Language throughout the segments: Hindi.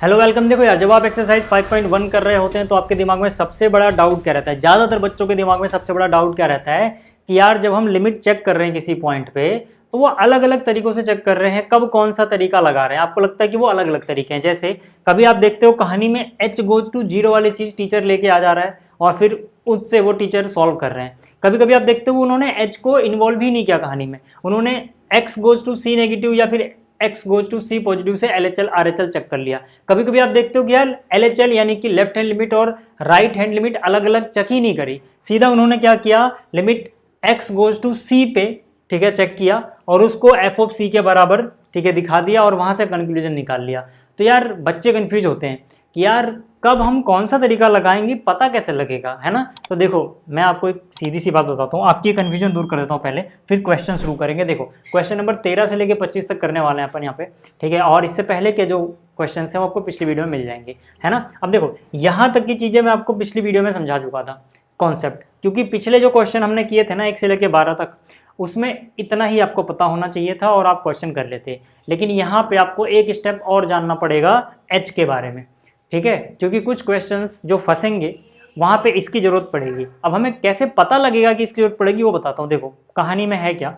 Hello welcome. देखो यार, जब आप एक्सरसाइज 5.1 कर रहे होते हैं तो आपके दिमाग में सबसे बड़ा डाउट क्या रहता है? ज़्यादातर बच्चों के दिमाग में सबसे बड़ा डाउट क्या रहता है कि यार जब हम लिमिट चेक कर रहे हैं किसी पॉइंट पे तो वो अलग अलग तरीकों से चेक कर रहे हैं, कब कौन सा तरीका लगा रहे हैं। आपको लगता है कि वो अलग अलग तरीके हैं। जैसे कभी आप देखते हो कहानी में h गोज टू 0 वाली चीज़ टीचर लेके आ जा रहा है और फिर उससे वो टीचर सॉल्व कर रहे हैं। कभी कभी आप देखते हो उन्होंने h को इन्वॉल्व ही नहीं किया कहानी में, उन्होंने x goes to c negative या फिर x goes to c positive से LHL RHL चेक कर लिया। कभी कभी आप देखते हो कि यार LHL यानी कि लेफ्ट हैंड लिमिट और राइट हैंड लिमिट अलग अलग चेक ही नहीं करी, सीधा उन्होंने क्या किया, limit x goes to c पे ठीक है चेक किया और उसको f ऑफ c के बराबर ठीक है दिखा दिया और वहां से कंक्लूजन निकाल लिया। तो यार बच्चे कंफ्यूज होते हैं कि यार कब हम कौन सा तरीका लगाएंगे, पता कैसे लगेगा, है ना। तो देखो मैं आपको एक सीधी सी बात बताता हूँ, आपकी कंफ्यूजन दूर कर देता हूँ पहले, फिर क्वेश्चन शुरू करेंगे। देखो क्वेश्चन नंबर 13 से लेके 25 तक करने वाले हैं अपन यहाँ पे, ठीक है। और इससे पहले के जो क्वेश्चन हैं वो आपको पिछली वीडियो में मिल जाएंगे, है ना। अब देखो यहाँ तक की चीज़ें मैं आपको पिछली वीडियो में समझा चुका था कॉन्सेप्ट, क्योंकि पिछले जो क्वेश्चन हमने किए थे ना 1 से लेकर 12 तक, उसमें इतना ही आपको पता होना चाहिए था और आप क्वेश्चन कर लेते। लेकिन यहाँ पे आपको एक स्टेप और जानना पड़ेगा एच के बारे में, ठीक है, क्योंकि कुछ क्वेश्चंस जो फंसेंगे वहाँ पे इसकी ज़रूरत पड़ेगी। अब हमें कैसे पता लगेगा कि इसकी ज़रूरत पड़ेगी वो बताता हूँ। देखो कहानी में है क्या,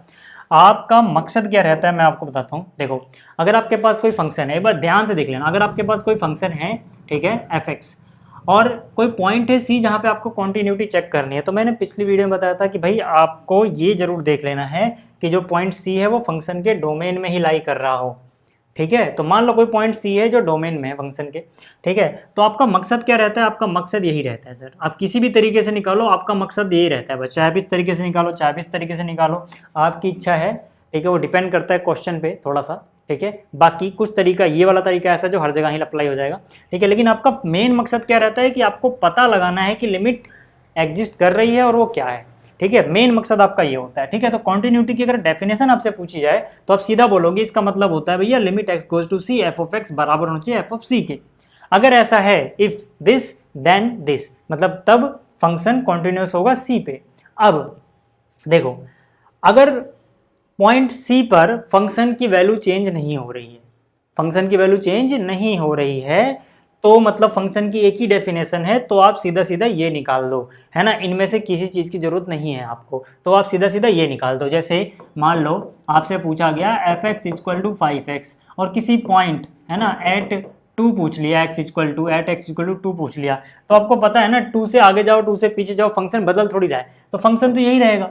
आपका मकसद क्या रहता है मैं आपको बताता हूँ। देखो अगर आपके पास कोई फंक्शन है, एक बार ध्यान से देख लेना, अगर आपके पास कोई फंक्शन है ठीक है f(x) और कोई पॉइंट है c जहाँ पे आपको कॉन्टिन्यूटी चेक करनी है, तो मैंने पिछली वीडियो में बताया था कि भाई आपको ये जरूर देख लेना है कि जो पॉइंट c है वो फंक्शन के डोमेन में ही लाई कर रहा हो, ठीक है। तो मान लो कोई पॉइंट c है जो डोमेन में है फंक्शन के, ठीक है। तो आपका मकसद क्या रहता है? आपका मकसद यही रहता है सर, आप किसी भी तरीके से निकालो, आपका मकसद यही रहता है बस, चाहे भी इस तरीके से निकालो चाहे भी इस तरीके से निकालो, आपकी इच्छा है, ठीक है। वो डिपेंड करता है क्वेश्चन पे थोड़ा सा, ठीक है। बाकी कुछ तरीका, ये वाला तरीका ऐसा जो हर जगह ही अप्लाई हो जाएगा, ठीक है। लेकिन आपका मेन मकसद क्या रहता है कि आपको पता लगाना है कि लिमिट एग्जिस्ट कर रही है और वो क्या है, ठीक है। मेन मकसद आपका ये होता है, ठीक है। तो कॉन्टिन्यूटी की अगर डेफिनेशन आपसे पूछी जाए तो आप सीधा बोलोगे इसका मतलब होता है भैया limit x goes to c f of x बराबर होना चाहिए f ऑफ c के। अगर ऐसा है इफ दिस देन दिस, मतलब तब फंक्शन कॉन्टिन्यूस होगा c पे। अब देखो अगर पॉइंट c पर फंक्शन की वैल्यू चेंज नहीं हो रही है, फंक्शन की वैल्यू चेंज नहीं हो रही है तो मतलब फंक्शन की एक ही डेफिनेशन है, तो आप सीधा सीधा ये निकाल दो, है ना। इनमें से किसी चीज़ की जरूरत नहीं है आपको, तो आप सीधा सीधा ये निकाल दो। जैसे मान लो आपसे पूछा गया f(x) इक्वल टू 5x और किसी पॉइंट है ना एट 2 पूछ लिया, x इक्वल टू 2 पूछ लिया, तो आपको पता है ना 2 से आगे जाओ 2 से पीछे जाओ, फंक्शन बदल थोड़ी रहा है, तो फंक्शन तो यही रहेगा,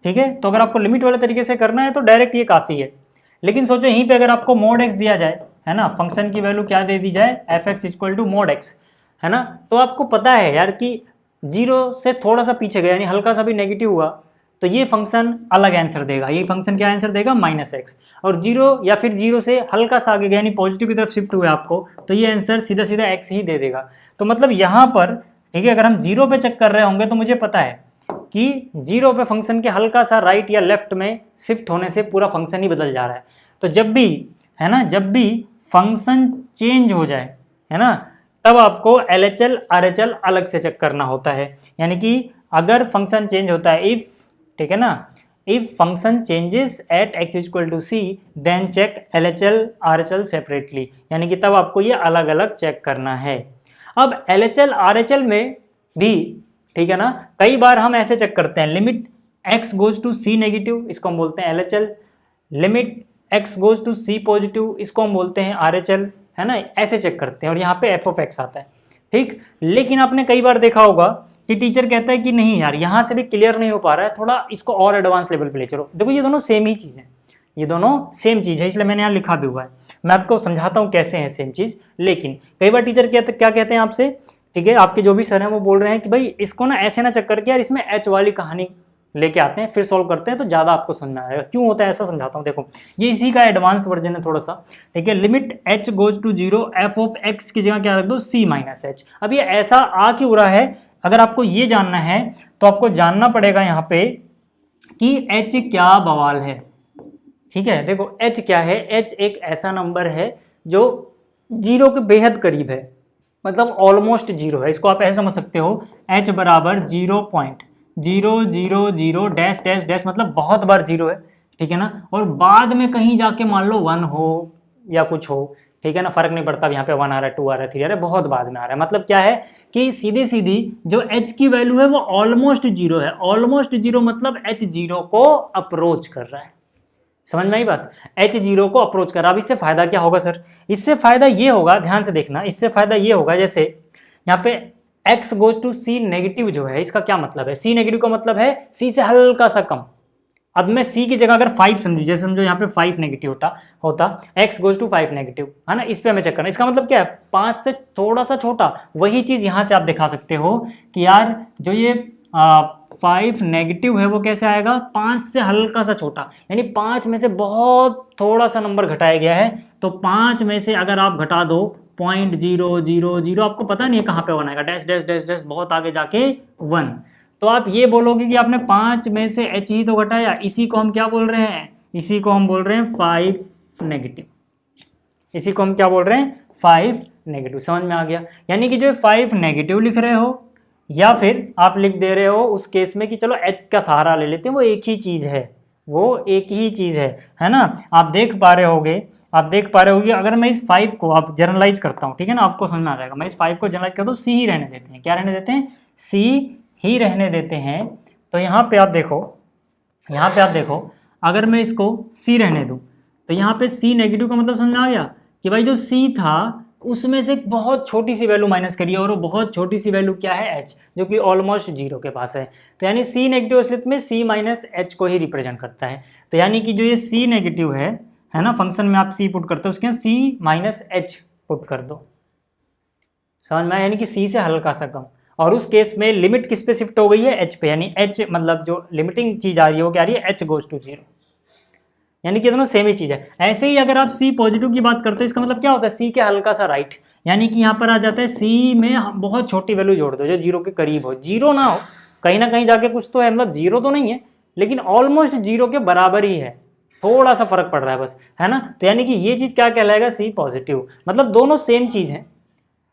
ठीक है। तो अगर आपको लिमिट वाले तरीके से करना है तो डायरेक्ट ये काफ़ी है। लेकिन सोचो यहीं पे अगर आपको मोड x दिया जाए, है ना, फंक्शन की वैल्यू क्या दे दी जाए f(x) equal to mode x, है ना, तो आपको पता है यार कि 0 से थोड़ा सा पीछे गया यानी हल्का सा भी नेगेटिव हुआ तो ये फंक्शन अलग आंसर देगा। ये फंक्शन क्या आंसर देगा -x, और 0 या फिर 0 से हल्का सा आगे गया यानी पॉजिटिव की तरफ शिफ्ट हुआ आपको, तो ये आंसर सीधा सीधा x ही दे देगा। तो मतलब यहाँ पर ठीक है, अगर हम 0 पे चेक कर रहे होंगे तो मुझे पता है कि 0 पे फंक्शन के हल्का सा राइट या लेफ्ट में शिफ्ट होने से पूरा फंक्शन ही बदल जा रहा है। तो जब भी है ना, जब भी फंक्शन चेंज हो जाए, है ना, तब आपको LHL RHL अलग से चेक करना होता है। यानी कि अगर फंक्शन चेंज होता है इफ, ठीक है ना, if function changes at x equal to c then check LHL RHL separately, यानी कि तब आपको ये अलग अलग चेक करना है। अब LHL RHL में भी ठीक है ना, कई बार हम ऐसे चेक करते हैं limit x goes to c negative, इसको हम बोलते हैं LHL, limit x goes to c positive, इसको हम बोलते हैं RHL, है ना, ऐसे चेक करते हैं और यहाँ पे f ऑफ x आता है, ठीक। लेकिन आपने कई बार देखा होगा कि टीचर कहता है कि नहीं यार यहाँ से भी क्लियर नहीं हो पा रहा है, थोड़ा इसको और एडवांस लेवल पे ले चलो। देखो ये दोनों सेम ही चीज़ है, ये दोनों सेम चीज़ है, इसलिए मैंने यहाँ लिखा भी हुआ है, मैं आपको समझाता हूँ कैसे है सेम चीज़। लेकिन कई बार टीचर क्या कहते हैं आपसे, ठीक है, आपके जो भी सर हैं वो बोल रहे हैं कि भाई इसको ना ऐसे ना चेक करके यार इसमें h वाली कहानी लेके आते हैं फिर सॉल्व करते हैं तो ज़्यादा आपको समझ में आएगा। क्यों होता है ऐसा समझाता हूँ। देखो ये इसी का एडवांस वर्जन है थोड़ा सा, ठीक है। Limit h goes to 0 f of x की जगह क्या रख दो c माइनस h। अब ये ऐसा आ क्यों रहा है, अगर आपको ये जानना है तो आपको जानना पड़ेगा यहाँ पे कि h क्या बवाल है, ठीक है। देखो h क्या है, h एक ऐसा नंबर है जो 0 के बेहद करीब है, मतलब ऑलमोस्ट 0 है। इसको आप ऐसे समझ सकते हो h बराबर 0.000 डैश डैश डैश, मतलब बहुत बार 0 है, ठीक है ना। और बाद में कहीं जाके मान लो 1 हो या कुछ हो, ठीक है ना, फर्क नहीं पड़ता अब यहाँ पे 1 आ रहा है, 2 आ रहा है, 3 आ रहा है, बहुत बाद में आ रहा है। मतलब क्या है कि सीधी सीधी जो h की वैल्यू है वो ऑलमोस्ट जीरो है। ऑलमोस्ट जीरो मतलब h जीरो को अप्रोच कर रहा है। समझ में आई बात, h जीरो को अप्रोच कर रहा है। अब इससे फायदा क्या होगा सर, इससे फायदा ये होगा, ध्यान से देखना, इससे फायदा ये होगा जैसे यहाँ पे x goes to c negative जो है, इसका क्या मतलब है, c नेगेटिव का मतलब है c से हल्का सा कम। अब मैं c की जगह अगर 5 समझू, जैसे समझो यहाँ पे 5 नेगेटिव होता x गोज टू 5 नेगेटिव, है ना, इस पे हमें चेक करना। इसका मतलब क्या है, 5 से थोड़ा सा छोटा। वही चीज यहाँ से आप दिखा सकते हो कि यार जो ये 5 नेगेटिव है वो कैसे आएगा, 5 से हल्का सा छोटा, यानी 5 में से बहुत थोड़ा सा नंबर घटाया गया है। तो 5 में से अगर आप घटा दो 0.000, आपको पता नहीं है कहाँ पे 1 आएगा, डैश डैश डैश डैश बहुत आगे जाके 1। तो आप ये बोलोगे कि आपने 5 में से h ही तो घटाया, इसी को हम क्या बोल रहे हैं, इसी को हम बोल रहे हैं 5 नेगेटिव, इसी को हम क्या बोल रहे हैं 5 नेगेटिव। समझ में आ गया, यानी कि जो 5 नेगेटिव लिख रहे हो या फिर आप लिख दे रहे हो उस केस में कि चलो h का सहारा ले लेते हैं, वो एक ही चीज़ है, वो एक ही चीज़ है ना। आप देख पा रहे होगे अगर मैं इस 5 को आप जनरलाइज करता हूँ, ठीक है ना, आपको समझ में आ जाएगा। मैं इस 5 को जनरलाइज करता हूँ, सी ही रहने देते हैं, क्या रहने देते हैं, सी ही रहने देते हैं। तो यहाँ पे आप देखो अगर मैं इसको सी रहने दूँ तो यहाँ पे सी नेगेटिव का मतलब समझ में आ गया कि भाई जो सी था उसमें से एक बहुत छोटी सी वैल्यू माइनस करिए, और वो बहुत छोटी सी वैल्यू क्या है, h, जो कि ऑलमोस्ट जीरो के पास है। तो यानी सी नेगेटिव असलियत में सी माइनस एच को ही रिप्रेजेंट करता है। तो यानी कि जो ये सी नेगेटिव है ना, फंक्शन में आप सी पुट करते हो, उसके यहाँ सी माइनस एच पुट कर दो, समझ में आया, यानी कि सी से हल्का सा कम। और उस केस में लिमिट किस पे शिफ्ट हो गई है, h पे, यानी h मतलब जो लिमिटिंग चीज आ रही है वो क्या आ रही है, h गोज टू 0, यानी कि दोनों सेम ही चीज है। ऐसे ही अगर आप c पॉजिटिव की बात करते हो, इसका मतलब क्या होता है, c के हल्का सा राइट, यानी कि यहाँ पर आ जाता है c में बहुत छोटी वैल्यू जोड़ दो जो जीरो के करीब हो, जीरो ना हो, कहीं ना कहीं जाके कुछ तो है, मतलब जीरो तो नहीं है लेकिन ऑलमोस्ट जीरो के बराबर ही है, थोड़ा सा फर्क पड़ रहा है बस, है ना। तो यानी कि ये चीज क्या कहलाएगा, c पॉजिटिव, मतलब दोनों सेम चीज है।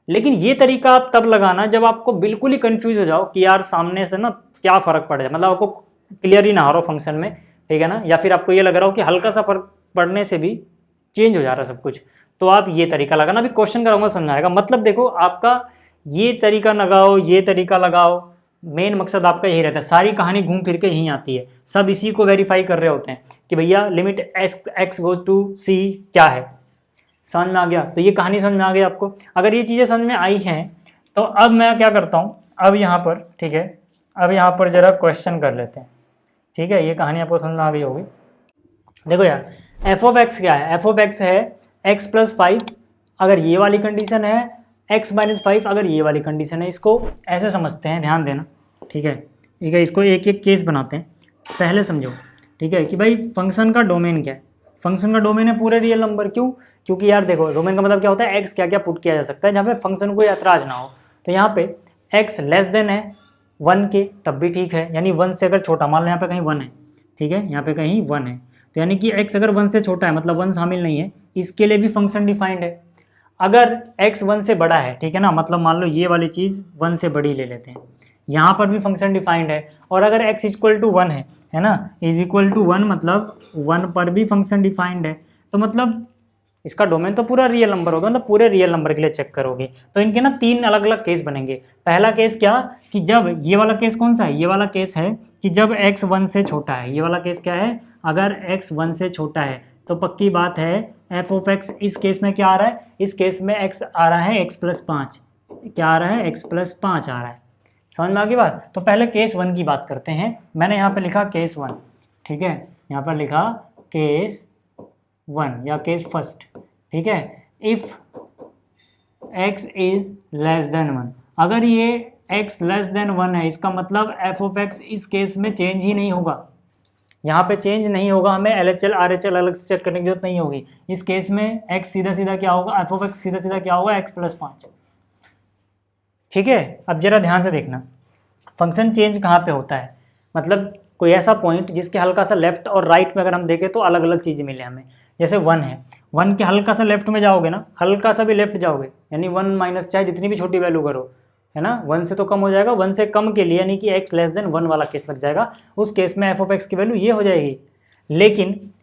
लेकिन ये तरीका आप तब लगाना जब आपको बिल्कुल ही कंफ्यूज हो जाओ कि यार सामने से ना क्या फर्क पड़ जाए, मतलब आपको क्लियर ही ना हो रहा फंक्शन में, ठीक है ना, या फिर आपको ये लग रहा हो कि हल्का सा फर्क पड़ने से भी चेंज हो जा रहा है सब कुछ, तो आप ये तरीका लगाना। अभी क्वेश्चन कराऊंगा समझ आएगा। मतलब देखो आपका ये तरीका लगाओ, ये तरीका लगाओ, मेन मकसद आपका यही रहता है, सारी कहानी घूम फिर के यहीं आती है, सब इसी को वेरीफाई कर रहे होते हैं कि भैया लिमिट एक्स गोज टू सी क्या है। समझ में आ गया, तो ये कहानी समझ में आ गई आपको। अगर ये चीज़ें समझ में आई हैं तो अब मैं क्या करता हूँ, अब यहाँ पर, ठीक है, अब यहाँ पर जरा क्वेश्चन कर लेते हैं, ठीक है, ये कहानी आपको समझ में आ गई होगी। देखो यार एफ ऑफ एक्स क्या है, एफ ऑफ एक्स है एक्स प्लस 5 अगर ये वाली कंडीशन है, एक्स माइनस 5 अगर ये वाली कंडीशन है। इसको ऐसे समझते हैं, ध्यान देना, ठीक है, इसको एक एक केस बनाते हैं, पहले समझो, ठीक है, कि भाई फंक्शन का डोमेन क्या है। फंक्शन का डोमेन है पूरे रियल नंबर, क्यों, क्योंकि यार देखो डोमेन का मतलब क्या होता है, एक्स क्या क्या पुट किया जा सकता है जहाँ पे फंक्शन को ऐतराज ना हो। तो यहाँ पे एक्स लेस देन है 1 के तब भी ठीक है, यानी 1 से अगर छोटा, मान लो यहाँ पे कहीं 1 है, ठीक है, यहाँ पे कहीं 1 है, तो यानी कि x अगर 1 से छोटा है मतलब 1 शामिल नहीं है, इसके लिए भी फंक्शन डिफाइंड है। अगर x 1 से बड़ा है, ठीक है ना, मतलब मान लो ये वाली चीज़ 1 से बड़ी ले लेते हैं, यहाँ पर भी फंक्शन डिफाइंड है। और अगर x इक्वल टू 1 है ना, इज इक्वल टू 1 मतलब 1 पर भी फंक्शन डिफाइंड है। तो मतलब इसका डोमेन तो पूरा रियल नंबर होगा, मतलब पूरे रियल नंबर के लिए चेक करोगे तो इनके ना 3 अलग अलग केस बनेंगे। पहला केस क्या, कि जब ये वाला केस कौन सा है, ये वाला केस है कि जब x 1 से छोटा है। ये वाला केस क्या है, अगर x 1 से छोटा है तो पक्की बात है एफ ऑफ एक्स इस केस में क्या आ रहा है, इस केस में x आ रहा है x प्लस 5, क्या आ रहा है, x प्लस 5 आ रहा है। समझ में आ गई बात। तो pहले केस 1 की बात करते हैं। मैंने यहाँ पे लिखा केस 1, ठीक है, यहाँ पर लिखा केस 1 या केस फर्स्ट, ठीक है। If x is less than 1, अगर ये x लेस देन 1 है, इसका मतलब एफ ऑफ एक्स इस केस में चेंज ही नहीं होगा, यहाँ पे चेंज नहीं होगा, हमें LHL RHL अलग से चेक करने की जरूरत नहीं होगी। इस केस में x सीधा सीधा क्या होगा, एफ ऑफ एक्स सीधा सीधा क्या होगा, x प्लस 5, ठीक है। अब जरा ध्यान से देखना फंक्शन चेंज कहाँ पे होता है, मतलब कोई ऐसा पॉइंट जिसके हल्का सा लेफ्ट और राइट में अगर हम देखें तो अलग अलग चीज़ें मिले हमें। जैसे 1 है, 1 के हल्का सा लेफ्ट में जाओगे ना, हल्का सा भी लेफ्ट जाओगे, यानी 1 माइनस चाहे जितनी भी छोटी वैल्यू करो, है ना, 1 से तो कम हो जाएगा, 1 से कम के लिए यानी कि x लेस देन 1 वाला केस लग जाएगा। उस केस में एफ ऑफ एक्स की वैल्यू ये हो जाएगी।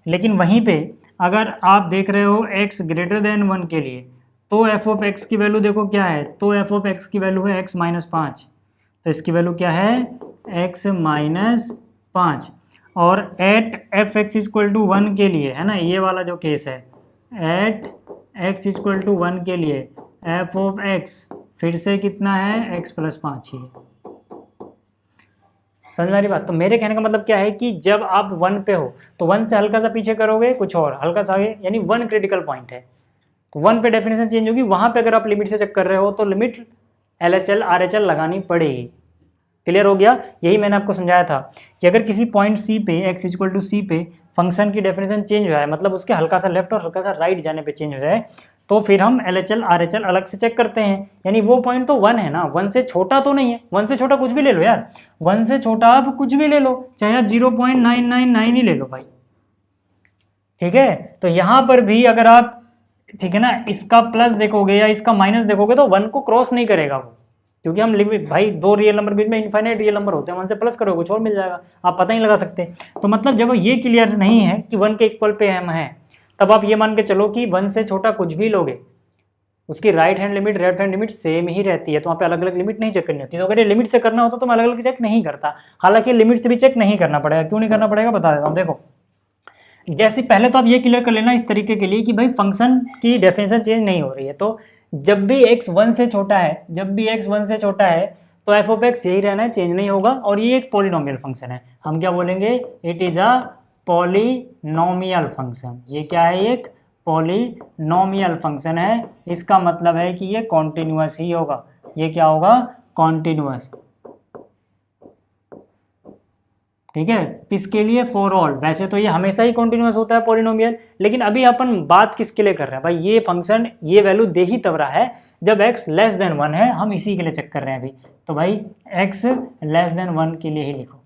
लेकिन वहीं पे अगर आप देख रहे हो x ग्रेटर देन 1 के लिए, तो एफ ऑफ एक्स की वैल्यू देखो क्या है, तो एफ ऑफ एक्स की वैल्यू है x माइनस 5, तो इसकी वैल्यू क्या है x माइनस 5। और at f x equal to 1 के लिए, है ना, ये वाला जो केस है, एट x इक्वल टू 1 के लिए एफ ऑफ एक्स फिर से कितना है x प्लस 5 ही है। समझ में आ रही बात? तो मेरे कहने का मतलब क्या है कि जब आप 1 पे हो तो 1 से हल्का सा पीछे करोगे कुछ और, हल्का सा आगे, यानी 1 क्रिटिकल पॉइंट है, तो 1 पे डेफिनेशन चेंज होगी। वहाँ पे अगर आप लिमिट से चेक कर रहे हो तो लिमिट LHL RHL लगानी पड़ेगी। क्लियर हो गया? यही मैंने आपको समझाया था कि अगर किसी पॉइंट C पे x इक्वल टू C पे फंक्शन की डेफिनेशन चेंज हो जाए, मतलब उसके हल्का सा लेफ्ट और हल्का सा राइट जाने पे चेंज हो जाए, तो फिर हम LHL RHL अलग से चेक करते हैं। यानी वो पॉइंट तो 1 है ना, 1 से छोटा तो नहीं है, 1 से छोटा कुछ भी ले लो यार, 1 से छोटा आप कुछ भी ले लो, चाहे आप 0.999 ही ले लो भाई, ठीक है। तो यहाँ पर भी अगर आप, ठीक है ना, इसका प्लस देखोगे या इसका माइनस देखोगे तो 1 को क्रॉस नहीं करेगा वो, क्योंकि हम लिमिट, भाई दो रियल नंबर बीच में इनफाइनाइट रियल नंबर होते हैं, 1 से प्लस करोगे कुछ और मिल जाएगा, आप पता ही लगा सकते। तो मतलब जब ये क्लियर नहीं है कि 1 के इक्वल पे हम हैं, तब आप ये मान के चलो कि 1 से छोटा कुछ भी लोगे उसकी right hand limit left hand limit same ही रहती है, तो वहाँ पे अलग अलग लिमिट नहीं चेक करनी होती। तो अगर ये लिमिट से करना होता तो मैं अलग अलग चेक नहीं करता, हालांकि लिमिट से भी चेक नहीं करना पड़ेगा। क्यों नहीं करना पड़ेगा बता देता हूँ। देखो, जैसे पहले तो आप ये क्लियर कर लेना इस तरीके के लिए कि भाई फंक्शन की डेफिनेशन चेंज नहीं हो रही है, तो जब भी x 1 से छोटा है, जब भी x 1 से छोटा है तो एफ ऑफ एक्स यही रहना है, चेंज नहीं होगा। और ये एक पॉलिनोमियल फंक्शन है, हम क्या बोलेंगे, it is a polynomial function. ये क्या है, एक पॉलिनोमियल फंक्शन है, इसका मतलब है कि ये कॉन्टिन्यूअस ही होगा। ये क्या होगा, कॉन्टिन्यूअस, ठीक है। किसके लिए, फॉर ऑल। वैसे तो ये हमेशा ही कॉन्टिन्यूअस होता है पॉलिनोमियल, लेकिन अभी अपन बात किसके लिए कर रहे हैं भाई, ये फंक्शन ये वैल्यू दे ही तब रहा है जब x लेस देन 1 है, हम इसी के लिए चेक कर रहे हैं अभी। तो भाई x लेस देन 1 के लिए ही लिखो।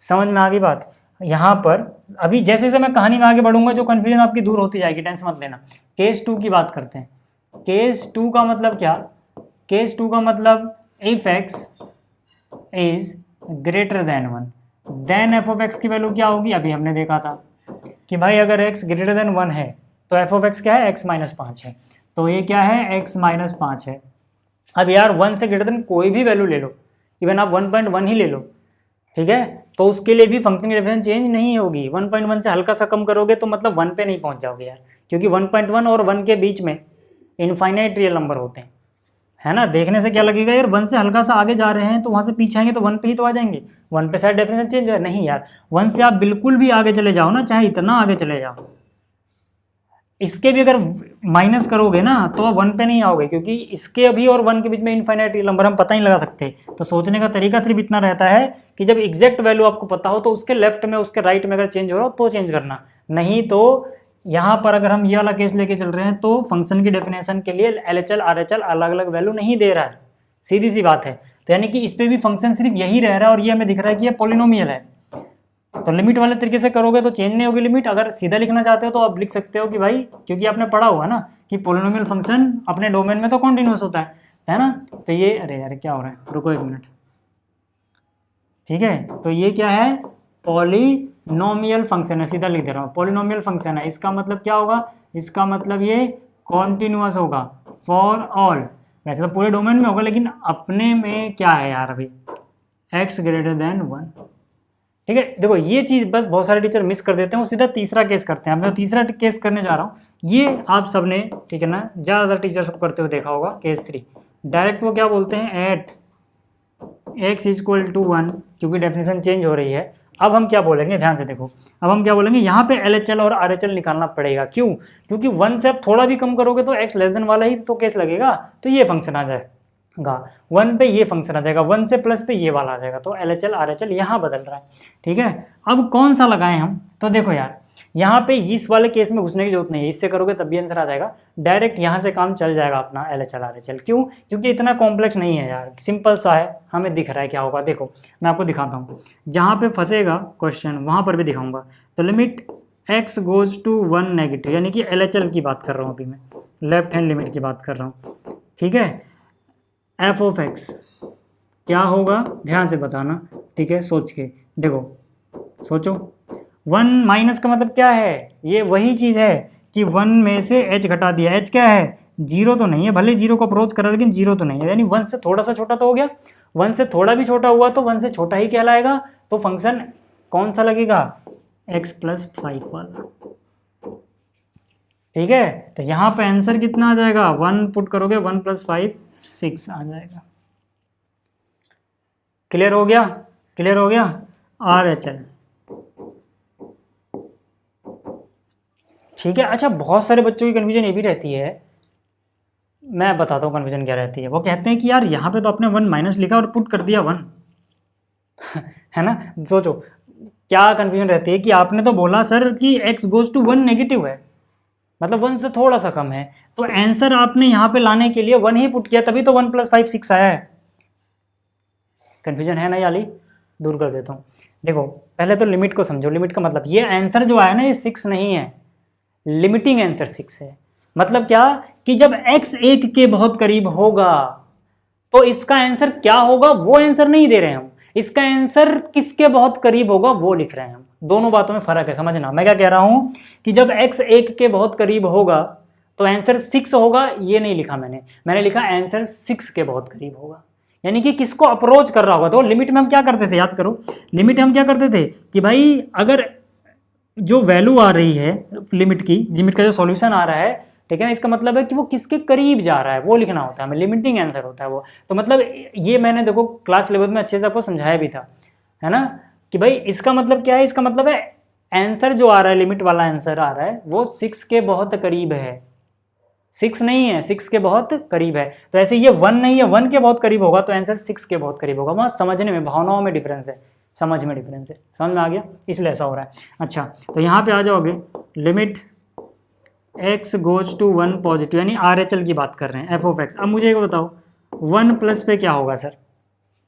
समझ में आ गई बात? यहाँ पर अभी जैसे जैसे मैं कहानी में आगे बढ़ूंगा जो कन्फ्यूजन आपकी दूर होती जाएगी, टेंशन मत लेना। केस 2 की बात करते हैं। केस 2 का मतलब क्या, केस 2 का मतलब if x is greater than 1 then f of x की वैल्यू क्या होगी। अभी हमने देखा था कि भाई अगर x ग्रेटर देन 1 है तो एफ ऑफ एक्स क्या है, x माइनस 5 है, तो ये क्या है, x माइनस 5 है। अब यार 1 से ग्रेटर देन कोई भी वैल्यू ले लो, इवन आप 1.1 ही ले लो, ठीक है, तो उसके लिए भी फंक्शन की डेफिनेशन चेंज नहीं होगी। 1.1 से हल्का सा कम करोगे तो मतलब 1 पे नहीं पहुंच जाओगे यार, क्योंकि 1.1 और 1 के बीच में इनफाइनाइट रियल नंबर होते हैं, है ना। देखने से क्या लगेगा यार, 1 से हल्का सा आगे जा रहे हैं तो वहाँ से पीछे आएंगे तो 1 पे ही तो आ जाएंगे, 1 पे शायद डेफिनेशन चेंज है, नहीं यार। 1 से आप बिल्कुल भी आगे चले जाओ ना, चाहे इतना आगे चले जाओ, इसके भी अगर माइनस करोगे ना तो आप 1 पे नहीं आओगे, क्योंकि इसके अभी और 1 के बीच में इनफाइनाइट रियल नंबर हम पता ही लगा सकते। तो सोचने का तरीका सिर्फ इतना रहता है कि जब एग्जैक्ट वैल्यू आपको पता हो तो उसके लेफ्ट में उसके राइट में अगर चेंज हो रहा हो तो चेंज करना, नहीं तो यहाँ पर अगर हम ये वाला केस लेके चल रहे हैं तो फंक्शन की डेफिनेशन के लिए LHL RHL अलग अलग वैल्यू नहीं दे रहा है, सीधी सी बात है। तो यानी कि इस पे भी फंक्शन सिर्फ यही रह रहा है और ये हमें दिख रहा है कि ये पॉलिनोमियल है। तो लिमिट वाले तरीके से करोगे तो चेंज नहीं होगी लिमिट। अगर सीधा लिखना चाहते हो तो आप लिख सकते हो कि भाई, क्योंकि आपने पढ़ा हुआ ना कि पॉलिनोमियल फंक्शन अपने डोमेन में तो कॉन्टिन्यूअस होता है ना। तो ये, अरे यार क्या हो रहा है, रुको 1 मिनट, ठीक है। तो ये क्या है, पॉलिनोमियल फंक्शन है, सीधा लिख दे रहा हूँ, पॉलिनोमियल फंक्शन है। इसका मतलब क्या होगा, इसका मतलब ये कॉन्टिन्यूअस होगा फॉर ऑल। वैसे तो पूरे डोमेन में होगा, लेकिन अपने में क्या है यार अभी, x ग्रेटर देन 1, ठीक है। देखो ये चीज़ बस बहुत सारे टीचर मिस कर देते हैं, वो सीधा तीसरा केस करते हैं। अब मैं तीसरा केस करने जा रहा हूँ, ये आप सबने, ठीक है ना, ज़्यादातर टीचर सब करते हुए देखा होगा। केस 3 डायरेक्ट वो क्या बोलते हैं, एट x इक्वल टू 1, क्योंकि डेफिनेशन चेंज हो रही है। अब हम क्या बोलेंगे, ध्यान से देखो, अब हम क्या बोलेंगे, यहाँ पे LHL और RHL निकालना पड़ेगा। क्यों, क्योंकि 1 से आप थोड़ा भी कम करोगे तो x लेस देन वाला ही तो केस लगेगा, तो ये फंक्शन आ जाएगा 1 पे, ये फंक्शन आ जाएगा 1 से प्लस पे ये वाला आ जाएगा। तो LHL RHL यहाँ बदल रहा है, ठीक है। अब कौन सा लगाएं हम, तो देखो यार यहाँ पे इस वाले केस में घुसने की जरूरत नहीं है, इससे करोगे तब भी आंसर आ जाएगा, डायरेक्ट यहाँ से काम चल जाएगा अपना LHL RHL। क्यों, क्योंकि इतना कॉम्प्लेक्स नहीं है यार, सिंपल सा है, हमें दिख रहा है क्या होगा। देखो मैं आपको दिखाता हूँ, जहाँ पे फंसेगा क्वेश्चन वहाँ पर भी दिखाऊंगा। तो limit x goes to 1 negative, यानी कि LHL की बात कर रहा हूँ अभी मैं, लेफ्ट हैंड लिमिट की बात कर रहा हूँ, ठीक है। एफ ऑफ एक्स क्या होगा, ध्यान से बताना, ठीक है, सोच के देखो, सोचो। 1 माइनस का मतलब क्या है, ये वही चीज़ है कि 1 में से h घटा दिया। h क्या है, 0 तो नहीं है, भले 0 को अप्रोच कर रहा है लेकिन 0 तो नहीं है, यानी 1 से थोड़ा सा छोटा तो हो गया। 1 से थोड़ा भी छोटा हुआ तो 1 से छोटा ही कहलाएगा। तो फंक्शन कौन सा लगेगा, x + 5 वाला। ठीक है, तो यहाँ पे आंसर कितना आ जाएगा, 1 पुट करोगे 1 + 5 6 आ जाएगा। क्लियर हो गया, क्लियर हो गया। RHL, ठीक है। अच्छा, बहुत सारे बच्चों की कन्फ्यूजन ये भी रहती है, मैं बताता हूँ कन्फ्यूजन क्या रहती है। वो कहते हैं कि यार यहाँ पे तो आपने 1 माइनस लिखा और पुट कर दिया 1 है ना। सोचो क्या कन्फ्यूजन रहती है कि आपने तो बोला सर कि x गोज टू 1 नेगेटिव है, मतलब 1 से थोड़ा सा कम है, तो आंसर आपने यहाँ पे लाने के लिए 1 ही पुट किया, तभी तो 1 + 5 6 आया है। कन्फ्यूजन है ना याली, दूर कर देता हूँ। देखो पहले तो लिमिट को समझो। लिमिट का मतलब ये आंसर जो आया ना ये 6 नहीं है, लिमिटिंग आंसर 6 है। मतलब क्या कि जब x 1 के बहुत करीब होगा तो इसका आंसर क्या होगा वो आंसर नहीं दे रहे हैं हम, इसका आंसर किसके बहुत करीब होगा वो लिख रहे हैं हम। दोनों बातों में फर्क है, समझना। मैं क्या कह रहा हूं कि जब x 1 के बहुत करीब होगा तो आंसर 6 होगा, ये नहीं लिखा मैंने लिखा आंसर 6 के बहुत करीब होगा, यानी कि किसको अप्रोच कर रहा होगा। तो लिमिट में हम क्या करते थे, याद करो, लिमिट में हम क्या करते थे कि भाई अगर जो वैल्यू आ रही है लिमिट की, लिमिट का जो सॉल्यूशन आ रहा है, ठीक है ना, इसका मतलब है कि वो किसके करीब जा रहा है वो लिखना होता है हमें, लिमिटिंग आंसर होता है वो। तो मतलब ये मैंने देखो क्लास लेवल में अच्छे से आपको समझाया भी था, है ना, कि भाई इसका मतलब क्या है, इसका मतलब है आंसर जो आ रहा है, लिमिट वाला आंसर आ रहा है वो 6 के बहुत करीब है, 6 नहीं है, 6 के बहुत करीब है। तो ऐसे ये 1 नहीं है, 1 के बहुत करीब होगा तो आंसर 6 के बहुत करीब होगा। वहाँ समझने में, भावनाओं में डिफरेंस है, समझ में डिफरेंस है, समझ में आ गया, इसलिए ऐसा हो रहा है। अच्छा, तो यहाँ पे आ जाओगे, limit x goes to 1 positive, यानी RHL की बात कर रहे हैं, f(x). अब मुझे एक बताओ 1 प्लस पे क्या होगा सर,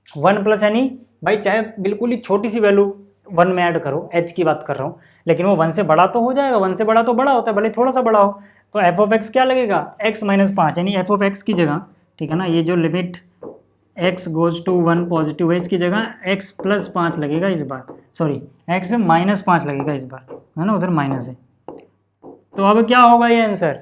1 प्लस यानी भाई चाहे बिल्कुल ही छोटी सी वैल्यू 1 में ऐड करो, h की बात कर रहा हूँ, लेकिन वो 1 से बड़ा तो हो जाएगा, 1 से बड़ा तो बड़ा होता है, भले थोड़ा सा बड़ा हो। तो f(x) क्या लगेगा, x - 5, यानी f(x) की जगह, ठीक है ना, ये जो limit x goes to 1 positive है इसकी जगह x + 5 लगेगा इस बार, सॉरी x - 5 लगेगा इस बार, है ना, उधर माइनस है। तो अब क्या होगा ये आंसर,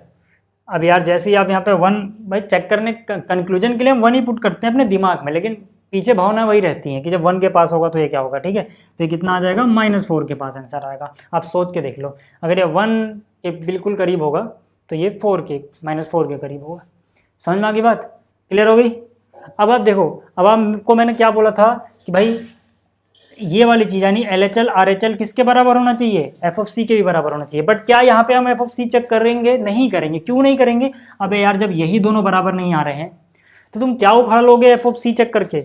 अब यार जैसे ही आप यहाँ पे 1, भाई चेक करने कंक्लूजन के लिए हम 1 ही पुट करते हैं अपने दिमाग में, लेकिन पीछे भावना वही रहती है कि जब 1 के पास होगा तो ये क्या होगा, ठीक है। तो ये कितना आ जाएगा, -4 के पास आंसर आएगा। आप सोच के देख लो, अगर ये 1 के बिल्कुल करीब होगा तो ये -4 के करीब होगा। समझ में आ गई बात, क्लियर हो गई। अब आप देखो, अब आपको मैंने क्या बोला था कि भाई ये वाली चीज़ यानी LHL RHL किसके बराबर होना चाहिए, f(c) के भी बराबर होना चाहिए। बट क्या यहाँ पे हम f(c) चेक करेंगे, नहीं करेंगे। क्यों नहीं करेंगे, अबे यार जब यही दोनों बराबर नहीं आ रहे हैं तो तुम क्या उखाड़ लोगे f(c) चेक करके,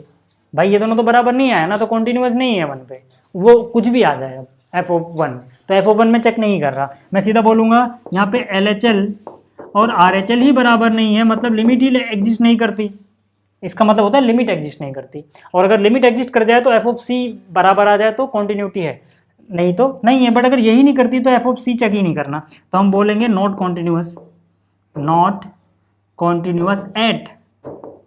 भाई ये दोनों तो बराबर नहीं आया ना, तो कॉन्टिन्यूस नहीं है 1 पे, वो कुछ भी आ जाए f(1), तो f(1) में चेक नहीं कर रहा, मैं सीधा बोलूँगा यहाँ पे LHL और RHL ही बराबर नहीं है, मतलब लिमिट ही एग्जिस्ट नहीं करती। इसका मतलब होता है लिमिट एग्जिस्ट नहीं करती, और अगर लिमिट एग्जिस्ट कर जाए तो f(c) बराबर आ जाए तो कॉन्टिन्यूटी है, नहीं तो नहीं है। बट अगर यही नहीं करती तो f(c) चेक ही नहीं करना, तो हम बोलेंगे नॉट कॉन्टिन्यूअस एट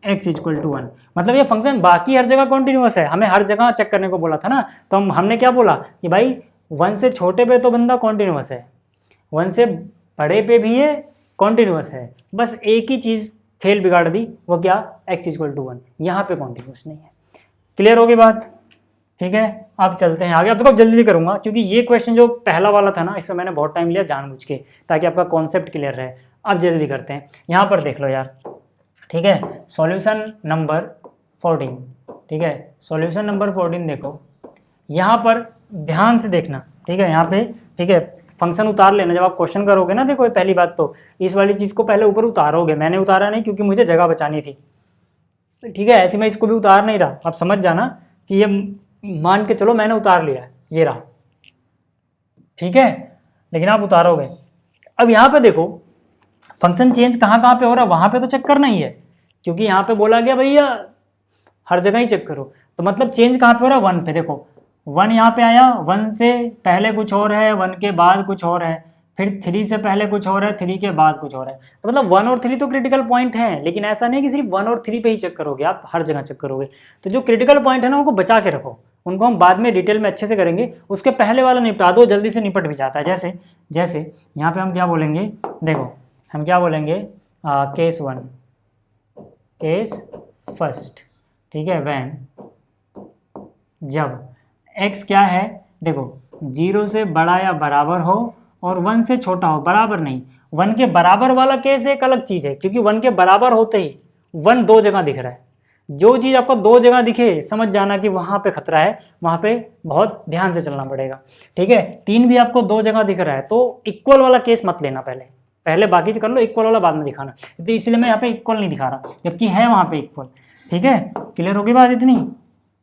x = 1। मतलब ये फंक्शन बाकी हर जगह कॉन्टिन्यूअस है, हमें हर जगह चेक करने को बोला था ना, तो हमने क्या बोला कि भाई 1 से छोटे पे तो बंदा कॉन्टिन्यूअस है, 1 से बड़े पे भी ये कॉन्टिन्यूअस है, बस एक ही चीज़ खेल बिगाड़ दी, वो क्या, x = 1, यहाँ पे कॉन्टिन्यूस नहीं है। क्लियर होगी बात, ठीक है। अब चलते हैं आगे। अब देखो जल्दी करूँगा क्योंकि ये क्वेश्चन जो पहला वाला था ना इसमें मैंने बहुत टाइम लिया जानबूझ के, ताकि आपका कॉन्सेप्ट क्लियर रहे। अब जल्दी करते हैं, यहाँ पर देख लो यार, ठीक है, सॉल्यूशन नंबर 14, ठीक है, सॉल्यूशन नंबर 14 देखो, यहाँ पर ध्यान से देखना, ठीक है, यहाँ पे, ठीक है, फंक्शन उतार लेना जब आप क्वेश्चन करोगे ना। देखो पहली बात तो इस वाली चीज़ को पहले ऊपर उतारोगे, मैंने उतारा नहीं क्योंकि मुझे जगह बचानी थी, ठीक है, ऐसे मैं इसको भी उतार नहीं रहा, आप समझ जाना कि ये मान के चलो मैंने उतार लिया, ये रहा, ठीक है, लेकिन आप उतारोगे। अब यहाँ पे देखो फंक्शन चेंज कहाँ पे हो रहा है, वहाँ पे तो चेक करना ही है, क्योंकि यहाँ पे बोला गया भैया हर जगह ही चेक करो, तो मतलब चेंज कहाँ पे हो रहा है, 1 पे। देखो 1 यहाँ पे आया, 1 से पहले कुछ और है, 1 के बाद कुछ और है, फिर 3 से पहले कुछ और है, 3 के बाद कुछ और है। तो मतलब 1 और 3 तो क्रिटिकल पॉइंट हैं, लेकिन ऐसा नहीं कि सिर्फ 1 और 3 पे ही चेक करोगे, आप हर जगह चेक करोगे। तो जो क्रिटिकल पॉइंट है ना उनको बचा के रखो, उनको हम बाद में डिटेल में अच्छे से करेंगे, उसके पहले वाला निपटा दो, जल्दी से निपट भी जाता है। जैसे जैसे यहाँ पे हम क्या बोलेंगे, देखो हम क्या बोलेंगे, केस 1, केस फर्स्ट, ठीक है, व्हेन, जब x क्या है, देखो 0 से बड़ा या बराबर हो और 1 से छोटा हो, बराबर नहीं, 1 के बराबर वाला केस एक अलग चीज़ है, क्योंकि 1 के बराबर होते ही 1 2 जगह दिख रहा है। जो चीज़ आपको 2 जगह दिखे समझ जाना कि वहाँ पे खतरा है, वहाँ पे बहुत ध्यान से चलना पड़ेगा, ठीक है। 3 भी आपको 2 जगह दिख रहा है तो इक्वल वाला केस मत लेना, पहले बाकी कर लो, इक्वल वाला बाद में दिखाना। तो इसलिए मैं यहाँ पे इक्वल नहीं दिखा रहा, जबकि है वहाँ पे इक्वल, ठीक है। क्लियर होगी बात इतनी?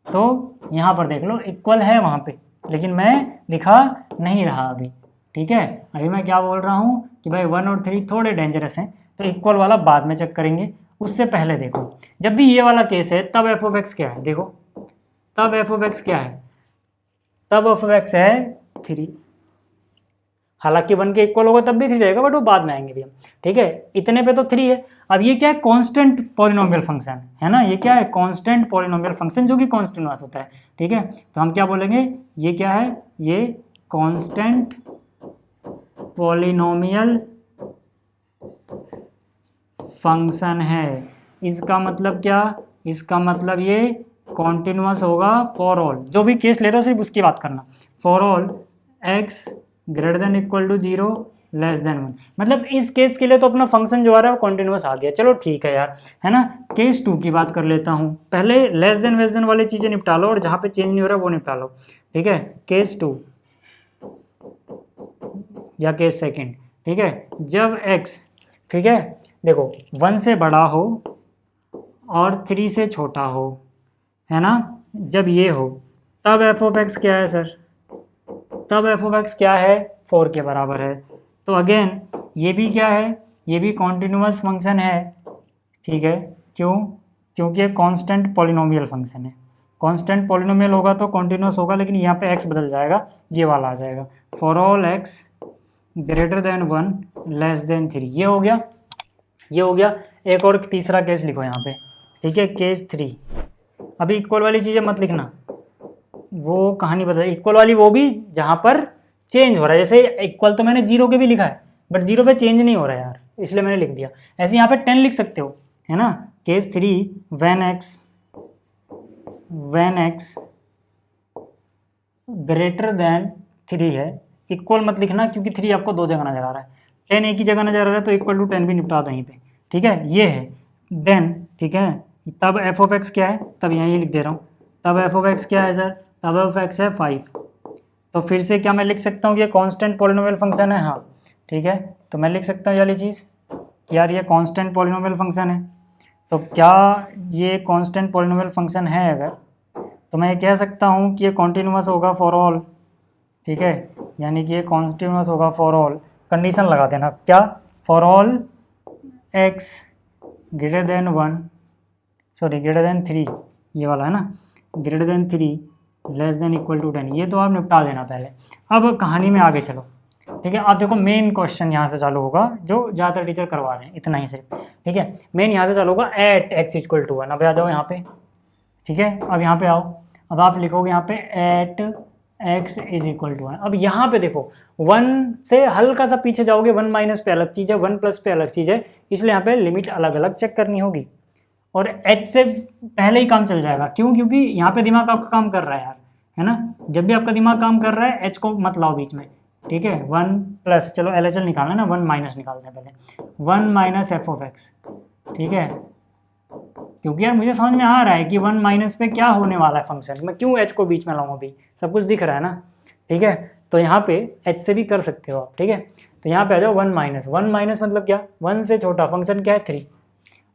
तो यहाँ पर देख लो इक्वल है वहाँ पे, लेकिन मैं दिखा नहीं रहा अभी, ठीक है। अभी मैं क्या बोल रहा हूँ कि भाई 1 और 3 थोड़े डेंजरस हैं, तो इक्वल वाला बाद में चेक करेंगे। उससे पहले देखो, जब भी ये वाला केस है तब एफ ऑफ एक्स क्या है, देखो तब एफ ऑफ एक्स क्या है, तब एफ ऑफ एक्स है 3। हालांकि 1 के इक्वल होगा तब भी 3 रहेगा, बट वो बाद में आएंगे भी हम, ठीक है। इतने पे तो 3 है। अब ये क्या है, कांस्टेंट पॉलिनोमियल फंक्शन है ना, ये क्या है, कांस्टेंट पॉलिनोमियल फंक्शन जो कि कॉन्टिन्यूअस होता है, ठीक है। तो हम क्या बोलेंगे, ये क्या है, ये कांस्टेंट पॉलिनोमियल फंक्शन है। इसका मतलब क्या, इसका मतलब ये कॉन्टिन्यूअस होगा फॉर ऑल, जो भी केस ले रहे हो सिर्फ उसकी बात करना, for all x greater than equal to 0 less than 1। मतलब इस केस के लिए तो अपना फंक्शन जो आ रहा है वो कॉन्टिन्यूअस आ गया, चलो ठीक है यार, है ना। केस 2 की बात कर लेता हूँ, पहले लेस देन वेस देन वाली चीज़ें निपटा लो और जहाँ पे चेंज नहीं हो रहा वो निपटा लो, ठीक है। केस 2 या केस सेकंड, ठीक है, जब x, ठीक है, देखो 1 से बड़ा हो और 3 से छोटा हो, है ना, जब ये हो तब एफ ऑफ एक्स क्या है सर, तब एफ ऑफ एक्स क्या है, 4 के बराबर है। तो अगेन ये भी क्या है, ये भी कॉन्टिन्यूअस फंक्शन है, ठीक है। क्यों, क्योंकि ये कांस्टेंट पॉलिनोमियल फंक्शन है। कांस्टेंट पॉलिनोमियल होगा तो कॉन्टिन्यूअस होगा, लेकिन यहाँ पे x बदल जाएगा, ये वाला आ जाएगा, for all x greater than 1 less than 3। ये हो गया, ये हो गया। एक और तीसरा केस लिखो यहाँ पे, ठीक है, केस 3। अभी इक्वल वाली चीज़ें मत लिखना, वो कहानी बता, इक्वल वाली वो भी जहाँ पर चेंज हो रहा है, जैसे इक्वल तो मैंने 0 के भी लिखा है, बट 0 पे चेंज नहीं हो रहा है यार, इसलिए मैंने लिख दिया। ऐसे यहाँ पे 10 लिख सकते हो, है ना। Case 3 when x greater than 3 है, इक्वल मत लिखना क्योंकि 3 आपको 2 जगह नजर आ रहा है, 10 एक ही जगह नजर आ रहा है, तो इक्वल टू 10 भी निपटा दो यहीं पे, ठीक है। ये है देन, ठीक है, तब एफ ऑफ एक्स क्या है, तब यहीं लिख दे रहा हूँ, तब एफ ऑफ एक्स क्या है सर, तब एफ ऑफ एक्स है 5। तो फिर से क्या मैं लिख सकता हूँ कि ये कांस्टेंट पॉलिनोमियल फंक्शन है, हाँ ठीक है। तो मैं लिख सकता हूँ ये वाली चीज़ कि यार ये कांस्टेंट पॉलिनोमियल फंक्शन है। तो क्या ये कांस्टेंट पॉलिनोमियल फंक्शन है अगर, तो मैं ये कह सकता हूँ कि ये कॉन्टिन्यूअस होगा फॉर ऑल, ठीक है, यानी कि ये कॉन्टिन्यूअस होगा फॉर ऑल। कंडीशन लगा देना क्या, for all x greater than 1, sorry greater than 3, ये वाला है ना, greater than 3 less than equal to 10। ये तो आप निपटा देना पहले। अब कहानी में आगे चलो, ठीक है। आप देखो मेन क्वेश्चन यहाँ से चालू होगा जो ज़्यादातर टीचर करवा रहे हैं, इतना ही सिर्फ, ठीक है। मेन यहाँ से चालू होगा एट x इक्वल टू 1। अब आ जाओ यहाँ पे, ठीक है, अब यहाँ पे आओ, अब आप लिखोगे यहाँ पे at x is equal to 1। अब यहाँ पे देखो 1 से हल्का सा पीछे जाओगे, 1 माइनस पे अलग चीज़ है, 1 प्लस पे अलग चीज़ है, इसलिए यहाँ पे लिमिट अलग अलग चेक करनी होगी और h से पहले ही काम चल जाएगा। क्यों, क्योंकि यहाँ पे दिमाग आपका काम कर रहा है यार, है ना। जब भी आपका दिमाग काम कर रहा है h को मत लाओ बीच में, ठीक है। 1 प्लस, चलो LHL निकालना है ना, 1 माइनस निकालते हैं पहले, 1 माइनस एफ ऑफ एक्स, ठीक है। क्योंकि यार मुझे समझ में आ रहा है कि 1 माइनस पे क्या होने वाला है फंक्शन, मैं क्यों h को बीच में लाऊं, अभी सब कुछ दिख रहा है ना, ठीक है। तो यहाँ पे h से भी कर सकते हो आप, ठीक है। तो यहाँ पे आ जाओ 1 माइनस, 1 माइनस मतलब क्या, 1 से छोटा, फंक्शन क्या है 3,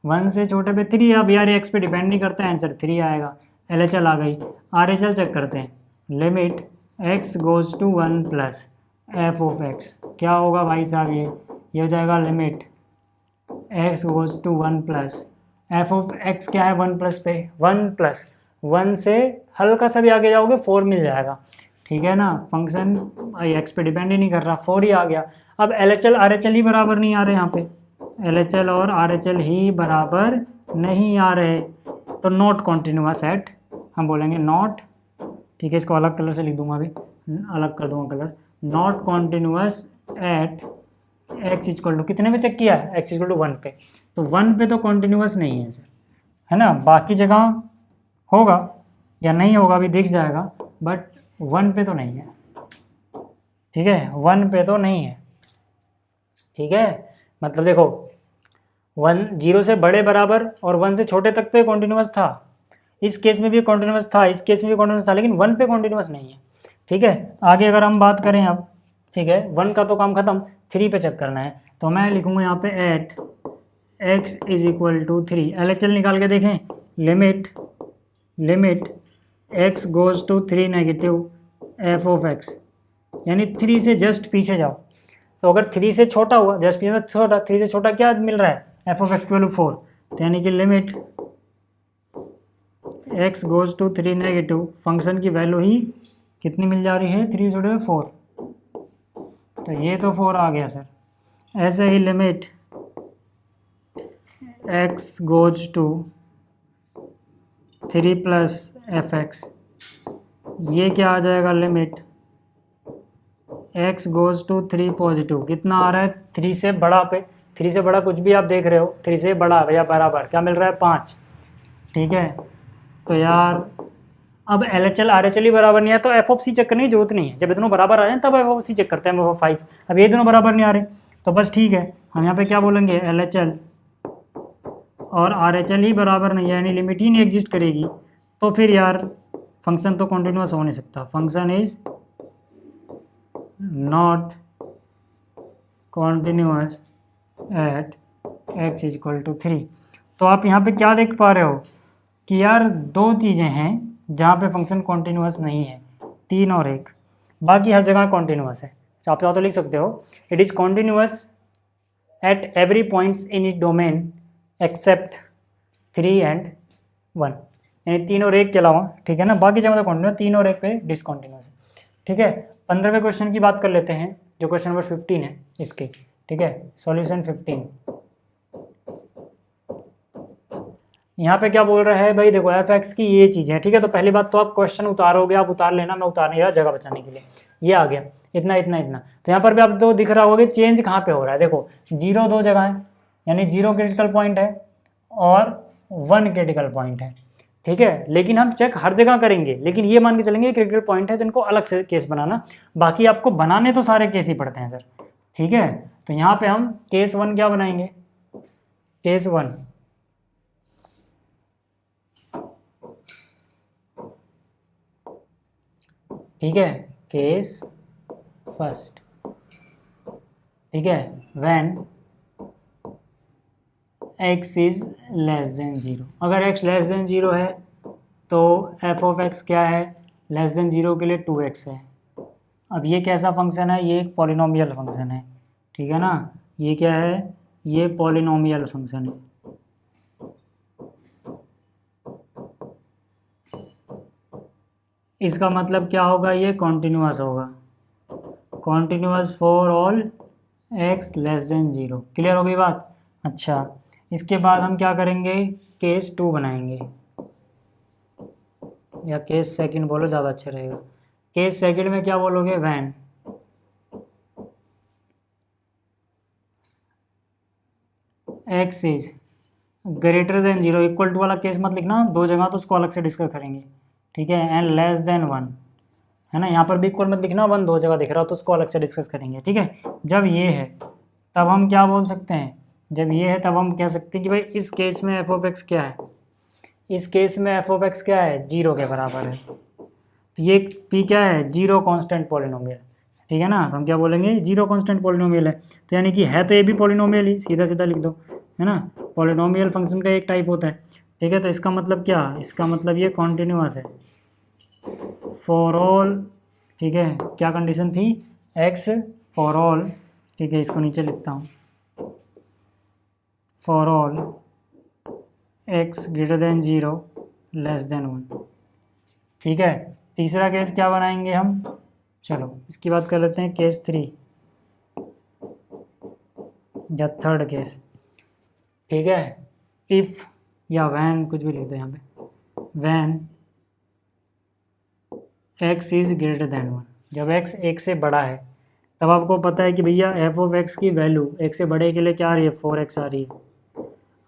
1 से छोटे पे 3। अब यार x पे डिपेंड नहीं करता है, आंसर 3 आएगा। LHL आ गई, RHL चेक करते हैं, limit x goes to 1 plus f of x, क्या होगा भाई साहब, ये हो जाएगा limit x goes to 1 plus f of x क्या है 1 प्लस पे 1 प्लस 1 से हल्का सा भी आगे जाओगे 4 मिल जाएगा, ठीक है ना। फंक्शन x पे डिपेंड ही नहीं कर रहा, 4 ही आ गया। अब LHL RHL ही बराबर नहीं आ रहे, यहाँ पे LHL और RHL ही बराबर नहीं आ रहे, तो नॉट कॉन्टिन्यूअस एट, हम बोलेंगे नॉट ठीक है, इसको अलग कलर से लिख दूंगा अभी, अलग कर दूंगा colour. Not continuous at x equal to, कितने पे चेक किया है, एक्स इक्वल टू 1 पे, तो 1 पे तो कॉन्टिन्यूअस नहीं है सर, है ना, बाकी जगह होगा या नहीं होगा अभी दिख जाएगा, बट 1 पे तो नहीं है। ठीक है, 1 पे तो नहीं है। ठीक है, मतलब देखो 1 0 से बड़े बराबर और 1 से छोटे तक तो ये कॉन्टिन्यूअस था, इस केस में भी कॉन्टिन्यूअस था, इस केस में भी कॉन्टिन्यूअस था, लेकिन 1 पे कॉन्टिन्यूअस नहीं है। ठीक है, आगे अगर हम बात करें अब, ठीक है, 1 का तो काम खत्म, 3 पे चेक करना है, तो मैं लिखूंगा यहाँ पे at x is equal to 3, LHL निकाल के देखें, limit x goes to 3 negative f of x, यानी 3 से जस्ट पीछे जाओ, तो अगर 3 से छोटा हुआ, जस्ट पीछे छोटा, 3 से छोटा क्या मिल रहा है, f of x equal to 4, तो यानी कि limit x goes to 3 negative, function की वैल्यू ही कितनी मिल जा रही है, 3 से 4, तो ये तो 4 आ गया सर। ऐसे ही limit x goes to 3 plus f x, ये क्या आ जाएगा, limit x goes to 3 positive, कितना आ रहा है, 3 से बड़ा पे, 3 से बड़ा कुछ भी आप देख रहे हो, 3 से बड़ा या बराबर क्या मिल रहा है, 5। ठीक है, तो यार अब LHL RHL ही बराबर नहीं है तो एफ ऑफ सी चेक करने की जरूरत नहीं है, जब ये दोनों बराबर आ जाए तब एफ ऑफ सी चेक करते हैं, एफ 5। अब ये दोनों बराबर नहीं आ रहे तो बस ठीक है, हम यहाँ पे क्या बोलेंगे, LHL और RHL ही बराबर नहीं है, यानी लिमिट ही नहीं एग्जिस्ट करेगी, तो फिर यार फंक्शन तो कॉन्टिन्यूअस हो नहीं सकता, function is not continuous at x is equal to 3। तो आप यहाँ पे क्या देख पा रहे हो कि यार 2 चीज़ें हैं जहाँ पे फंक्शन कॉन्टिन्यूअस नहीं है, 3 और 1, बाकी हर जगह कॉन्टिन्यूअस है। तो आप तो लिख सकते हो, it is continuous at every points in it domain except 3 and 1, यानी 3 और 1 के अलावा, ठीक है ना, बाकी जगह तो कॉन्टिन्यूअस, 3 और 1 पे डिसकॉन्टिन्यूअस है। ठीक है, 15वें क्वेश्चन की बात कर लेते हैं, जो क्वेश्चन नंबर 15 है इसके। ठीक है, सॉल्यूशन 15, यहाँ पे क्या बोल रहा है भाई, देखो एफ एक्स की ये चीज़ है। ठीक है, तो पहली बात तो आप क्वेश्चन उतारोगे, आप उतार लेना, मैं उतार नहीं रहा जगह बचाने के लिए, ये आ गया इतना इतना इतना। तो यहाँ पर भी आप तो दिख रहा होगा कि चेंज कहाँ पे हो रहा है, देखो 0 2 जगह है, यानी 0 क्रिटिकल पॉइंट है और 1 क्रिटिकल पॉइंट है। ठीक है, लेकिन हम चेक हर जगह करेंगे, लेकिन ये मान के चलेंगे क्रिटिकल पॉइंट है तो इनको अलग से केस बनाना, बाकी आपको बनाने तो सारे केस ही पड़ते हैं सर। ठीक है, तो यहाँ पे हम केस 1 क्या बनाएंगे, केस 1, ठीक है, केस फर्स्ट। ठीक है, when x is less than 0, अगर x लेस देन 0 है तो f ऑफ x क्या है, लेस देन 0 के लिए 2x है। अब ये कैसा फंक्शन है, ये एक पॉलिनोमियल फंक्शन है। ठीक है ना, ये क्या है, ये पॉलिनोमियल फंक्शन है। इसका मतलब क्या होगा, ये कॉन्टिन्यूअस होगा, continuous for all x less than 0। Clear हो गई बात। अच्छा, इसके बाद हम क्या करेंगे, केस 2 बनाएंगे, या केस सेकंड बोलो ज़्यादा अच्छा रहेगा। केस सेकंड में क्या बोलोगे, when x is greater than 0, equal to वाला केस मत लिखना, 2 जगह तो उसको अलग से डिस्कस करेंगे। ठीक है, एंड लेस देन 1, है ना, यहाँ पर भी इक्वल मत लिखना, 1 2 जगह दिख रहा हो तो उसको अलग से डिस्कस करेंगे। ठीक है, जब ये है तब हम क्या बोल सकते हैं, जब ये है तब हम कह सकते हैं कि भाई इस केस में एफ ऑफ एक्स क्या है, इस केस में एफ ऑफ एक्स क्या है, 0 के बराबर है, तो ये पी क्या है, 0 कांस्टेंट पॉलिनोमियल। ठीक है ना, तो हम क्या बोलेंगे, 0 कांस्टेंट पॉलिनोमियल है, तो यानी कि है तो ये भी पॉलिनोमियल ही, सीधा सीधा लिख दो, है ना, पॉलिनोमियल फंक्शन का एक टाइप होता है। ठीक है, तो इसका मतलब क्या, इसका मतलब ये कॉन्टिन्यूअस है फॉर ऑल। ठीक है, क्या कंडीशन थी, एक्स फॉर ऑल। ठीक है, इसको नीचे लिखता हूँ, for all x greater than 0 less than 1। ठीक है, तीसरा केस क्या बनाएंगे हम, चलो इसकी बात कर लेते हैं, केस 3 या थर्ड केस। ठीक है, इफ़ या वैन कुछ भी लिख दो यहाँ पे, when x is greater than 1, जब x 1 से बड़ा है तब आपको पता है कि भैया एफ ऑफ एक्स की वैल्यू 1 से बड़े के लिए क्या आ रही है, 4x आ रही है।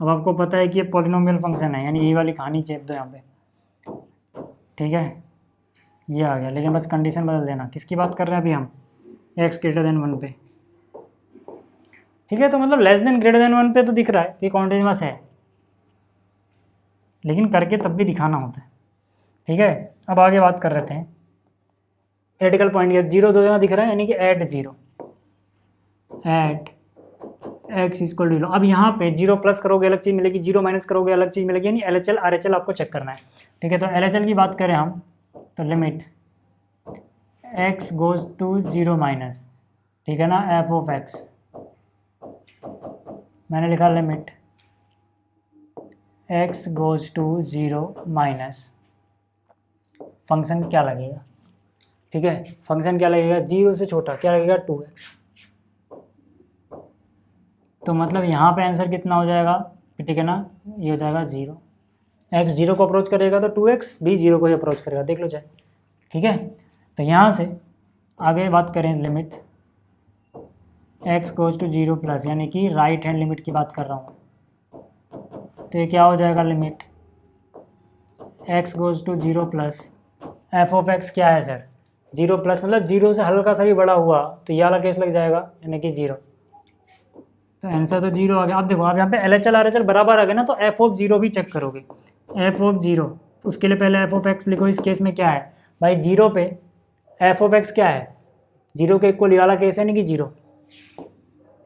अब आपको पता है कि ये पॉलिनोमियल फंक्शन है, यानी ये वाली कहानी चेप दो यहाँ पे, ठीक है, ये आ गया। लेकिन बस कंडीशन बदल देना, किसकी बात कर रहे हैं अभी हम, x ग्रेटर देन 1 पे, ठीक है। तो मतलब लेस देन ग्रेटर देन 1 पे तो दिख रहा है कि कॉन्टिन्यूअस है, लेकिन करके तब भी दिखाना होता है, ठीक है। अब आगे बात कर रहे थे क्रिटिकल पॉइंट, ये 0 दो जगह दिख रहा है, यानी कि at 0 at x equal to 0। अब यहाँ पे 0 प्लस करोगे अलग चीज़ मिलेगी, 0 माइनस करोगे अलग चीज़ मिलेगी, यानी LHL RHL आपको चेक करना है, ठीक है। तो LHL की बात करें हम, तो limit x goes to 0 minus, ठीक है ना, एफ ऑफ x, मैंने लिखा limit x goes to 0 minus, function क्या लगेगा, ठीक है, फंक्शन क्या लगेगा, 0 से छोटा क्या लगेगा, 2x। तो मतलब यहाँ पे आंसर कितना हो जाएगा, ठीक है ना, ये हो जाएगा 0, x 0 को अप्रोच करेगा तो 2x भी 0 को ही अप्रोच करेगा, देख लो चाहे, ठीक है। तो यहाँ से आगे बात करें, limit x goes to 0 plus, यानी कि राइट हैंड लिमिट की बात कर रहा हूँ, तो ये क्या हो जाएगा, limit x goes to 0 plus f of x क्या है सर, 0 प्लस मतलब 0 से हल्का सा भी बड़ा हुआ तो ये वाला केस लग जाएगा, यानी कि 0। तो आंसर तो 0 आ गया। अब देखो, आप यहाँ पे LHL RHL बराबर आ गए ना, तो एफ ऑफ 0 भी चेक करोगे, एफ ऑफ 0, उसके लिए पहले एफ ऑफ x लिखो। इस केस में क्या है भाई, 0 पे एफ ऑफ x क्या है, 0 के इक्वल वाला केस है, नहीं कि 0,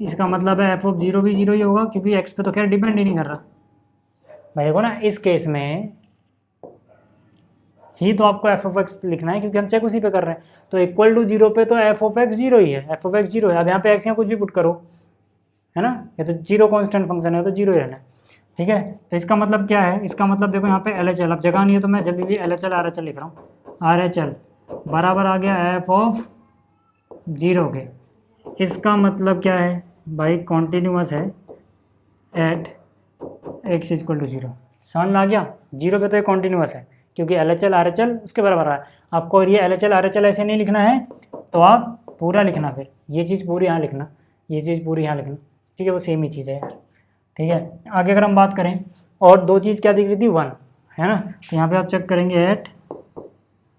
इसका मतलब है एफ ऑफ 0 भी 0 ही होगा, क्योंकि x पे तो खैर डिपेंड ही नहीं कर रहा भाई। देखो ना, इस केस में ही तो आपको एफ ऑफ एक्स लिखना है, क्योंकि हम चेक उसी पे कर रहे हैं। तो इक्वल टू 0 पे तो एफ ऑफ एक्स 0 ही है, एफ ऑफ एक्स 0 है। अब यहाँ पे एक्स यहाँ कुछ भी पुट करो, है ना, ये तो 0 कांस्टेंट फंक्शन है, तो 0 ही रहना है, ठीक है। तो इसका मतलब क्या है, इसका मतलब देखो यहाँ पे LHL, अब जगह नहीं है तो मैं जल्दी जल्दी LHL RHL लिख रहा हूँ। RHL बराबर आ गया एफ ऑफ 0 के, इसका मतलब क्या है भाई, कॉन्टीन्यूअस है एट x इक्वल टू 0। समझ में आ गया, 0 पे तो ये कॉन्टीन्यूअस है, क्योंकि LHL RHL उसके बराबर है। आपको ये LHL RHL ऐसे नहीं लिखना है, तो आप पूरा लिखना, फिर ये चीज़ पूरी यहाँ लिखना, ये चीज़ पूरी यहाँ लिखना, ठीक है, वो सेम ही चीज़ है यार, ठीक है। आगे अगर हम बात करें, और दो चीज़ क्या दिख रही थी, 1 है ना, तो यहाँ पे आप चेक करेंगे एट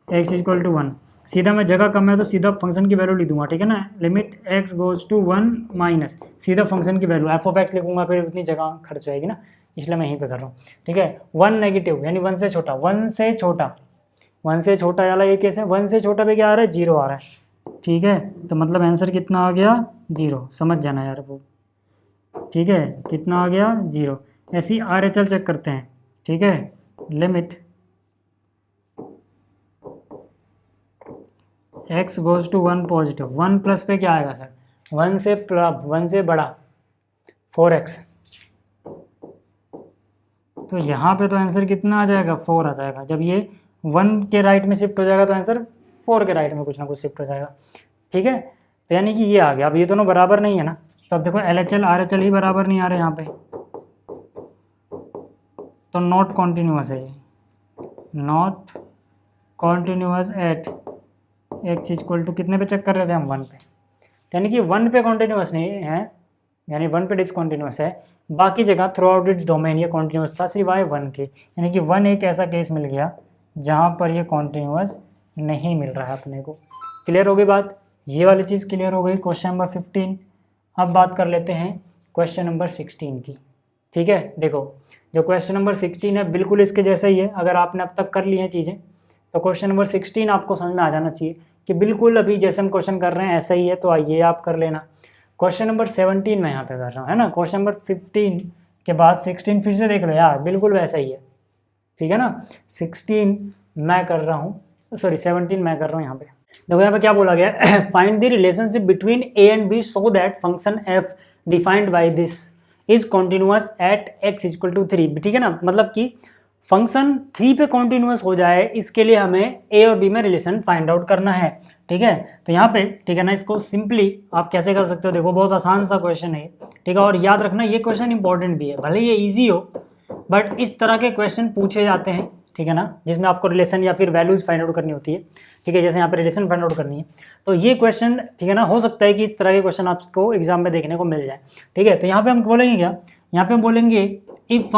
x इक्वल टू 1, सीधा मैं जगह कम है तो सीधा फंक्शन की वैल्यू लिख दूंगा, ठीक है ना, limit x goes to 1 minus, सीधा फंक्शन की वैल्यू एफ ऑफ x लिखूंगा, फिर उतनी जगह खर्च होएगी ना, इसलिए मैं यहीं पे कर रहा हूँ, ठीक है। 1 नेगेटिव यानी 1 से छोटा, 1 से छोटा, 1 से छोटा वाला ये केस है, 1 से छोटा पे क्या आ रहा है, 0 आ रहा है, ठीक है। तो मतलब आंसर कितना आ गया, 0, समझ जाना यार वो, ठीक है, कितना आ गया, 0। ऐसे ही RHL चेक करते हैं, ठीक है, limit x goes to 1 positive, 1 plus पे क्या आएगा सर, 1 से बड़ा 4x, तो यहाँ पे तो आंसर कितना आ जाएगा, 4 आ जाएगा। जब ये 1 के राइट में शिफ्ट हो जाएगा तो आंसर 4 के राइट में कुछ ना कुछ शिफ्ट हो जाएगा, ठीक है। तो यानी कि ये आ गया। अब ये दोनों बराबर नहीं है ना, तो अब देखो LHL RHL ही बराबर नहीं आ रहे यहाँ पे, तो नॉट कॉन्टीन्यूअस है ये, not continuous at x equal to कितने पे चेक कर रहे थे हम, 1 पे, यानी कि 1 पे कॉन्टीन्यूअस नहीं है, यानी 1 पे डिसकॉन्टीन्यूअस है, बाकी जगह थ्रू आउट इट्स डोमेन ये कॉन्टीन्यूअस था, सिवाय 1 के, यानी कि 1 एक ऐसा केस मिल गया जहाँ पर ये कॉन्टीन्यूअस नहीं मिल रहा है अपने को। क्लियर हो गई बात, ये वाली चीज़ क्लियर हो गई, क्वेश्चन नंबर 15। अब बात कर लेते हैं क्वेश्चन नंबर 16 की, ठीक है। देखो, जो क्वेश्चन नंबर 16 है बिल्कुल इसके जैसा ही है, अगर आपने अब तक कर ली हैं चीज़ें तो क्वेश्चन नंबर 16 आपको समझ में आ जाना चाहिए कि बिल्कुल अभी जैसे हम क्वेश्चन कर रहे हैं ऐसा ही है, तो आइए आप कर लेना। क्वेश्चन नंबर 17 मैं यहाँ पे कर रहा हूँ, है ना, क्वेश्चन नंबर 15 के बाद 16 फिर से देख लो यार, बिल्कुल वैसा ही है, ठीक है ना। 16 मैं कर रहा हूँ, सॉरी 17 मैं कर रहा हूँ यहाँ पे। देखो यहाँ पे क्या बोला गया, find the relationship between a and b so that function f defined by this is continuous at x equal to 3, ठीक है ना, मतलब कि फंक्शन 3 पे कॉन्टिन्यूअस हो जाए, इसके लिए हमें a और b में रिलेशन फाइंड आउट करना है, ठीक है। तो यहाँ पे, ठीक है ना, इसको सिंपली आप कैसे कर सकते हो, देखो बहुत आसान सा क्वेश्चन है, ठीक है। और याद रखना ये क्वेश्चन इंपॉर्टेंट भी है, भले ये ईजी हो बट इस तरह के क्वेश्चन पूछे जाते हैं, ठीक है ना, जिसमें आपको रिलेशन या फिर वैल्यूज फाइंड आउट करनी होती है, ठीक है, जैसे यहाँ पे रिलेशन फाइंड आउट करनी है। तो ये क्वेश्चन, ठीक है ना, हो सकता है कि इस तरह के क्वेश्चन आपको एग्जाम में देखने को मिल जाए, ठीक है। तो यहाँ पे हम बोलेंगे क्या, यहाँ पे हम बोलेंगे if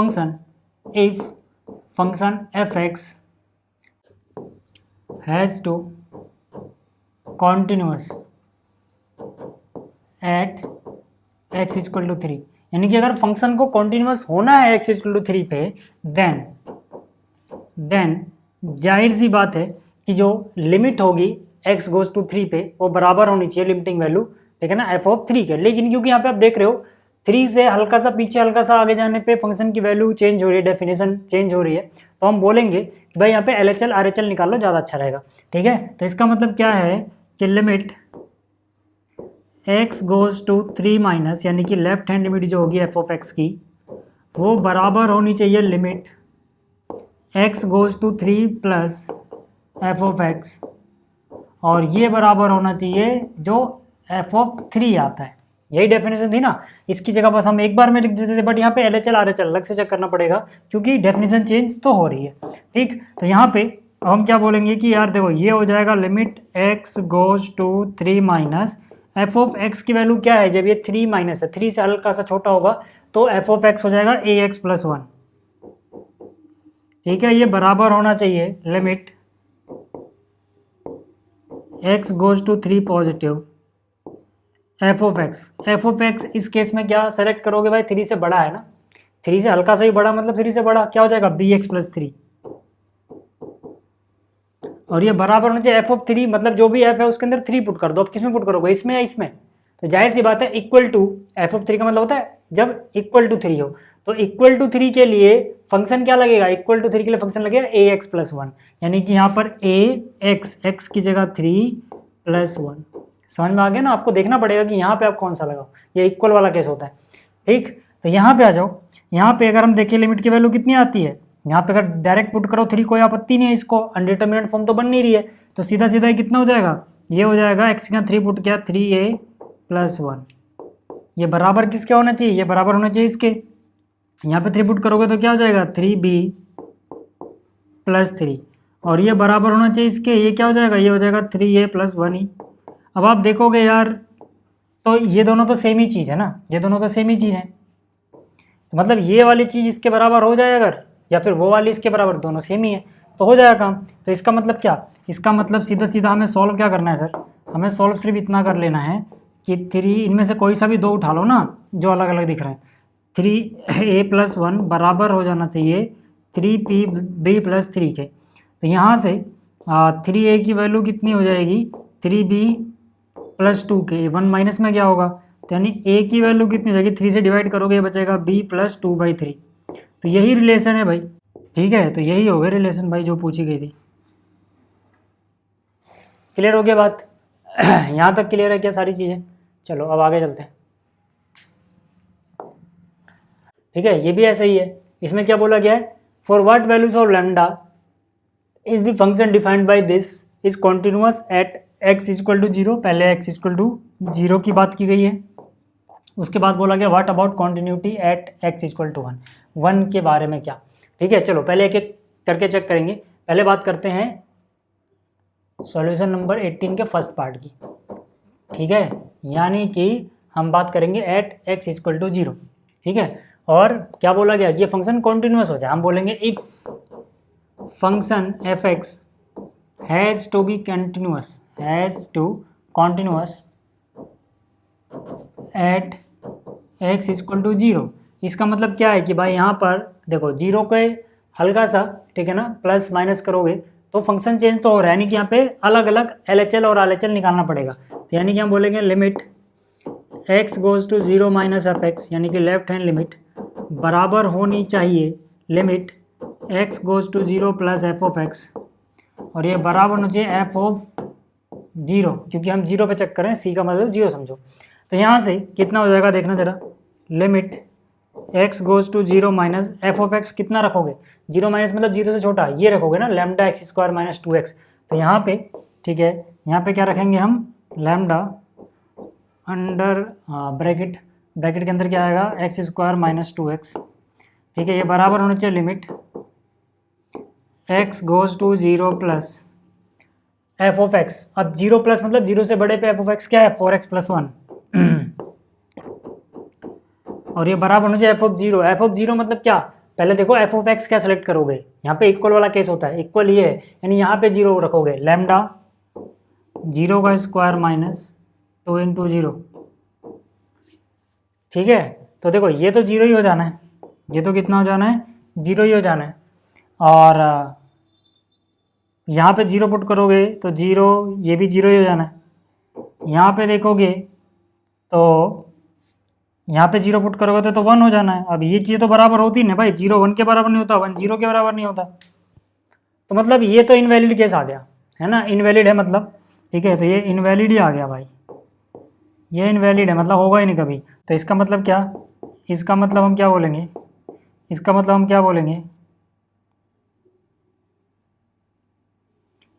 function f x has to continuous at x equal to 3, यानी कि अगर फंक्शन को कॉन्टिन्यूअस होना है एक्स इक्वल टू 3 पे, देन जाहिर सी बात है कि जो लिमिट होगी x गोज टू 3 पे वो बराबर होनी चाहिए लिमिटिंग वैल्यू, ठीक है ना, f ऑफ 3 के। लेकिन क्योंकि यहाँ पे आप देख रहे हो 3 से हल्का सा पीछे हल्का सा आगे जाने पे फंक्शन की वैल्यू चेंज हो रही है, डेफिनेशन चेंज हो रही है, तो हम बोलेंगे कि भाई यहाँ पे LHL RHL निकाल लो, ज़्यादा अच्छा रहेगा, ठीक है। तो इसका मतलब क्या है कि limit x goes to 3 minus, यानी कि लेफ्ट हैंड लिमिट जो होगी f ऑफ x की वो बराबर होनी चाहिए limit x goes to 3 plus f of x, और ये बराबर होना चाहिए जो f ऑफ 3 आता है। यही डेफिनेशन थी ना, इसकी जगह बस हम एक बार में लिख देते थे, बट यहाँ पे LHL RHL अलग से चेक करना पड़ेगा क्योंकि डेफिनेशन चेंज तो हो रही है, ठीक। तो यहाँ पे हम क्या बोलेंगे कि यार देखो ये हो जाएगा limit x goes to 3 minus f of x की वैल्यू क्या है, जब ये 3 माइनस है, 3 से हल्का सा छोटा होगा तो f ऑफ x हो जाएगा ax प्लस 1, ठीक है। ये बराबर होना चाहिए limit x goes to 3 positive f of x इस केस में क्या सेलेक्ट करोगे भाई, 3 से बड़ा है ना, 3 से हल्का सा ही बड़ा मतलब 3 से बड़ा क्या हो जाएगा bx प्लस 3, और ये बराबर होना चाहिए f ऑफ 3, मतलब जो भी f है उसके अंदर 3 पुट कर दो। अब किस में पुट करोगे, इसमें या इसमें, तो जाहिर सी बात है इक्वल टू f ऑफ 3 का मतलब होता है जब इक्वल टू 3 हो, तो इक्वल टू 3 के लिए फंक्शन क्या लगेगा, इक्वल टू 3 के लिए फंक्शन लगेगा ax प्लस 1, यानी कि यहाँ पर x की जगह 3 प्लस 1। समझ में आ गया ना, आपको देखना पड़ेगा कि यहाँ पे आप कौन सा लगाओ, ये इक्वल वाला केस होता है, ठीक। तो यहाँ पे आ जाओ, यहाँ पे अगर हम देखें लिमिट की वैल्यू कितनी आती है, यहाँ पे अगर डायरेक्ट पुट करो 3, कोई आपत्ति नहीं है, इसको अनडिटर्मिनेट फॉर्म तो बन नहीं रही है, तो सीधा सीधा ये कितना हो जाएगा, ये हो जाएगा x का 3 पुट किया 3a प्लस 1, ये बराबर किसके होना चाहिए, ये बराबर होना चाहिए इसके, यहाँ पे 3 पुट करोगे तो क्या हो जाएगा 3b प्लस 3, और ये बराबर होना चाहिए इसके, ये क्या हो जाएगा, ये हो जाएगा 3a प्लस 1 ही। अब आप देखोगे यार तो ये दोनों तो सेम ही चीज़ है ना, ये दोनों तो सेम ही चीज़ है, तो मतलब ये वाली चीज़ इसके बराबर हो जाए अगर, या फिर वो वाली इसके बराबर, दोनों सेम ही है तो हो जाएगा काम। तो इसका मतलब क्या, इसका मतलब सीधा सीधा हमें सॉल्व क्या करना है सर, हमें सॉल्व सिर्फ इतना कर लेना है कि 3 इनमें से कोई सा भी 2 उठा लो ना जो अलग अलग दिख रहे हैं, 3a प्लस 1 बराबर हो जाना चाहिए 3b प्लस 3 के। तो यहाँ से 3a की वैल्यू कितनी हो जाएगी 3b प्लस 2 के, 1 माइनस में क्या होगा, तो यानी a की वैल्यू कितनी हो जाएगी, 3 से डिवाइड करोगे ये बचेगा b प्लस 2/3। तो यही रिलेशन है भाई, ठीक है, तो यही हो गया रिलेशन भाई जो पूछी गई थी। क्लियर हो गया बात यहाँ तक क्लियर है क्या सारी चीज़ें, चलो अब आगे चलते हैं, ठीक है। ये भी ऐसा ही है, इसमें क्या बोला गया है, for what values of lambda is the function defined by this is continuous at x equal to 0, पहले x इक्वल टू 0 की बात की गई है, उसके बाद बोला गया what about continuity at x equal to 1 के बारे में क्या, ठीक है। चलो पहले एक एक करके चेक करेंगे, पहले बात करते हैं सॉल्यूशन नंबर 18 के फर्स्ट पार्ट की, ठीक है, यानी कि हम बात करेंगे एट x इक्वल टू 0, ठीक है। और क्या बोला गया, ये फंक्शन कॉन्टिन्यूअस हो जाए, हम बोलेंगे if function f x has to be continuous, has to continuous at x equal to 0। इसका मतलब क्या है कि भाई यहाँ पर देखो 0 के हल्का सा, ठीक है ना, प्लस माइनस करोगे तो फंक्शन चेंज तो हो रहा है, यानी कि यहाँ पे अलग अलग LHL और RHL निकालना पड़ेगा। तो यानी कि हम बोलेंगे limit x goes to 0 minus f x, यानी कि लेफ्ट हैंड लिमिट बराबर होनी चाहिए limit x goes to 0 plus f of x, और ये बराबर होना चाहिए एफ ऑफ 0, क्योंकि हम 0 पे चेक करें, c का मतलब 0 समझो। तो यहाँ से कितना हो जाएगा देखना जरा, limit x goes to 0 minus f of x कितना रखोगे, 0 माइनस मतलब 0 से छोटा, ये रखोगे ना lambda x square minus 2x। तो यहाँ पे ठीक है, यहाँ पे क्या रखेंगे हम, लैम्डा अंडर ब्रैकेट के अंदर क्या आएगा x स्क्वायर माइनस 2x, ठीक है। ये बराबर होना चाहिए limit x goes to 0 plus f of x. अब 0 प्लस मतलब 0 से बड़े पे एफ ऑफ एक्स क्या है 4x प्लस 1 और ये बराबर होना चाहिए एफ ऑफ 0। एफ ऑफ 0 मतलब क्या, पहले देखो एफ ऑफ एक्स क्या सेलेक्ट करोगे, यहाँ पे इक्वल वाला केस होता है, इक्वल ये है यानी यहाँ पे 0 रखोगे, लैम्डा 0 का स्क्वायर माइनस 2 इंटू 0। ठीक है, तो देखो ये तो 0 ही हो जाना है, ये तो कितना हो जाना है 0 ही हो जाना है। और यहाँ पे 0 पुट करोगे तो 0, ये भी 0 ही हो जाना है। यहाँ पे देखोगे तो यहाँ पे 0 पुट करोगे तो 1 हो जाना है। अब ये चीज़ तो बराबर होती नहीं भाई, 0 1 के बराबर नहीं होता, 1 0 के बराबर नहीं होता, तो मतलब ये तो इनवैलिड केस आ गया है ना, इनवैलिड है मतलब। ठीक है, तो ये इनवैलिड ही आ गया भाई, ये इनवैलिड है मतलब होगा ही नहीं कभी। तो इसका मतलब क्या, इसका मतलब हम क्या बोलेंगे, इसका मतलब हम क्या बोलेंगे,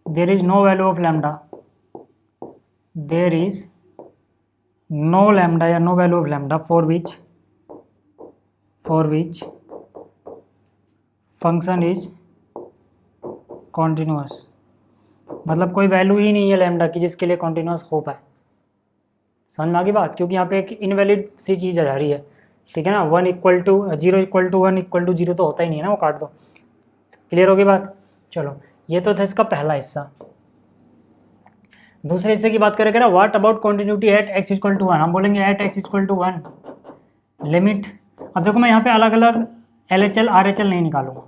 there is no value of lambda, there is no lambda या no value of lambda for which function is continuous. मतलब कोई वैल्यू ही नहीं है लैम्डा की जिसके लिए कॉन्टिन्यूअस हो पाए। समझ में आ गई बात, क्योंकि यहाँ पे एक इनवैलिड सी चीज़ आ जा रही है। ठीक है ना, 1 equal to 0 equal to 1 equal to 0 तो होता ही नहीं है ना, वो काट दो। क्लियर होगी बात। चलो ये तो था इसका पहला हिस्सा। दूसरे हिस्से की बात करें क्या, what about continuity at x equal to 1। हम बोलेंगे at x equal to 1 limit. अब देखो मैं यहाँ पे अलग अलग LHL RHL नहीं निकालूंगा।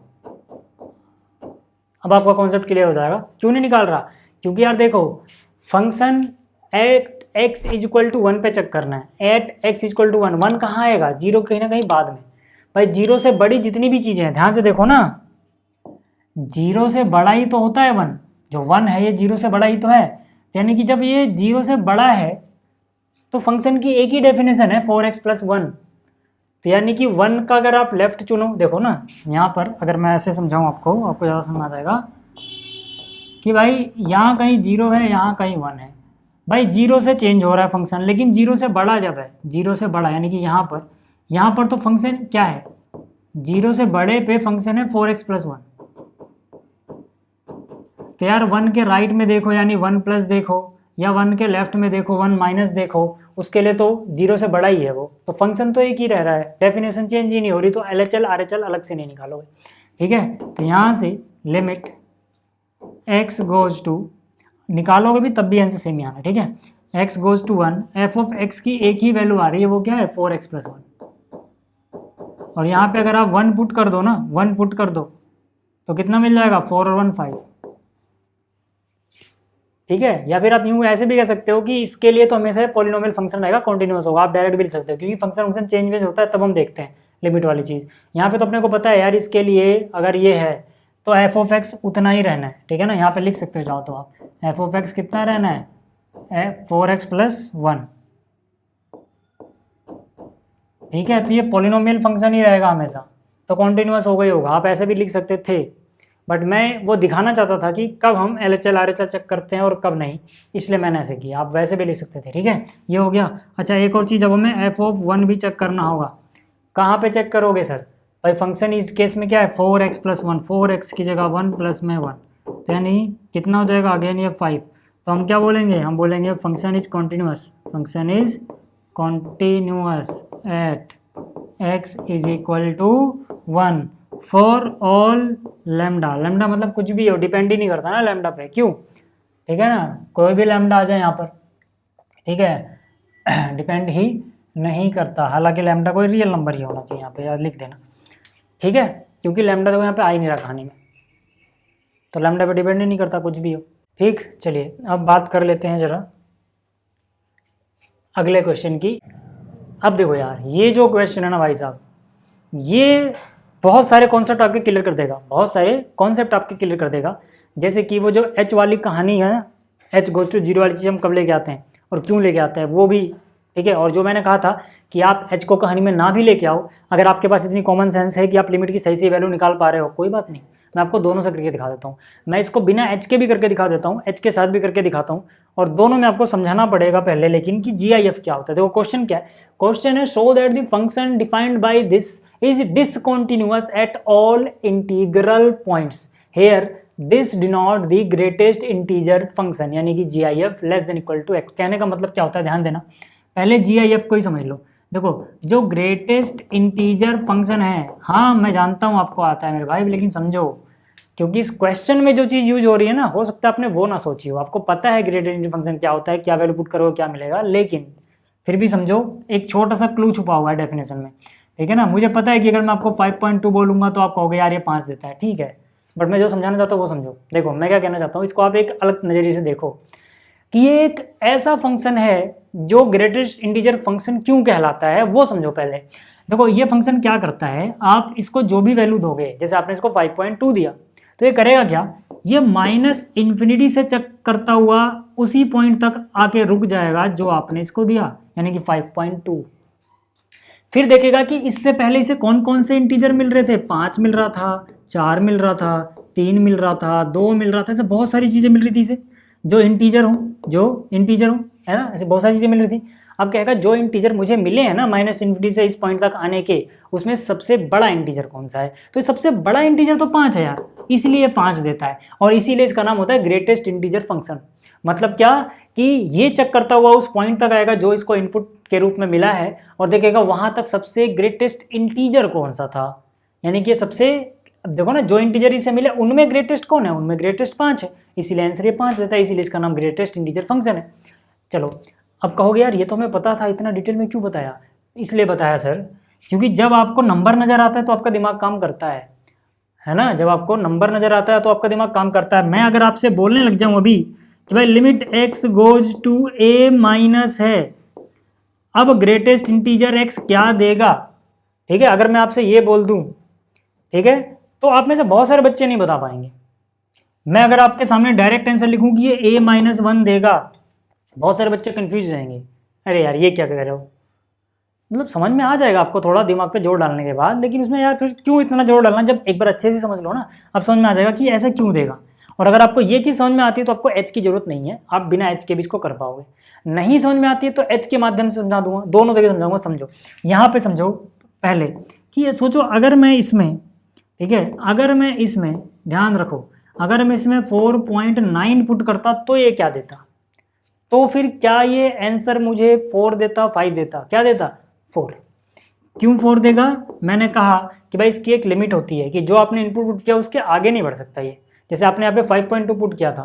अब आपका कॉन्सेप्ट क्लियर हो जाएगा क्यों नहीं निकाल रहा, क्योंकि यार देखो function at x is equal to 1 पे चेक करना है। At x is equal to 1, 1 कहाँ आएगा, 0 कहीं ना कहीं बाद में। भाई 0 से बड़ी जितनी भी चीज़ें हैं, ध्यान से देखो ना, 0 से बड़ा ही तो होता है 1, जो 1 है ये 0 से बड़ा ही तो है। यानी कि जब ये 0 से बड़ा है तो फंक्शन की एक ही डेफिनेशन है 4x प्लस 1। तो यानी कि 1 का अगर आप लेफ्ट चुनो, देखो ना यहाँ पर अगर मैं ऐसे समझाऊँ आपको ज़्यादा समझ आ जाएगा कि भाई यहाँ कहीं 0 है, यहाँ कहीं 1 है। भाई 0 से चेंज हो रहा है फंक्शन, लेकिन 0 से बड़ा जब है, 0 से बड़ा यानी कि यहाँ पर तो फंक्शन क्या है, 0 से बड़े पे फंक्शन है 4x प्लस 1। तो यार 1 के राइट में देखो यानी 1 प्लस देखो, या 1 के लेफ्ट में देखो 1 माइनस देखो, उसके लिए तो 0 से बड़ा ही है वो, तो फंक्शन तो एक ही रह रहा है, डेफिनेशन चेंज ही नहीं हो रही, तो LHL RHL अलग से नहीं निकालोगे। ठीक है, तो यहाँ से लिमिट x गोज टू निकालोगे भी तब भी आंसर सेम ही आना। ठीक है, x goes to 1, f of x की एक ही वैल्यू आ रही है, वो क्या है 4x प्लस 1। और यहाँ पे अगर आप 1 पुट कर दो ना, 1 पुट कर दो तो कितना मिल जाएगा 4 और 1 5। ठीक है, या फिर आप यूँ ऐसे भी कह सकते हो कि इसके लिए तो हमेशा पॉलिनोमियल फंक्शन रहेगा, कॉन्टिन्यूअस होगा, आप डायरेक्ट भी लिख सकते हो, क्योंकि फंक्शन चेंज होता है तब हम देखते हैं लिमिट वाली चीज़। यहाँ पे तो अपने को पता है यार, इसके लिए अगर ये है तो एफ ऑफ एक्स उतना ही रहना है। ठीक है ना, यहाँ पे लिख सकते हो चाहो तो आप, एफ ऑफ एक्स कितना रहना है 4x प्लस 1। ठीक है, तो ये पॉलिनोमियल फंक्शन ही रहेगा हमेशा, तो कॉन्टिन्यूअस होगा ही होगा। आप ऐसे भी लिख सकते थे, बट मैं वो दिखाना चाहता था कि कब हम LHL RHL चेक करते हैं और कब नहीं, इसलिए मैंने ऐसे किया। आप वैसे भी लिख सकते थे। ठीक है, ये हो गया। अच्छा एक और चीज़, अब हमें एफ ऑफ 1 भी चेक करना होगा। कहाँ पे चेक करोगे सर, भाई फंक्शन इस केस में क्या है 4x प्लस 1, 4x की जगह 1 प्लस में 1, तो यानी कितना हो जाएगा अगेन ये 5। तो हम क्या बोलेंगे, हम बोलेंगे function is continuous, function is continuous at x is equal to 1 for all lambda. Lambda मतलब कुछ भी हो, डिपेंड ही नहीं करता ना लैम्डा पे, क्यों। ठीक है ना, कोई भी लैम्डा आ जाए यहाँ पर, ठीक है, डिपेंड ही नहीं करता। हालांकि लैम्डा कोई रियल नंबर ही होना चाहिए यहाँ पे, यार लिख देना। ठीक है, क्योंकि लैम्डा तो यहाँ पे आ ही नहीं रहा कहानी में, तो लैम्डा पे डिपेंड ही नहीं करता कुछ भी हो। ठीक, चलिए अब बात कर लेते हैं ज़रा अगले क्वेश्चन की। अब देखो यार, ये जो क्वेश्चन है ना भाई साहब, ये बहुत सारे कॉन्सेप्ट आपके क्लियर कर देगा, बहुत सारे कॉन्सेप्ट आपके क्लियर कर देगा। जैसे कि वो जो H वाली कहानी है ना, H गोज टू 0 वाली चीज़ हम कब लेके आते हैं और क्यों लेके आते हैं वो भी। ठीक है, और जो मैंने कहा था कि आप H को कहानी में ना भी लेके आओ, अगर आपके पास इतनी कॉमन सेंस है कि आप लिमिट की सही सही वैल्यू निकाल पा रहे हो, कोई बात नहीं, मैं आपको दोनों से करके दिखा देता हूँ। मैं इसको बिना H के भी करके दिखा देता हूँ, H के साथ भी करके दिखाता हूँ, और दोनों में आपको समझाना पड़ेगा पहले लेकिन कि GIF क्या होता है। देखो क्वेश्चन क्या है, क्वेश्चन है show that the function defined by this is discontinuous at all integral points. Here this denote the greatest integer function, यानी कि GIF less than equal to x. कहने का मतलब क्या होता है, ध्यान देना, पहले GIF को ही समझ लो। देखो जो ग्रेटेस्ट इंटीजर फंक्शन है, हाँ मैं जानता हूँ आपको आता है मेरे भाई, लेकिन समझो, क्योंकि इस क्वेश्चन में जो चीज़ यूज हो रही है ना, हो सकता है आपने वो ना सोची हो, आपको पता है ग्रेटेस्ट इंटीजर फंक्शन क्या होता है, क्या वैल्यू पुट करोगे क्या मिलेगा, लेकिन फिर भी समझो एक छोटा सा क्लू छुपा हुआ है डेफिनेशन में, ठीक है ना। मुझे पता है कि अगर मैं आपको 5.2 बोलूंगा तो आप कहोगे यार ये 5 देता है, ठीक है, बट मैं जो समझाना चाहता हूँ वो समझो। देखो मैं क्या कहना चाहता हूँ, इसको आप एक अलग नज़रिए से देखो कि ये एक ऐसा फंक्शन है जो ग्रेटेस्ट इंटीजर फंक्शन क्यों कहलाता है, वो समझो पहले। देखो ये फंक्शन क्या करता है, आप इसको जो भी वैल्यू दोगे, जैसे आपने इसको 5.2 दिया तो ये करेगा क्या, ये -इन्फिनिटी से चेक करता हुआ उसी पॉइंट तक आके रुक जाएगा जो आपने इसको दिया, यानी कि 5.2। फिर देखेगा कि इससे पहले इसे कौन कौन से इंटीजर मिल रहे थे, 5 मिल रहा था, 4 मिल रहा था, 3 मिल रहा था, 2 मिल रहा था, ऐसे बहुत सारी चीज़ें मिल रही थी इसे, जो इंटीजर हो, है ना, ऐसे बहुत सारी चीज़ें मिल रही थी। अब कहेगा जो इंटीजर मुझे मिले हैं ना -इन्फिनिटी से इस पॉइंट तक आने के, उसमें सबसे बड़ा इंटीजर कौन सा है, तो सबसे बड़ा इंटीजर तो 5 है यार, इसलिए 5 देता है, और इसीलिए इसका नाम होता है ग्रेटेस्ट इंटीजर फंक्शन। मतलब क्या कि ये चेक करता हुआ उस पॉइंट तक आएगा जो इसको इनपुट के रूप में मिला है, और देखेगा वहां तक सबसे ग्रेटेस्ट इंटीजर कौन सा था, यानी कि सबसे, अब देखो ना जो इंटीजर इसे मिले उनमें ग्रेटेस्ट कौन है, उनमें ग्रेटेस्ट 5 है, इसीलिए आंसर ये 5 देता है, इसीलिए इसका नाम ग्रेटेस्ट इंटीजर फंक्शन है। चलो अब कहोगे यार ये तो हमें पता था, इतना डिटेल में क्यों बताया, इसलिए बताया सर क्योंकि जब आपको नंबर नज़र आता है तो आपका दिमाग काम करता है ना, जब आपको नंबर नज़र आता है तो आपका दिमाग काम करता है। मैं अगर आपसे बोलने लग जाऊं अभी कि भाई limit x goes to a minus है, अब ग्रेटेस्ट इंटीजर x क्या देगा, ठीक है, अगर मैं आपसे ये बोल दूं, ठीक है, तो आप में से बहुत सारे बच्चे नहीं बता पाएंगे। मैं अगर आपके सामने डायरेक्ट आंसर लिखूं कि ये a-1 देगा, बहुत सारे बच्चे कंफ्यूज रहेंगे, अरे यार ये क्या कह रहे हो, मतलब समझ में आ जाएगा आपको थोड़ा दिमाग पे जोर डालने के बाद, लेकिन उसमें यार फिर क्यों इतना जोर डालना, जब एक बार अच्छे से समझ लो ना, अब समझ में आ जाएगा कि ऐसा क्यों देगा। और अगर आपको ये चीज़ समझ में आती है तो आपको एच की जरूरत नहीं है, आप बिना एच के भी इसको कर पाओगे। नहीं समझ में आती है तो एच के माध्यम से समझा दूंगा, दोनों जगह समझाऊंगा। समझो यहाँ पे समझो पहले कि ये सोचो, अगर मैं इसमें, ठीक है, अगर मैं इसमें, ध्यान रखो, अगर मैं इसमें 4.9 पुट करता तो ये क्या देता, तो फिर क्या ये आंसर मुझे 4 देता, 5 देता, क्या देता, 4। क्यों 4 देगा, मैंने कहा कि भाई इसकी एक लिमिट होती है कि जो आपने इनपुट पुट किया उसके आगे नहीं बढ़ सकता ये। जैसे आपने यहाँ पे 5.2 पुट किया था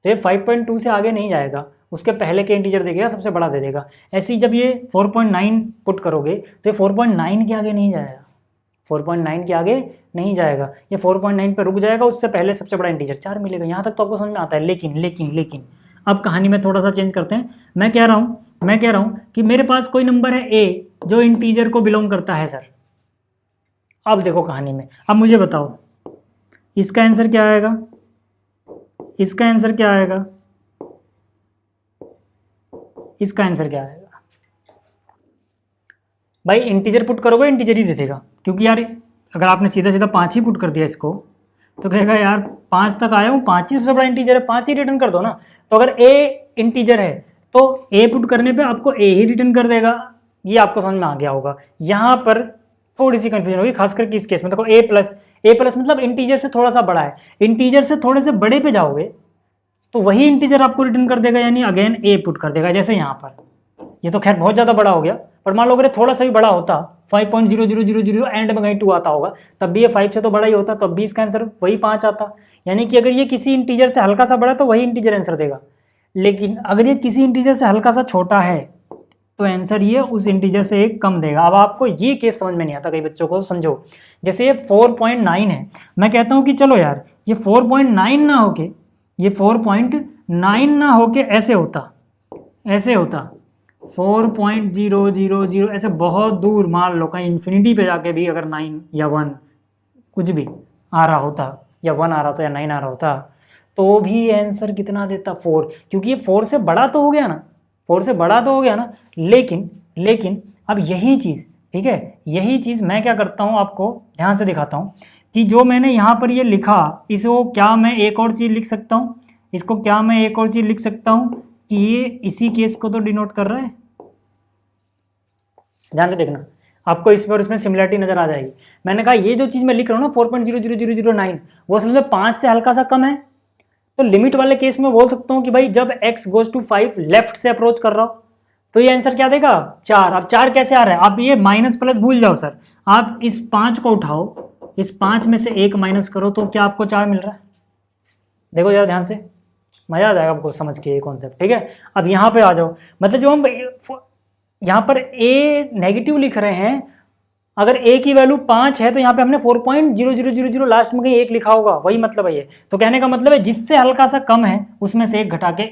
तो ये 5.2 से आगे नहीं जाएगा, उसके पहले के इंटीजर देगा, सबसे बड़ा दे देगा। ऐसे ही जब ये 4.9 पुट करोगे तो ये 4.9 के आगे नहीं जाएगा, 4.9 के आगे नहीं जाएगा, ये 4.9 पे रुक जाएगा, उससे पहले सबसे बड़ा इंटीजर 4 मिलेगा। यहाँ तक तो आपको समझ में आता है, लेकिन अब कहानी में थोड़ा सा चेंज करते हैं। मैं कह रहा हूँ कि मेरे पास कोई नंबर है a जो इंटीजर को बिलोंग करता है सर। अब देखो कहानी में, अब मुझे बताओ इसका आंसर क्या आएगा, इसका आंसर क्या आएगा, इसका आंसर क्या आएगा, भाई इंटीजर पुट करोगे इंटीजर ही दे देगा, क्योंकि यार अगर आपने सीधा सीधा 5 ही पुट कर दिया इसको तो कहेगा यार 5 तक आया हूँ, 5 ही सबसे बड़ा इंटीजर है, 5 ही रिटर्न कर दो ना। तो अगर a इंटीजर है तो a पुट करने पे आपको a ही रिटर्न कर देगा, ये आपको समझ में आ गया होगा। यहाँ पर थोड़ी सी कंफ्यूजन होगी, खास करके इस केस में। देखो a प्लस मतलब इंटीजर से थोड़ा सा बड़ा है, इंटीजर से थोड़े से बड़े पे जाओगे तो वही इंटीजर आपको रिटर्न कर देगा, यानी अगेन a पुट कर देगा। जैसे यहाँ पर ये तो खैर बहुत ज़्यादा बड़ा हो गया, पर मान लो अगर थोड़ा सा भी बड़ा होता, 5.0000 एंड में कहीं 2 आता होगा, तब भी ये 5 से तो बड़ा ही होता, तब भी इसका आंसर वही 5 आता। यानी कि अगर ये किसी इंटीजर से हल्का सा बड़ा तो वही इंटीजर आंसर देगा, लेकिन अगर ये किसी इंटीजर से हल्का सा छोटा है तो आंसर ये उस इंटीजर से एक कम देगा। अब आपको ये केस समझ में नहीं आता कई बच्चों को, समझो जैसे ये 4.9 है, मैं कहता हूँ कि चलो यार ये 4.9 ना होके, ये 4.9 ना होके ऐसे होता 4.000, ऐसे बहुत दूर, मान लो कहीं इन्फिनिटी पे जाके भी अगर 9 या 1 कुछ भी आ रहा होता, या 1 आ रहा होता या 9 आ रहा होता, तो भी आंसर कितना देता, 4, क्योंकि ये 4 से बड़ा तो हो गया ना, 4 से बड़ा तो हो गया ना। लेकिन अब यही चीज़, ठीक है, यही चीज़ मैं क्या करता हूँ आपको ध्यान से दिखाता हूँ कि जो मैंने यहाँ पर ये लिखा, इसको क्या मैं एक और चीज़ लिख सकता हूँ, इसको क्या मैं एक और चीज़ लिख सकता हूँ कि ये इसी केस को तो डिनोट कर रहा है। ध्यान से देखना, आपको इसमें और इसमें सिमिलरिटी नजर आ जाएगी। मैंने कहा ये जो चीज़ मैं लिख रहा हूँ ना 4.00009 वो असल में 5 से हल्का सा कम है। तो लिमिट वाले केस में बोल सकता हूँ कि भाई जब x गोज टू 5 लेफ्ट से अप्रोच कर रहा हो तो ये आंसर क्या देगा 4। अब 4 कैसे आ रहा है, आप ये माइनस प्लस भूल जाओ सर, आप इस 5 को उठाओ, इस 5 में से 1 माइनस करो तो क्या आपको 4 मिल रहा है। देखो जरा ध्यान से, मजा आ जाएगा आपको समझ के ये कॉन्सेप्ट। ठीक है, अब यहाँ पे आ जाओ, मतलब जो हम यहाँ पर a नेगेटिव लिख रहे हैं, अगर a की वैल्यू 5 है तो यहाँ पे हमने 4.0000 लास्ट में कहीं 1 लिखा होगा, वही मतलब है ये। तो कहने का मतलब है जिससे हल्का सा कम है उसमें से 1 घटा के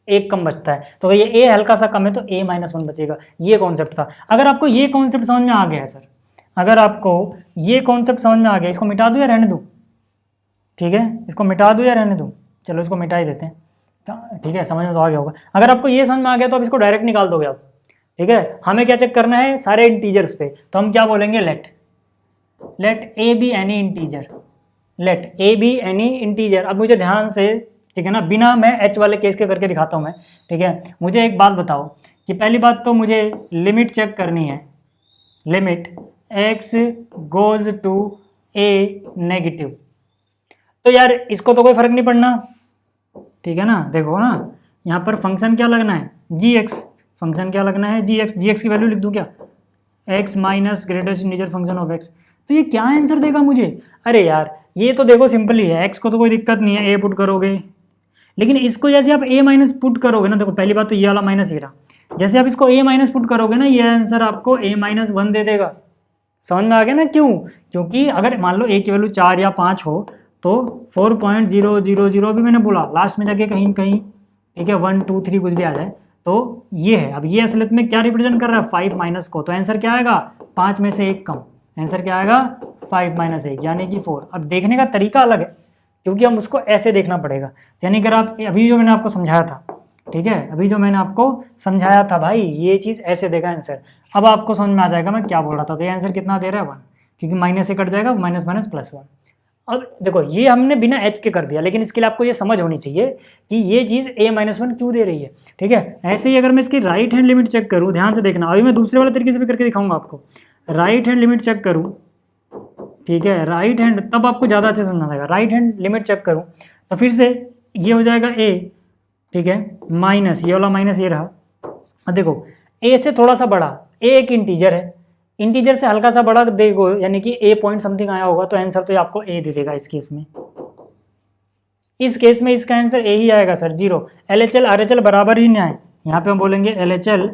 1 कम बचता है, तो ये a हल्का सा कम है तो a-1 बचेगा। ये कॉन्सेप्ट था। अगर आपको ये कॉन्सेप्ट समझ में आ गया है सर, अगर आपको ये कॉन्सेप्ट समझ में आ गया, इसको मिटा दूं या रहने दूं? ठीक है, इसको मिटा दूं या रहने दूं? चलो इसको मिटा ही देते हैं, ठीक है, समझ में तो आ गया होगा। अगर आपको ये समझ में आ गया तो आप इसको डायरेक्ट निकाल दोगे आप। ठीक है, हमें क्या चेक करना है, सारे इंटीजर्स पे, तो हम क्या बोलेंगे, let a be any integer, let a be any integer. अब मुझे ध्यान से, ठीक है ना, बिना मैं एच वाले केस के करके दिखाता हूँ मैं। ठीक है, मुझे एक बात बताओ कि पहली बात तो मुझे लिमिट चेक करनी है, limit x goes to a negative. तो यार इसको तो कोई फर्क नहीं पड़ना, ठीक है ना। देखो ना, यहाँ पर फंक्शन क्या लगना है, जी एक्स, फंक्शन क्या लगना है, जी एक्स की वैल्यू लिख दूँ क्या, x minus greatest integer function of x. तो ये क्या आंसर देगा मुझे? अरे यार ये तो देखो सिंपल ही है, एक्स को तो कोई दिक्कत नहीं है, ए पुट करोगे, लेकिन इसको जैसे आप ए माइनस पुट करोगे ना, देखो पहली बात तो ये वाला माइनस ही रहा, जैसे आप इसको ए माइनस पुट करोगे ना, ये आंसर आपको a-1 दे देगा। समझ में आ गया ना क्यों? क्योंकि अगर मान लो ए की वैल्यू 4 या 5 हो तो 4.000 भी मैंने बोला, लास्ट में जाके कहीं कहीं, ठीक है, 1 2 3 कुछ भी आ जाए तो ये है। अब ये असलियत में क्या रिप्रेजेंट कर रहा है, 5 माइनस को, तो आंसर क्या आएगा, 5 में से 1 कम, आंसर क्या आएगा 5 माइनस 1 यानी कि 4। अब देखने का तरीका अलग है क्योंकि हम उसको ऐसे देखना पड़ेगा, यानी अगर आप अभी जो मैंने आपको समझाया था, ठीक है, अभी जो मैंने आपको समझाया था भाई, ये चीज़ ऐसे देगा आंसर। अब आपको समझ में आ जाएगा मैं क्या बोल रहा था। तो ये आंसर कितना दे रहा है 1, क्योंकि माइनस से कट जाएगा, माइनस माइनस प्लस 1। अब देखो ये हमने बिना एच के कर दिया, लेकिन इसके लिए आपको ये समझ होनी चाहिए कि ये चीज़ a-1 क्यों दे रही है। ठीक है, ऐसे ही अगर मैं इसकी राइट हैंड लिमिट चेक करूँ, ध्यान से देखना, अभी मैं दूसरे वाले तरीके से भी करके दिखाऊंगा आपको। राइट हैंड लिमिट चेक करूँ, ठीक है, राइट हैंड, तब आपको ज़्यादा अच्छे समझ आएगा। राइट हैंड लिमिट चेक करूँ तो फिर से ये हो जाएगा a, ठीक है, माइनस ये वाला माइनस ये रहा। अब देखो a से थोड़ा सा बड़ा, a एक इंटीजर है, इंटीजर से हल्का सा बड़ा देखो, यानी कि a पॉइंट समथिंग आया होगा, तो आंसर तो आपको a दे देगा इस केस में। इस केस में इसका आंसर a ही आएगा सर, 0। LHL RHL बराबर ही नहीं आए, यहाँ पे हम बोलेंगे LHL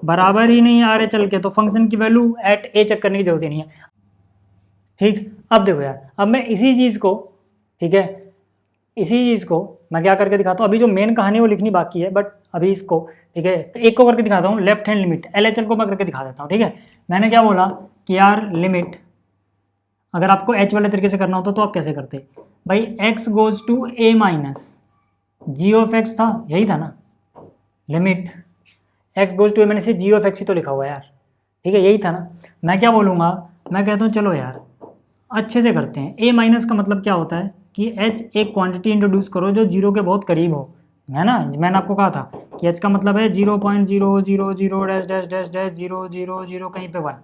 बराबर ही नहीं है RHL के, तो फंक्शन की वैल्यू एट a चेक करने की जरूरत ही नहीं है। ठीक, अब देखो यार, अब मैं इसी चीज़ को, ठीक है, इसी चीज़ को मैं क्या करके दिखाता हूँ। अभी जो मेन कहानी वो लिखनी बाकी है, बट अभी इसको, ठीक है, एक को करके दिखाता हूँ। लेफ्ट हैंड लिमिट LHL को मैं करके दिखा देता हूँ। ठीक है, मैंने क्या बोला कि यार लिमिट, अगर आपको एच वाले तरीके से करना होता तो आप कैसे करते भाई, x goes to a minus g of x था, यही था ना, limit x goes to a minus g of x ही तो लिखा हुआ है यार, ठीक है, यही था ना। मैं क्या बोलूँगा, मैं कहता हूँ चलो यार अच्छे से करते हैं। a माइनस का मतलब क्या होता है कि h एक क्वांटिटी इंट्रोड्यूस करो जो 0 के बहुत करीब हो, है ना। मैंने आपको कहा था कि h का मतलब है 0.000 डैश डैश डैश डैश 000 कहीं पे 1।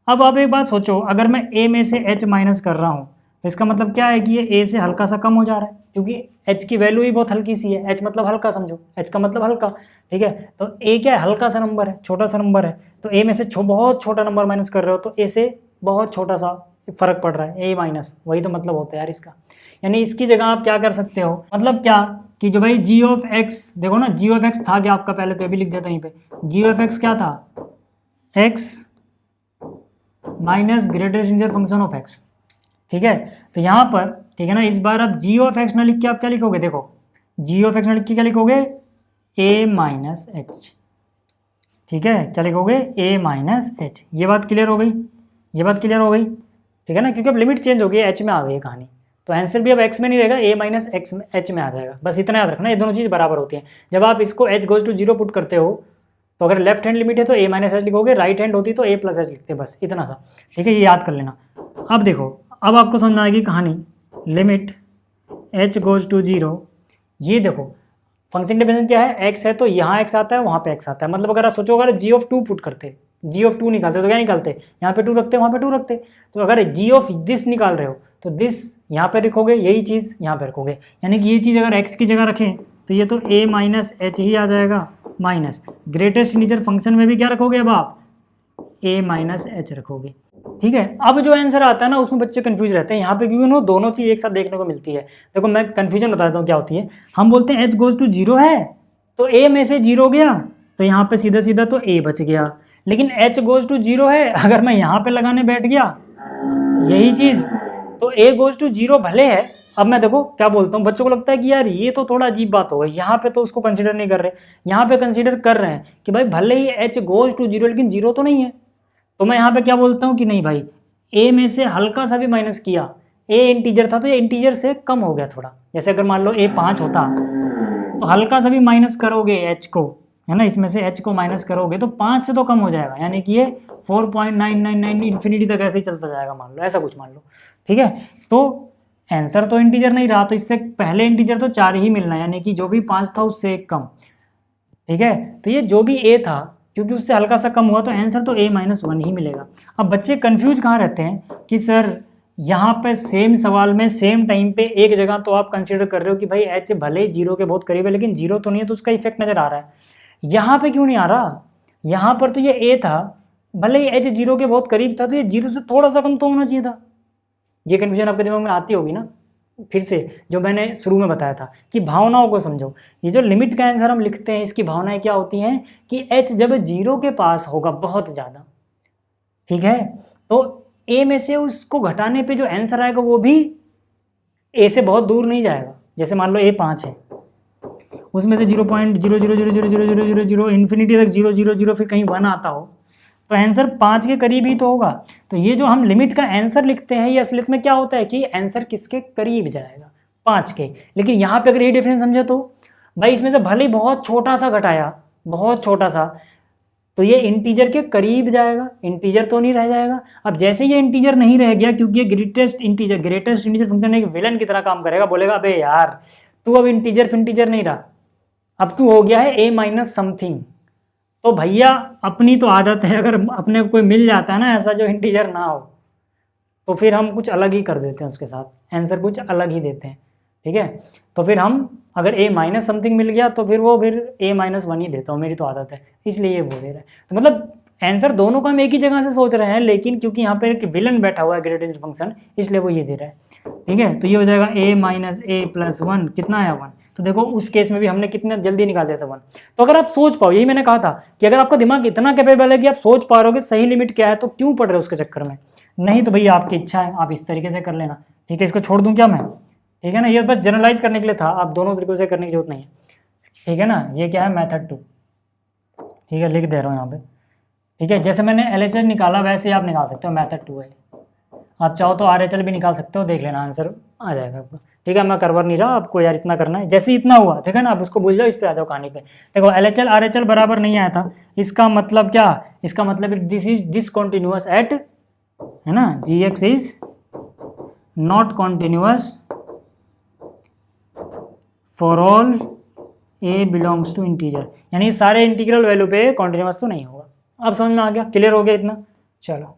अब आप एक बात सोचो, अगर मैं a में से h माइनस कर रहा हूँ तो इसका मतलब क्या है कि ये a से हल्का सा कम हो जा रहा है, क्योंकि h की वैल्यू ही बहुत हल्की सी है। h मतलब हल्का, समझो, h का मतलब हल्का, ठीक है। तो a क्या है, हल्का सा नंबर है, छोटा सा नंबर है, तो a में से बहुत छोटा नंबर माइनस कर रहे हो तो a से बहुत छोटा सा फर्क पड़ रहा है, a माइनस, वही तो मतलब होता है यार इसका। यानी इसकी जगह आप क्या कर सकते हो, मतलब क्या कि जो भाई g ऑफ x, देखो ना g ऑफ x था क्या आपका, पहले तो अभी लिख देता यहीं पे, g ऑफ x क्या था, x minus greatest integer function of x, ठीक है। तो यहाँ पर, ठीक है ना, इस बार आप g ऑफ x ना लिख के आप क्या लिखोगे, देखो g ऑफ x ना लिख के क्या लिखोगे, a माइनस एच, ठीक है, क्या लिखोगे, a माइनस एच। ये बात क्लियर हो गई, ये बात क्लियर हो गई, ठीक है ना, क्योंकि अब लिमिट चेंज हो गई है, h में आ गई है कहानी, तो आंसर भी अब x में नहीं रहेगा, a माइनस एक्स में h में आ जाएगा। बस इतना याद रखना, ये दोनों चीज़ बराबर होती हैं। जब आप इसको h गोज टू 0 पुट करते हो तो अगर लेफ्ट हैंड लिमिट है तो a माइनस एच लिखोगे, राइट हैंड होती तो a प्लस एच लिखते, बस इतना सा, ठीक है, ये याद कर लेना। अब देखो, अब आपको समझ में आएगी कहानी, लिमिट h गोज टू 0, ये देखो फंक्शन डिफरेंस क्या है, x है तो यहाँ x आता है, वहाँ पे x आता है, मतलब अगर आप सोचो अगर g ऑफ 2 पुट करते, जी ऑफ 2 निकालते तो क्या निकालते, यहाँ पे 2 रखते वहाँ पे 2 रखते। तो अगर जी ऑफ दिस निकाल रहे हो तो दिस यहाँ पे रखोगे, यही चीज़ यहाँ पे रखोगे, यानी कि ये चीज़ अगर x की जगह रखें तो ये तो a माइनस एच ही आ जाएगा, माइनस ग्रेटेस्ट इंटीजर फंक्शन में भी क्या रखोगे अब आप, a माइनस एच रखोगे। ठीक है, अब जो आंसर आता है ना उसमें बच्चे कंफ्यूज रहते हैं यहाँ पे, क्योंकि उन्होंने दोनों चीज़ एक साथ देखने को मिलती है। देखो मैं कंफ्यूजन बता देता हूँ क्या होती है। हम बोलते हैं h गोज टू 0 है तो a में से 0 गया तो यहाँ पे सीधा सीधा तो a बच गया, लेकिन h गोज टू 0 है, अगर मैं यहाँ पे लगाने बैठ गया यही चीज़ तो a गोज टू 0 भले है। अब मैं देखो क्या बोलता हूँ, बच्चों को लगता है कि यार ये तो थोड़ा अजीब बात हो गई, यहाँ पे तो उसको कंसीडर नहीं कर रहे, यहाँ पे कंसीडर कर रहे हैं कि भाई भले ही h गोज टू 0 लेकिन 0 तो नहीं है। तो मैं यहाँ पे क्या बोलता हूँ कि नहीं भाई, a में से हल्का सा भी माइनस किया, a इंटीजर था तो ये इंटीजर से कम हो गया थोड़ा, जैसे अगर मान लो a 5 होता तो हल्का सा भी माइनस करोगे h को, है ना, इसमें से h को माइनस करोगे तो 5 से तो कम हो जाएगा, यानी कि ये 4.999 इन्फिनिटी तक ऐसे ही चलता जाएगा, मान लो ऐसा कुछ मान लो। ठीक है, तो आंसर तो इंटीजर नहीं रहा, तो इससे पहले इंटीजर तो 4 ही मिलना है, यानी कि जो भी 5 था उससे कम। ठीक है, तो ये जो भी a था क्योंकि उससे हल्का सा कम हुआ तो आंसर तो a माइनस 1 ही मिलेगा। अब बच्चे कंफ्यूज कहाँ रहते हैं कि सर यहाँ पे सेम सवाल में सेम टाइम पे एक जगह तो आप कंसीडर कर रहे हो कि भाई h भले ही 0 के बहुत करीब है लेकिन 0 तो नहीं है, तो उसका इफेक्ट नज़र आ रहा है, यहाँ पे क्यों नहीं आ रहा, यहाँ पर तो ये a था, भले ही h 0 के बहुत करीब था तो ये 0 से थोड़ा सा कम तो होना चाहिए था। ये कन्फ्यूजन आपके दिमाग में आती होगी ना, फिर से जो मैंने शुरू में बताया था कि भावनाओं को समझो। ये जो लिमिट का आंसर हम लिखते हैं इसकी भावनाएं क्या होती हैं कि h जब 0 के पास होगा बहुत ज़्यादा, ठीक है, तो a में से उसको घटाने पे जो आंसर आएगा वो भी a से बहुत दूर नहीं जाएगा। जैसे मान लो a 5 है, उसमें से 0.00000000 इन्फिनिटी तक 000 फिर कहीं 1 आता हो तो आंसर 5 के करीब ही तो होगा। तो ये जो हम लिमिट का आंसर लिखते हैं ये असलियत में क्या होता है कि आंसर किसके करीब जाएगा, 5 के। लेकिन यहाँ पे अगर ये डिफरेंस समझे तो भाई इसमें से भले ही बहुत छोटा सा घटाया, बहुत छोटा सा, तो ये इंटीजर के करीब जाएगा, इंटीजर तो नहीं रह जाएगा। अब जैसे ये इंटीजर नहीं रह गया क्योंकि ये ग्रेटेस्ट इंटीजर फंक्शन एक विलन की तरह काम करेगा, बोलेगा अबे यार तू अब इंटीजर नहीं रहा, अब तू हो गया है a माइनस समथिंग। तो भैया अपनी तो आदत है, अगर अपने को कोई मिल जाता है ना ऐसा जो इंटीजर ना हो तो फिर हम कुछ अलग ही कर देते हैं, उसके साथ आंसर कुछ अलग ही देते हैं। ठीक है, तो फिर हम अगर a माइनस समथिंग मिल गया तो फिर a माइनस 1 ही देता हूँ, मेरी तो आदत है, इसलिए ये वो दे रहा है। तो मतलब आंसर दोनों का हम एक ही जगह से सोच रहे हैं, लेकिन क्योंकि यहाँ पे एक विलन बैठा हुआ है ग्रेटेस्ट फंक्शन, इसलिए वो ये दे रहा है। ठीक है, तो ये हो जाएगा a माइनस a प्लस 1, कितना आया 1। तो देखो उस केस में भी हमने कितना जल्दी निकाल दिया था 1। तो अगर आप सोच पाओ, यही मैंने कहा था कि अगर आपका दिमाग इतना कैपेबल है कि आप सोच पा रहे हो सही लिमिट क्या है तो क्यों पढ़ रहे हो उसके चक्कर में, नहीं तो भैया आपकी इच्छा है, आप इस तरीके से कर लेना। ठीक है, इसको छोड़ दूँ क्या मैं, ठीक है ना, ये बस जनरलाइज करने के लिए था, आप दोनों तरीकों से करने की जरूरत नहीं है। ठीक है ना, ये क्या है मेथड 2। ठीक है, लिख दे रहा हूँ यहाँ पे। ठीक है, जैसे मैंने LHS निकाला वैसे आप निकाल सकते हो, मेथड 2 है। आप चाहो तो RHL भी निकाल सकते हो, देख लेना आंसर आ जाएगा आपको। ठीक है, मैं करवा नहीं रहा, आपको यार इतना करना है, जैसे इतना हुआ ठीक है ना, आप उसको भूल जाओ, इस पे आ जाओ कहानी पे। देखो LHL RHL बराबर नहीं आया था, इसका मतलब क्या, इसका मतलब दिस इज डिसकॉन्टिन्यूअस एट, है ना, GX is not continuous for all a belongs to integer, यानी सारे इंटीग्रल वैल्यू पे कॉन्टिन्यूअस तो नहीं होगा। अब समझ में आ गया, क्लियर हो गया इतना। चलो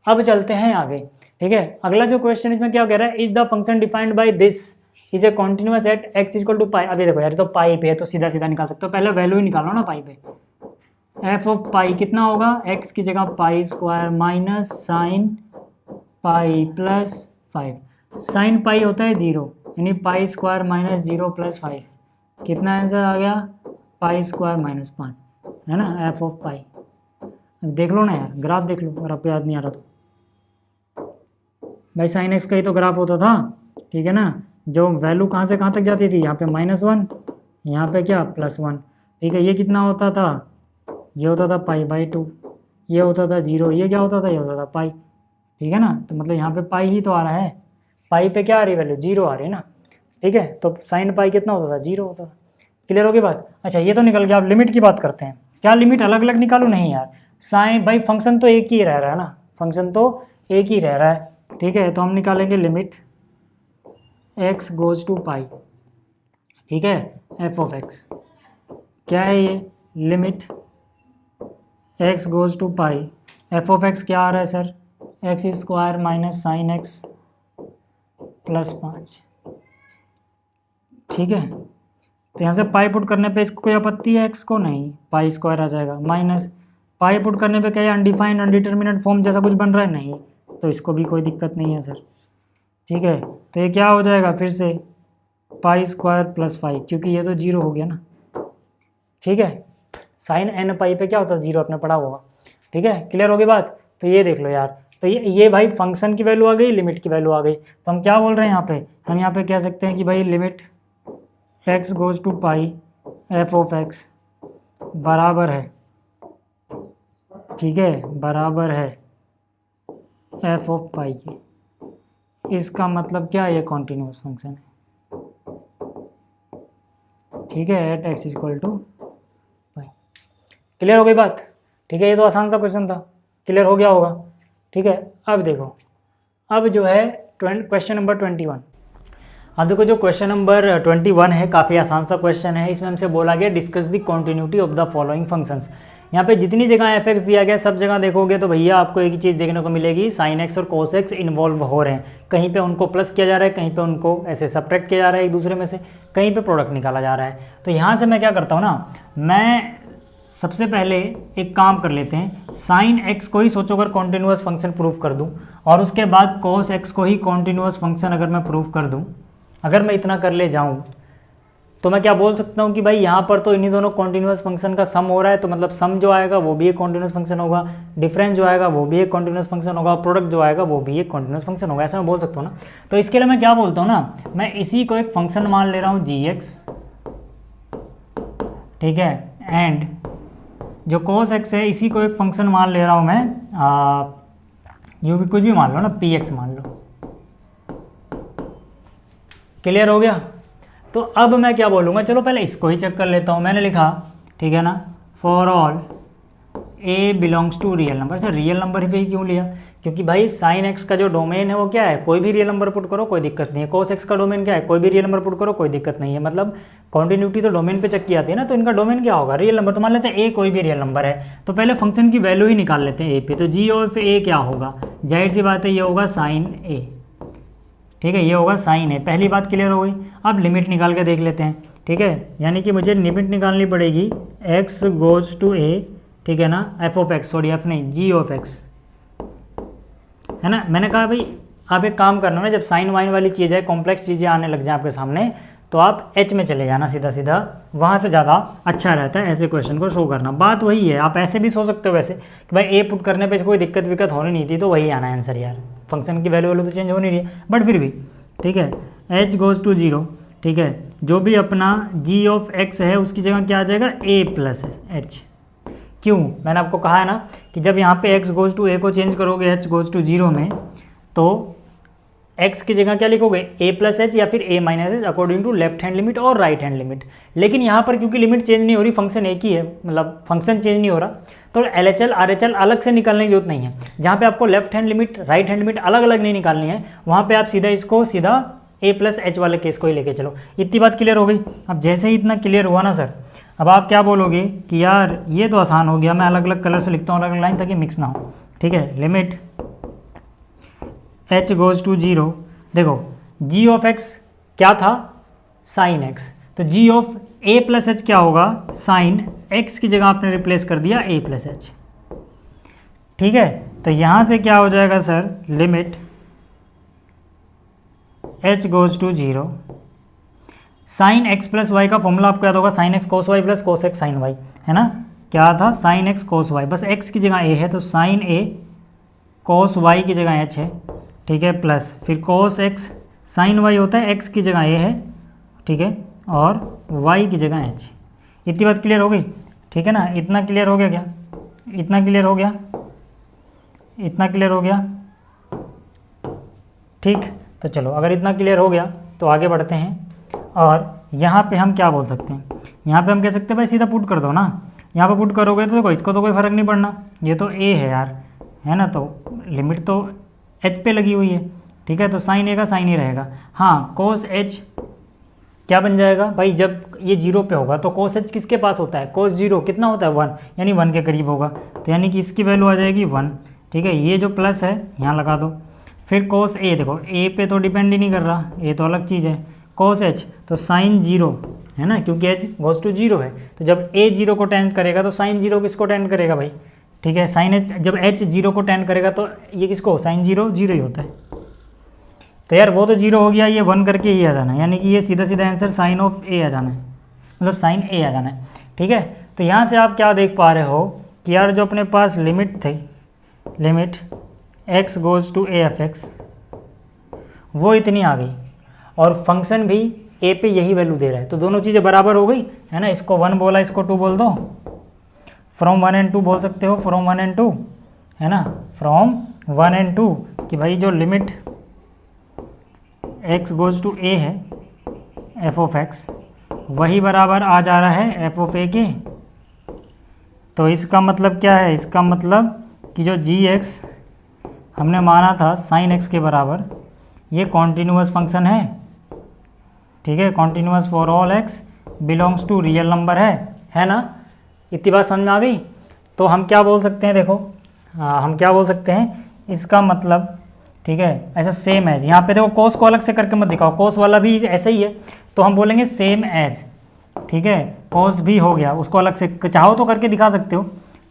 अब चलते हैं आगे। ठीक है, अगला जो क्वेश्चन इसमें क्या कह रहा है, is the function defined by this is a continuous at x equal to pi. अभी देखो यार तो पाई पे है तो सीधा सीधा निकाल सकते हो, पहले वैल्यू ही निकालो ना पाई पे। f ऑफ पाई कितना होगा, x की जगह pi square minus sine pi plus 5। Sine pi होता है 0, यानी पाई स्क्वायर माइनस 0 प्लस 5, कितना आंसर आ गया, पाई स्क्वायर माइनस 5, है ना, f ऑफ पाई। अब देख लो ना यार, ग्राफ देख लो अगर आपको याद नहीं आ रहा तो। भाई साइन एक्स का ही तो ग्राफ होता था, ठीक है ना, जो वैल्यू कहाँ से कहाँ तक जाती थी, यहाँ पे -1, यहाँ पे क्या +1। ठीक है, ये कितना होता था, ये होता था π/2, ये होता था 0, ये क्या होता था, ये होता था पाई। ठीक है ना, तो मतलब यहाँ पे पाई ही तो आ रहा है, पाई पे क्या आ रही है वैल्यू, 0 आ रही है ना। ठीक है, तो साइन पाई कितना होता था, 0 होता था। क्लियर होगी बात। अच्छा ये तो निकल गया, अब लिमिट की बात करते हैं। क्या लिमिट अलग अलग निकालू, नहीं यार, साइन भाई फंक्शन तो एक ही रह रहा है ना, फंक्शन तो एक ही रह रहा है। ठीक है, तो हम निकालेंगे limit x goes to pi. ठीक है, f ऑफ x क्या है, ये limit x goes to pi, f of x क्या आ रहा है sir, x square minus sine x plus 5। ठीक है, तो यहाँ से पाई पुट करने पे इसको कोई आपत्ति है, एक्स को नहीं, पाई स्क्वायर आ जाएगा, माइनस पाई पुट करने पे क्या है, अनडिफाइंड अनडिटर्मिनेट फॉर्म जैसा कुछ बन रहा है, नहीं, तो इसको भी कोई दिक्कत नहीं है सर। ठीक है, तो ये क्या हो जाएगा फिर से पाई स्क्वायर प्लस 5, क्योंकि ये तो जीरो हो गया ना। ठीक है, साइन एन पाई पे क्या होता है, जीरो, आपने पढ़ा होगा। ठीक है, क्लियर होगी बात। तो ये देख लो यार, तो ये भाई फंक्शन की वैल्यू आ गई, लिमिट की वैल्यू आ गई। तो हम क्या बोल रहे हैं यहाँ पे, हम यहाँ पे कह सकते हैं कि भाई limit x goes to pi f of x बराबर है, ठीक है, बराबर है एफ ऑफ पाई के। इसका मतलब क्या है, ये कॉन्टिन्यूस फंक्शन है। ठीक है, at x equal to pi. Clear हो गई बात। ठीक है, ये तो आसान सा क्वेश्चन था, क्लियर हो गया होगा। ठीक है, अब देखो, अब जो है क्वेश्चन नंबर 21। अब देखो जो क्वेश्चन नंबर 21 है, काफ़ी आसान सा क्वेश्चन है। इसमें हमसे बोला गया discuss the continuity of the following functions. यहाँ पे जितनी जगह एफ एक्स दिया गया सब जगह देखोगे तो भैया आपको एक ही चीज़ देखने को मिलेगी, साइन एक्स और कोस एक्स इन्वॉल्व हो रहे हैं। कहीं पे उनको प्लस किया जा रहा है, कहीं पे उनको ऐसे सब्ट्रैक्ट किया जा रहा है एक दूसरे में से, कहीं पे प्रोडक्ट निकाला जा रहा है। तो यहाँ से मैं क्या करता हूँ ना, मैं सबसे पहले एक काम कर लेते हैं, साइन एक्स को ही सोचो अगर कॉन्टिन्यूस फंक्शन प्रूव कर दूँ, और उसके बाद कोस एक्स को ही कॉन्टिन्यूस फंक्शन अगर मैं प्रूव कर दूँ, अगर मैं इतना कर ले जाऊँ तो मैं क्या बोल सकता हूँ कि भाई यहाँ पर तो इन्हीं दोनों कॉन्टिन्यूस फंक्शन का सम हो रहा है, तो मतलब सम जो आएगा वो भी एक कॉन्टिन्यूस फंक्शन होगा, डिफरेंस जो आएगा वो भी एक कॉन्टिन्यूस फंक्शन होगा, प्रोडक्ट जो आएगा वो भी एक कॉन्टिन्यूस फंक्शन होगा, ऐसा मैं बोल सकता हूँ ना। तो इसके लिए मैं क्या बोलता हूँ ना, मैं इसी को एक फंक्शन मान ले रहा हूँ जी एक्स, ठीक है, एंड जो cos x है इसी को एक फंक्शन मान ले रहा हूँ मैं, यू भी कुछ भी मान लो ना, पी एक्स मान लो। क्लियर हो गया। तो अब मैं क्या बोलूँगा, चलो पहले इसको ही चेक कर लेता हूँ। मैंने लिखा, ठीक है ना, for all a belongs to real number. Sir real number पे ही क्यों लिया, क्योंकि भाई साइन एक्स का जो डोमेन है वो क्या है, कोई भी रियल नंबर पुट करो कोई दिक्कत नहीं है। कोस एक्स का डोमेन क्या है, कोई भी रियल नंबर पुट करो कोई दिक्कत नहीं है। मतलब कॉन्टिन्यूटी तो डोमेन पे चेक की आती है ना, तो इनका डोमेन क्या होगा, रियल नंबर। तो मान लेते हैं ए कोई भी रियल नंबर है, तो पहले फंक्शन की वैल्यू ही निकाल लेते हैं ए पे। तो जी ऑफ ए क्या होगा, जाहिर सी बात है ये होगा साइन ए, ठीक है, ये होगा साइन ए। पहली बात क्लियर हो गई। अब लिमिट निकाल के देख लेते हैं, ठीक है, यानी कि मुझे लिमिट निकालनी पड़ेगी एक्स गोज़ टू ए, ठीक है ना, f of x, sorry F नहीं, जी ऑफ एक्स, है ना। मैंने कहा भाई आप एक काम करना ना, जब साइन वाइन वाली चीज़ है, कॉम्प्लेक्स चीज़ें आने लग जाए आपके सामने, तो आप एच में चले जाना सीधा सीधा, वहाँ से ज़्यादा अच्छा रहता है ऐसे क्वेश्चन को शो करना। बात वही है, आप ऐसे भी सोच सकते हो वैसे कि भाई ए पुट करने पे कोई दिक्कत विक्कत होनी नहीं थी, तो वही आना है आंसर यार, फंक्शन की वैल्यू तो चेंज हो नहीं रही है, बट फिर भी ठीक है, एच गोज़ टू जीरो, ठीक है, जो भी अपना जी ऑफ एक्स है उसकी जगह क्या आ जाएगा, ए प्लस एच। क्यों, मैंने आपको कहा है ना कि जब यहाँ पे x गोज़ टू ए को चेंज करोगे h गोज़ टू जीरो में, तो x की जगह क्या लिखोगे, a प्लस एच या फिर a minus h, according to left hand limit और राइट हैंड लिमिट। लेकिन यहाँ पर क्योंकि लिमिट चेंज नहीं हो रही, फंक्शन एक ही है, मतलब फंक्शन चेंज नहीं हो रहा, तो LHL RHL अलग से निकालने की जरूरत नहीं है। जहाँ पे आपको left hand limit right hand limit अलग अलग नहीं निकालनी है, वहाँ पे आप सीधा इसको सीधा a प्लस एच वाले केस को ही लेके चलो। इतनी बात क्लियर हो गई। अब जैसे ही इतना क्लियर हुआ ना सर, अब आप क्या बोलोगे कि यार ये तो आसान हो गया, मैं अलग अलग कलर से लिखता हूँ, अलग अलग लाइन, ताकि मिक्स ना हो। ठीक है, limit h goes to zero, देखो g ऑफ x क्या था, साइन x, तो g of a plus h क्या होगा, साइन x की जगह आपने रिप्लेस कर दिया a प्लस एच। ठीक है, तो यहाँ से क्या हो जाएगा sir, limit h goes to zero, sine x plus y का फॉर्मूला आपको याद होगा, sine x cos y plus cos x sine y, है ना। क्या था, साइन एक्स कोस वाई, बस एक्स की जगह ए है तो साइन ए, कोस वाई की जगह एच है, ठीक है, प्लस फिर कोस एक्स साइन वाई होता है, एक्स की जगह ए है, ठीक है, और वाई की जगह एच। इतनी बात क्लियर हो गई, ठीक है ना। इतना क्लियर हो गया क्या, इतना क्लियर हो गया, इतना क्लियर हो गया, ठीक। तो चलो अगर इतना क्लियर हो गया तो आगे बढ़ते हैं। और यहाँ पे हम क्या बोल सकते हैं, यहाँ पे हम कह सकते हैं भाई सीधा पुट कर दो ना, यहाँ पे पुट करोगे तो देखो इसको तो कोई फ़र्क नहीं पड़ना, ये तो ए है यार, है ना, तो लिमिट तो एच पे लगी हुई है, ठीक है, तो साइन ए का साइन ही रहेगा। हाँ, कोस एच क्या बन जाएगा भाई, जब ये 0 पे होगा तो cos h किसके पास होता है, cos 0 कितना होता है 1, यानी 1 के करीब होगा, तो यानी कि इसकी वैल्यू आ जाएगी 1। ठीक है, ये जो प्लस है यहाँ लगा दो। फिर cos a, देखो a पे तो डिपेंड ही नहीं कर रहा, ये तो अलग चीज़ है। cos h तो साइन 0 है ना, क्योंकि h गोज टू 0 है, तो जब a 0 को टेंड करेगा तो साइन 0 किसको टेंड करेगा भाई। ठीक है, साइन h जब h 0 को टेंड करेगा तो ये किसको, साइन 0 0 ही होता है। तो यार वो तो 0 हो गया, ये 1 करके ही आ जाना है, यानी कि ये सीधा सीधा आंसर साइन ऑफ a आ जाना है, मतलब साइन a आ जाना है। ठीक है, तो यहाँ से आप क्या देख पा रहे हो कि यार जो अपने पास लिमिट थी, limit x goes to a f x, वो इतनी आ गई, और फंक्शन भी a पे यही वैल्यू दे रहा है, तो दोनों चीज़ें बराबर हो गई है ना। इसको 1 बोला, इसको 2 बोल दो, फ्रॉम 1 and 2 बोल सकते हो, फ्रॉम 1 and 2 है ना, फ्रॉम 1 and 2 कि भाई जो limit x goes to a है f ऑफ x, वही बराबर आ जा रहा है f ऑफ a के। तो इसका मतलब क्या है, इसका मतलब कि जो gx हमने माना था साइन x के बराबर, ये कॉन्टीन्यूअस फंक्शन है। ठीक है, continuous for all x belongs to real number है ना। इतनी बात समझ में आ गई। तो हम क्या बोल सकते हैं, देखो हम क्या बोल सकते हैं, इसका मतलब ठीक है ऐसा सेम एज, यहाँ पे देखो कोस को अलग से करके मत दिखाओ, कोस वाला भी ऐसा ही है, तो हम बोलेंगे सेम एज। ठीक है, कोस भी हो गया, उसको अलग से चाहो तो करके दिखा सकते हो।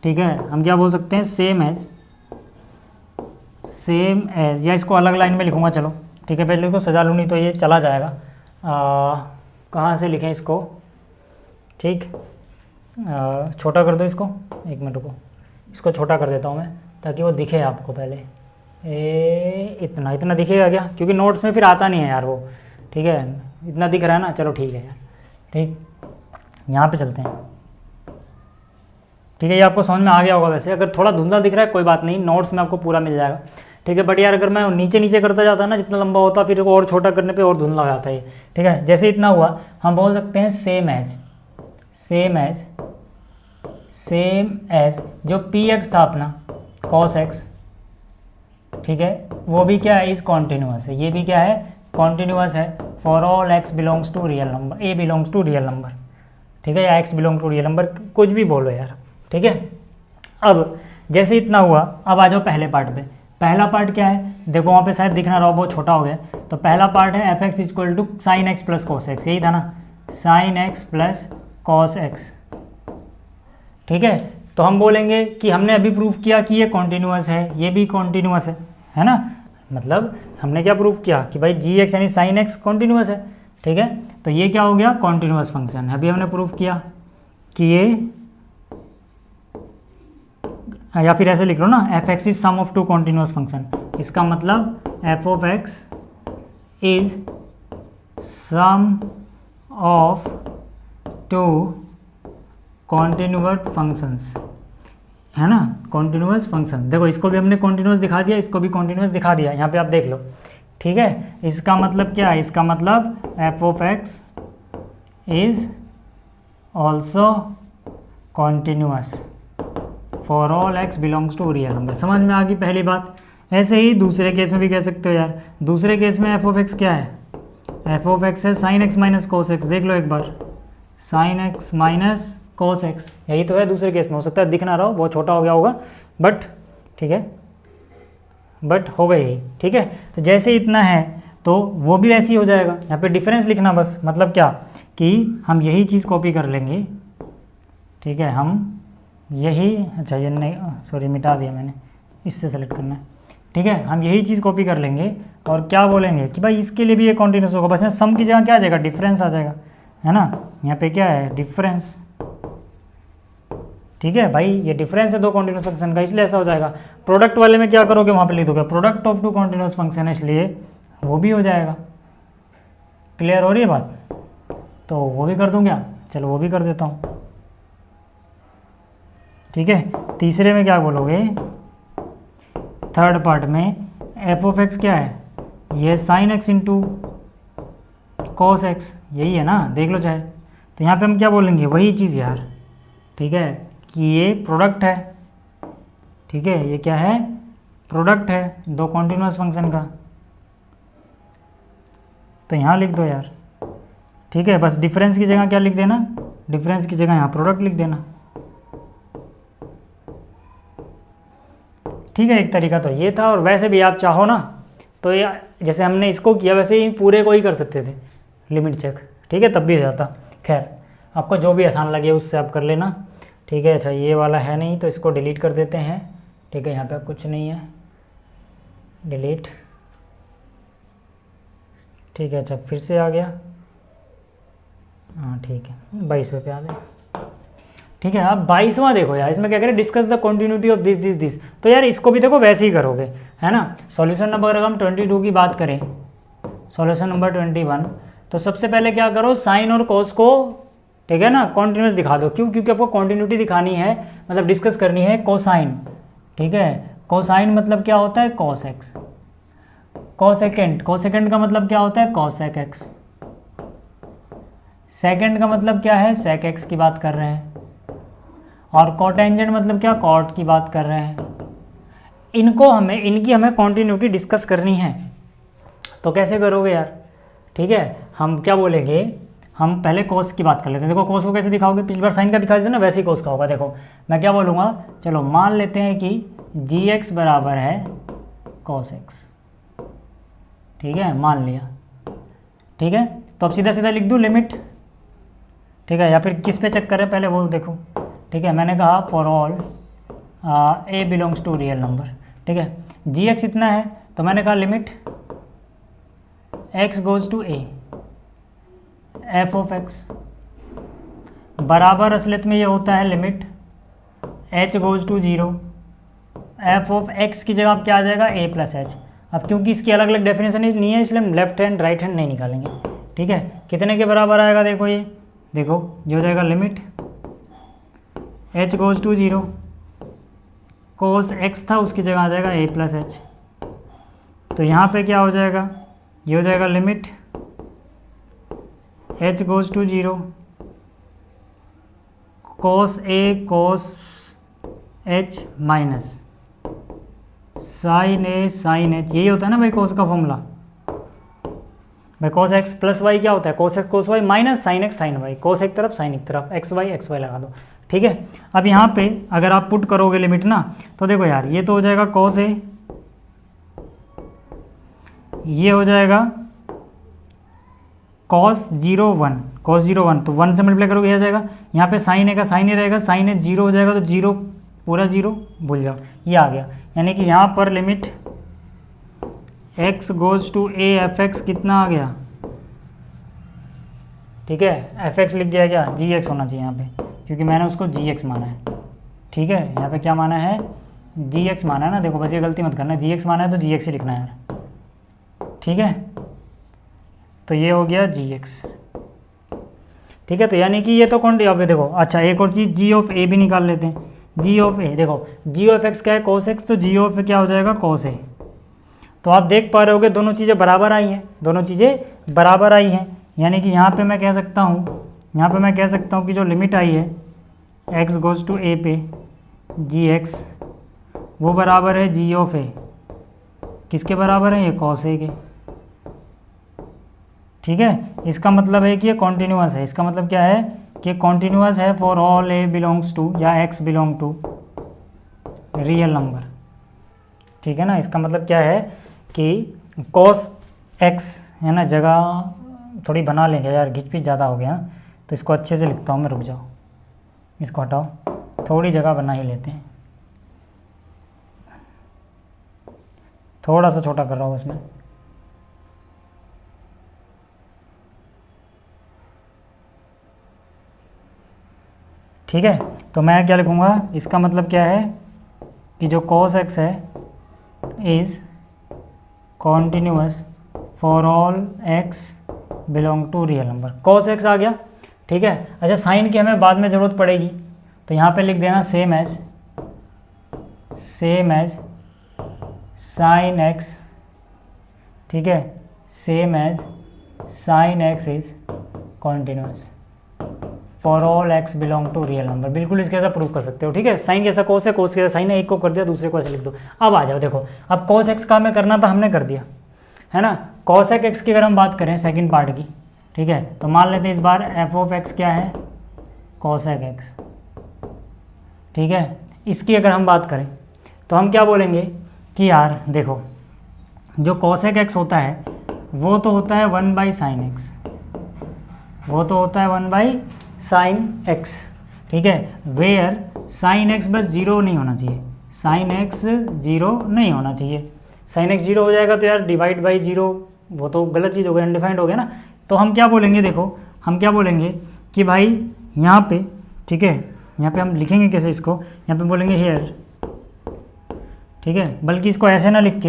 ठीक है, हम क्या बोल सकते हैं, सेम एज, सेम एज, या इसको अलग लाइन में लिखूंगा, चलो ठीक है, पहले इसको सजा लूँ नहीं तो ये चला जाएगा। कहाँ से लिखें इसको, ठीक छोटा कर दो इसको, 1 मिनट रुको, इसको छोटा कर देता हूँ मैं ताकि वो दिखे आपको। पहले इतना इतना दिखेगा क्या, क्योंकि नोट्स में फिर आता नहीं है यार वो। ठीक है, इतना दिख रहा है ना, चलो ठीक है यार। ठीक, यहाँ पे चलते हैं। ठीक है, ये आपको समझ में आ गया होगा। वैसे अगर थोड़ा धुंधला दिख रहा है कोई बात नहीं, नोट्स में आपको पूरा मिल जाएगा। ठीक है, बट यार अगर मैं नीचे नीचे करता जाता ना, जितना लंबा होता फिर और छोटा करने पे और धुंधला हो जाता है। ठीक है, जैसे इतना हुआ, हम बोल सकते हैं same as, same as, same as जो पी एक्स था अपना कॉस एक्स। ठीक है, वो भी क्या है, इज कॉन्टीन्यूअस है, ये भी क्या है, कॉन्टीन्यूअस है for all x belongs to real number, a belongs to real number. ठीक है, या x belong to real number, कुछ भी बोलो यार। ठीक है, अब जैसे इतना हुआ, अब आ जाओ पहले पार्ट पे। पहला पार्ट क्या है, देखो वहाँ पे शायद दिखना रहा, बहुत छोटा हो गया। तो पहला पार्ट है f x equal to sine x plus cos x, यही था ना, sine x plus cos x. ठीक है, तो हम बोलेंगे कि हमने अभी प्रूफ किया कि ये कॉन्टीन्यूअस है, ये भी कॉन्टीन्यूअस है ना। मतलब हमने क्या प्रूफ किया कि भाई जी एक्स यानी साइन एक्स कॉन्टीन्यूअस है। ठीक है, तो ये क्या हो गया, कॉन्टीन्यूअस फंक्शन है। अभी हमने प्रूफ किया कि ये, या फिर ऐसे लिख लो ना, f x is sum of two continuous function. इसका मतलब f of x is sum of two continuous functions, है ना, कॉन्टीन्यूअस फंक्शन। देखो इसको भी हमने कॉन्टीन्यूअस दिखा दिया, इसको भी कॉन्टीन्यूअस दिखा दिया, यहाँ पे आप देख लो। ठीक है, इसका मतलब क्या है, इसका मतलब f of x is also continuous for all x belongs to real number. समझ में आ गई पहली बात। ऐसे ही दूसरे केस में भी कह सकते हो यार। दूसरे केस में एफ ऑफ एक्स क्या है, एफ ऑफ एक्स है sine x minus cos x. देख लो एक बार, sine x minus cos x, यही तो है दूसरे केस में। हो सकता है दिख ना रहा हो, बहुत छोटा हो गया होगा, बट ठीक है, बट हो गई यही। ठीक है, तो जैसे इतना है तो वो भी वैसे ही हो जाएगा। यहाँ पे डिफरेंस लिखना बस, मतलब क्या कि हम यही चीज़ कॉपी कर लेंगे। ठीक है, हम यही, अच्छा ये नहीं, सॉरी मिटा दिया मैंने, इससे सेलेक्ट करना है। ठीक है, हम यही चीज़ कॉपी कर लेंगे और क्या बोलेंगे कि भाई इसके लिए भी ये कॉन्टीन्यूस होगा, बस यहाँ सम की जगह क्या आ जाएगा, डिफरेंस आ जाएगा, है ना। यहाँ पे क्या है, डिफरेंस। ठीक है भाई, ये डिफरेंस है दो कॉन्टीन्यूस फंक्शन का, इसलिए ऐसा हो जाएगा। प्रोडक्ट वाले में क्या करोगे, वहाँ पे लिख दोगे product of two continuous function है, इसलिए वो भी हो जाएगा। क्लियर हो रही है बात, तो वो भी कर दूँ क्या, चलो वो भी कर देता हूँ। ठीक है, तीसरे में क्या बोलोगे, थर्ड पार्ट में एफ ऑफ एक्स क्या है, ये sine x into cos x, यही है ना, देख लो चाहे। तो यहाँ पे हम क्या बोलेंगे, वही चीज़ यार। ठीक है, कि ये प्रोडक्ट है। ठीक है, ये क्या है, प्रोडक्ट है दो कॉन्टीन्यूअस फंक्शन का। तो यहाँ लिख दो यार, ठीक है, बस डिफरेंस की जगह क्या लिख देना, डिफरेंस की जगह यहाँ प्रोडक्ट लिख देना। ठीक है, एक तरीका तो ये था। और वैसे भी आप चाहो ना तो ये जैसे हमने इसको किया वैसे ही पूरे को ही कर सकते थे लिमिट चेक, ठीक है, तब भी जाता। खैर आपको जो भी आसान लगे उससे आप कर लेना, ठीक है। अच्छा ये वाला है नहीं तो इसको डिलीट कर देते हैं, ठीक है, यहाँ पे कुछ नहीं है, डिलीट, ठीक है। अच्छा फिर से आ गया, हाँ ठीक है, 22वें पे आ गया, ठीक है। अब 22वां देखो यार, इसमें क्या करें, discuss the continuity of this this this. तो यार इसको भी देखो वैसे ही करोगे, है ना। सॉल्यूशन नंबर अगर हम 22 की बात करें, सॉल्यूशन नंबर 21, तो सबसे पहले क्या करो, साइन और कॉस को, ठीक है ना, कॉन्टिन्यूस दिखा दो। क्यों? क्योंकि आपको कॉन्टिन्यूटी दिखानी है, मतलब डिस्कस करनी है कोसाइन, ठीक है। कोसाइन मतलब क्या होता है, कॉस एक्स। कोसेकेंड, कोसेकेंड का मतलब क्या होता है, कॉसेक एक्स। सेकेंड का मतलब क्या है, सेक एक्स की बात कर रहे हैं। और कोटेंजेंट मतलब क्या, कॉट की बात कर रहे हैं। इनको हमें, इनकी हमें कॉन्टिन्यूटी डिस्कस करनी है। तो कैसे करोगे यार, ठीक है, हम क्या बोलेंगे, हम पहले कोस की बात कर लेते हैं। देखो कोस को कैसे दिखाओगे, पिछली बार साइन का दिखा दिया ना, वैसे ही कोस का होगा। देखो मैं क्या बोलूँगा, चलो मान लेते हैं कि जी एक्स बराबर है कोस एक्स, ठीक है, मान लिया, ठीक है। तो अब सीधा सीधा लिख दूँ लिमिट, ठीक है, या फिर किस पे चेक करें पहले वो देखो, ठीक है। मैंने कहा for all a belongs to real number, ठीक है। जी एक्स इतना है तो मैंने कहा limit x goes to a f of x बराबर, असलियत में ये होता है limit h goes to 0 f of x की जगह अब क्या आ जाएगा, ए प्लस एच। अब क्योंकि इसकी अलग अलग डेफिनेशन नहीं है इसलिए हम लेफ्ट हैंड राइट हैंड नहीं निकालेंगे, ठीक है। कितने के बराबर आएगा, देखो ये, देखो ये हो जाएगा limit h goes to 0 cos x था उसकी जगह आ जाएगा ए प्लस एच। तो यहाँ पे क्या हो जाएगा, ये हो जाएगा limit h goes to 0 cos a cos h minus sine a sine h. यही होता है ना भाई कोस का फॉर्मूला। भाई कोस एक्स प्लस वाई क्या होता है, cos x cos y minus sine x sine y. Cos एक तरफ साइन एक तरफ, एक्स वाई लगा दो, ठीक है। अब यहाँ पे अगर आप पुट करोगे लिमिट ना, तो देखो यार ये तो हो जाएगा कॉस ए, ये हो जाएगा कॉस 0 1, कॉस 0 1, तो 1 से मल्टीप्लाई करोगे आ जाएगा। यहाँ पे साइन ए का साइन ए रहेगा, साइन ए 0 हो जाएगा तो 0 पूरा 0 भूल जाओ, ये आ गया। यानी कि यहाँ पर limit x goes to a f x कितना आ गया, ठीक है। एफ एक्स लिख दिया क्या, जी एक्स होना चाहिए यहाँ पे, क्योंकि मैंने उसको जी एक्स माना है, ठीक है। यहाँ पे क्या माना है, जी एक्स माना है ना, देखो बस ये गलती मत करना, जी एक्स माना है तो जी एक्स ही लिखना है यार, ठीक है। तो ये हो गया जी एक्स, ठीक है। तो यानी कि ये तो कौन, अब देखो अच्छा एक और चीज़, जी ऑफ ए भी निकाल लेते हैं। जी ऑफ ए, देखो जी ऑफ एक्स क्या है, कोस एक्स, तो जी ऑफ ए क्या हो जाएगा, कोस ए। तो आप देख पा रहे होगे दोनों चीज़ें बराबर आई हैं, दोनों चीज़ें बराबर आई हैं। यानी कि यहाँ पे मैं कह सकता हूँ, यहाँ पे मैं कह सकता हूँ कि जो लिमिट आई है एक्स गोज़ टू ए पे जी एक्स, वो बराबर है जी ऑफ ए, किसके बराबर है, ये कॉस ए के, ठीक है। इसका मतलब है कि ये कॉन्टीन्यूअस है। इसका मतलब क्या है कि कॉन्टीन्यूअस है for all a belongs to या x belong to real number, ठीक है ना। इसका मतलब क्या है कि कॉस एक्स है ना, जगह थोड़ी बना लेंगे यार, घिच-पिच ज़्यादा हो गया, तो इसको अच्छे से लिखता हूँ मैं, रुक जाओ, इसको हटाओ, थोड़ी जगह बना ही लेते हैं, थोड़ा सा छोटा कर रहा हूँ इसमें, ठीक है। तो मैं क्या लिखूँगा, इसका मतलब क्या है कि जो cos x है is continuous for all x belong to real number. cos x आ गया, ठीक है। अच्छा साइन की हमें बाद में ज़रूरत पड़ेगी, तो यहाँ पे लिख देना सेम एज साइन x, ठीक है, same as sine x is continuous for all x belong to real number. बिल्कुल इसके ऐसा प्रूव कर सकते हो, ठीक है। साइन कैसा कोस है, कोस कैसा साइन है, एक को कर दिया दूसरे को ऐसे लिख दो। अब आ जाओ, देखो अब कॉस एक्स का हमें करना था, हमने कर दिया, है ना। कॉसेक एक्स की अगर हम बात करें सेकंड पार्ट की, ठीक है। तो मान लेते हैं इस बार एफ ऑफ एक्स क्या है, कोसेक एक्स, ठीक है। इसकी अगर हम बात करें तो हम क्या बोलेंगे कि यार देखो जो कोसेक एक्स होता है वो तो होता है 1/sin x, वो तो होता है 1/sin x, ठीक है। वेयर sin x बस 0 नहीं होना चाहिए, sin x 0 नहीं होना चाहिए। sin x 0 हो जाएगा तो यार डिवाइड बाई 0 वो तो गलत चीज़ हो गया, अनडिफाइंड हो गया ना। तो हम क्या बोलेंगे, देखो हम क्या बोलेंगे कि भाई यहाँ पे, ठीक है, यहाँ पे हम लिखेंगे कैसे इसको, यहाँ पे बोलेंगे हेयर, ठीक है। बल्कि इसको ऐसे ना लिख के,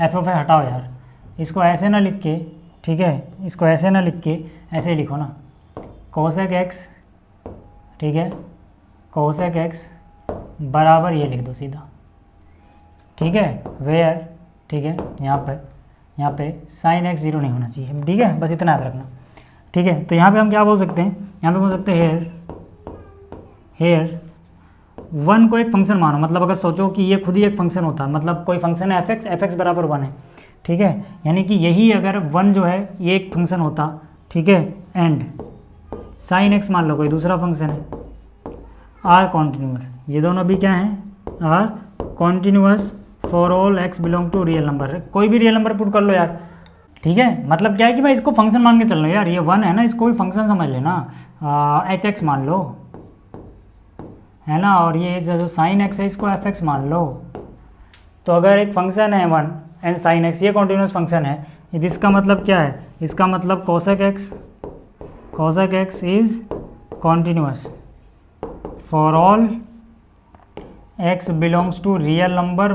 एफ ऑफ हटाओ यार, इसको ऐसे ना लिख के, ठीक है, इसको ऐसे ना लिख के ऐसे ही लिखो ना, कोसेक एक्स, ठीक है, कोसेक एक्स बराबर ये लिख दो सीधा, ठीक है। वेयर, ठीक है, यहाँ पे साइन एक्स 0 नहीं होना चाहिए, ठीक है, बस इतना याद रखना, ठीक है। तो यहाँ पे हम क्या बोल सकते हैं, यहाँ पे बोल सकते हैं हेयर 1 को एक फंक्शन मानो, मतलब अगर सोचो कि ये खुद ही एक फंक्शन होता है, मतलब कोई फंक्शन है एफ एक्स बराबर 1 है, ठीक है, यानी कि यही अगर 1 जो है ये एक फंक्शन होता, ठीक है, एंड साइन एक्स मान लो कोई दूसरा फंक्शन है, आर कॉन्टिन्यूस, ये दोनों भी क्या हैं, are continuous for all x belong to real number, कोई भी रियल नंबर पुट कर लो यार, ठीक है। मतलब क्या है कि भाई इसको फंक्शन मान के चल लो यार, ये 1 है ना, इसको भी फंक्शन समझ लेना, एच एक्स मान लो, है ना, और ये जो साइन एक्स है इसको एफ एक्स मान लो। तो अगर एक फंक्शन है 1 एंड साइन एक्स, ये कॉन्टिन्यूस फंक्शन है, इसका मतलब क्या है, इसका मतलब cosec x is continuous for all x belongs to real number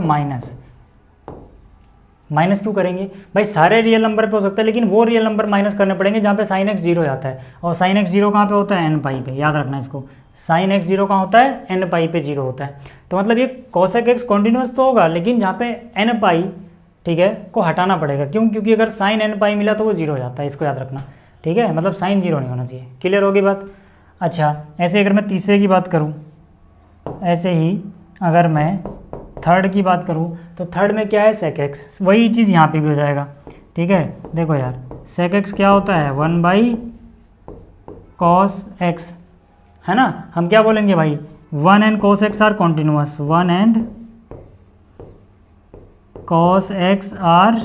minus क्यों करेंगे भाई, सारे रियल नंबर पे हो सकता है, लेकिन वो रियल नंबर माइनस करने पड़ेंगे जहाँ पे साइन एक्स 0 जाता है, और साइन एक्स 0 कहाँ पे होता है, एन पाई पे, याद रखना इसको, साइन एक्स 0 कहाँ होता है, एन पाई पे 0 होता है। तो मतलब ये कोसेक एक्स कॉन्टिन्यूस तो होगा, लेकिन जहाँ पे एन पाई, ठीक है, को हटाना पड़ेगा, क्यों, क्योंकि अगर साइन एन पाई मिला तो वो 0 हो जाता है, इसको याद रखना, ठीक है, मतलब साइन 0 नहीं होना चाहिए। क्लियर होगी बात। अच्छा, ऐसे अगर मैं तीसरे की बात करूँ, ऐसे ही अगर मैं थर्ड की बात करूँ तो थर्ड में क्या है, सेक एक्स, वही चीज़ यहाँ पे भी हो जाएगा, ठीक है। देखो यार सेक एक्स क्या होता है, 1/cos एक्स, है ना। हम क्या बोलेंगे भाई, 1 and cos x are continuous, 1 and cos x are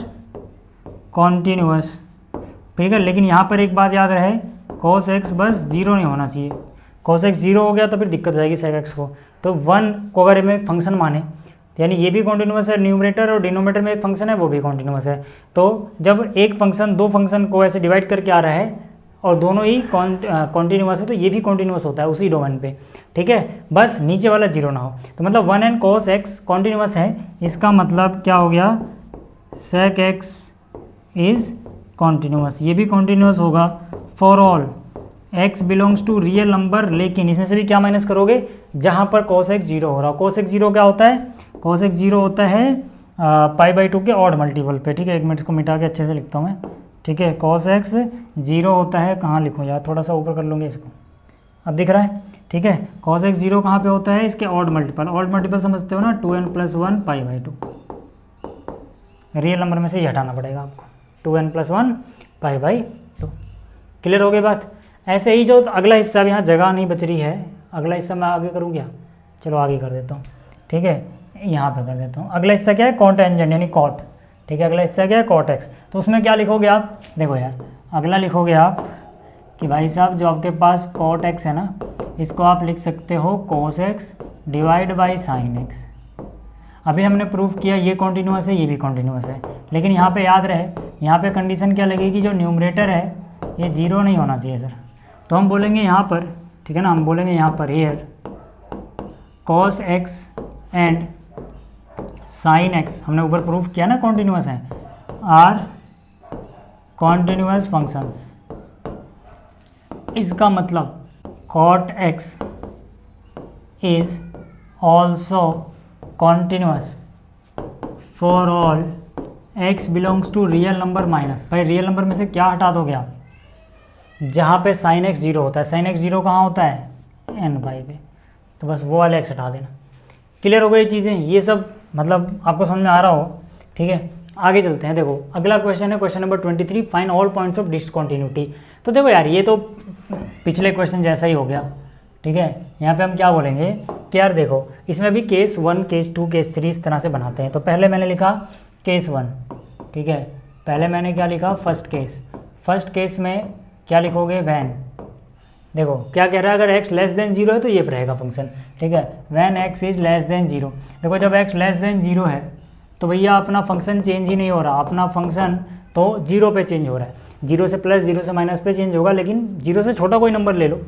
continuous, ठीक है। लेकिन यहाँ पर एक बात याद रहे, cos एक्स बस 0 नहीं होना चाहिए, cos एक्स 0 हो गया तो फिर दिक्कत हो जाएगी सेक एक्स को। तो 1 को अगर में फंक्शन माने, यानी ये भी कॉन्टिन्यूस है, न्यूमरेटर और डिनोमिनेटर में एक फंक्शन है वो भी कॉन्टिन्यूस है। तो जब एक फंक्शन दो फंक्शन को ऐसे डिवाइड करके आ रहा है और दोनों ही कॉन्टिन्यूस है, तो ये भी कॉन्टिन्यूस होता है उसी डोमेन पे, ठीक है, बस नीचे वाला 0 ना हो। तो मतलब 1 एंड cos एक्स कॉन्टिन्यूस है, इसका मतलब क्या हो गया, सेक एक्स इज कॉन्टिन्यूस, ये भी कॉन्टिन्यूस होगा for all x belongs to real number, लेकिन इसमें से भी क्या माइनस करोगे, जहाँ पर cos एक्स 0 हो रहा हो। cos एक्स 0 क्या होता है, cos एक्स 0 होता है π/2 के ऑड मल्टीपल पे, ठीक है। एक मिनट इसको मिटा के अच्छे से लिखता हूँ मैं, ठीक है। cos एक्स 0 होता है, कहाँ लिखूँ यार, थोड़ा सा ऊपर कर लूँगी इसको, अब दिख रहा है, ठीक है। cos एक्स 0 कहाँ पे होता है, इसके ऑड मल्टीपल समझते हो ना, 2n + 1 π/2, रियल नंबर में से ही हटाना पड़ेगा आपको, 2n + 1 π/2। क्लियर हो गई बात। ऐसे ही जो अगला हिस्सा, अब यहाँ जगह नहीं बच रही है, अगला हिस्सा मैं आगे करूँ क्या, चलो आगे कर देता हूँ, ठीक है, यहाँ पे कर देता हूँ। अगला हिस्सा क्या है, कॉट टेंजेंट यानी कॉट, ठीक है। अगला हिस्सा क्या है, कॉट एक्स। तो उसमें क्या लिखोगे आप, देखो यार अगला लिखोगे आप कि भाई साहब जो आपके पास कॉट एक्स है ना, इसको आप लिख सकते हो cos x divide by sine x. अभी हमने प्रूफ किया ये कॉन्टिन्यूस है, ये भी कॉन्टिन्यूस है, लेकिन यहाँ पे याद रहे, यहाँ पे कंडीशन क्या लगेगी, जो न्यूमरेटर है ये 0 नहीं होना चाहिए सर। तो हम बोलेंगे यहाँ पर, ठीक है ना, हम बोलेंगे यहाँ पर here cos x and sine x, हमने ऊपर प्रूफ किया ना कॉन्टिन्यूस है, आर कॉन्टिन्यूस फंक्शंस। इसका मतलब cot x is also continuous for all x belongs to real number minus, भाई रियल नंबर में से क्या हटा दोगे आप, जहाँ पे साइन एक्स 0 होता है। साइन एक्स 0 कहाँ होता है, एन पाई पे, तो बस वो वाले एक्स हटा देना। क्लियर हो गई चीज़ें, ये सब मतलब आपको समझ में आ रहा हो, ठीक है। आगे चलते हैं। देखो अगला क्वेश्चन है question number 23, find all points of discontinuity. तो देखो यार ये तो पिछले क्वेश्चन जैसा ही हो गया, ठीक है। यहाँ पे हम क्या बोलेंगे कि यार देखो इसमें भी केस 1, केस 2, केस 3 इस तरह से बनाते हैं। तो पहले मैंने लिखा केस 1, ठीक है। पहले मैंने क्या लिखा, फर्स्ट केस। फर्स्ट केस में क्या लिखोगे, वैन। देखो क्या कह रहा है, अगर x लेस देन 0 है तो ये रहेगा फंक्शन, ठीक है। When x is less than 0। देखो जब x लेस देन 0 है तो भैया अपना फंक्शन चेंज ही नहीं हो रहा, अपना फंक्शन तो 0 पे चेंज हो रहा है। 0 से प्लस, 0 से माइनस पे चेंज होगा, लेकिन 0 से छोटा कोई नंबर ले लो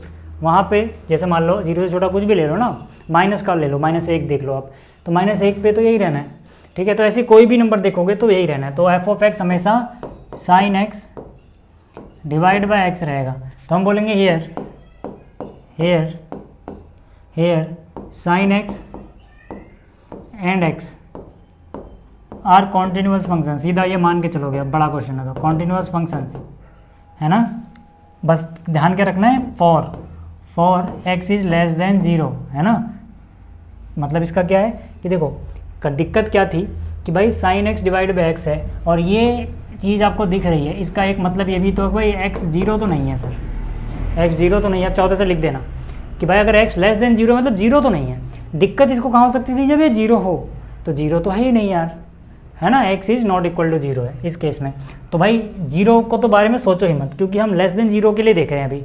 वहाँ पे, जैसे मान लो 0 से छोटा कुछ भी ले लो ना, माइनस का ले लो, -1 देख लो आप, तो -1 पे तो यही रहना है, ठीक है। तो ऐसे कोई भी नंबर देखोगे तो यही रहना है। तो एफ ऑफ एक्स हमेशा sine x divide by x रहेगा। तो हम बोलेंगे here sine x and x are continuous function. सीधा ये मान के चलोगे, अब बड़ा क्वेश्चन है तो कॉन्टिन्यूस फंक्शंस है ना। बस ध्यान के रखना है for x is less than 0, है ना। मतलब इसका क्या है कि देखो दिक्कत क्या थी कि भाई sign x divide by x है और ये चीज़ आपको दिख रही है, इसका एक मतलब ये भी तो भाई एक्स 0 तो नहीं है सर, एक्स 0 तो नहीं है। आप चाहो तो ऐसे लिख देना कि भाई अगर एक्स लेस देन 0 मतलब 0 तो नहीं है। दिक्कत इसको कहाँ हो सकती थी, जब ये 0 हो, तो 0 तो है ही नहीं यार, है ना। X is not equal to 0 है इस केस में। तो भाई 0 को तो बारे में सोचो ही मत, क्योंकि हम लेस देन 0 के लिए देख रहे हैं अभी,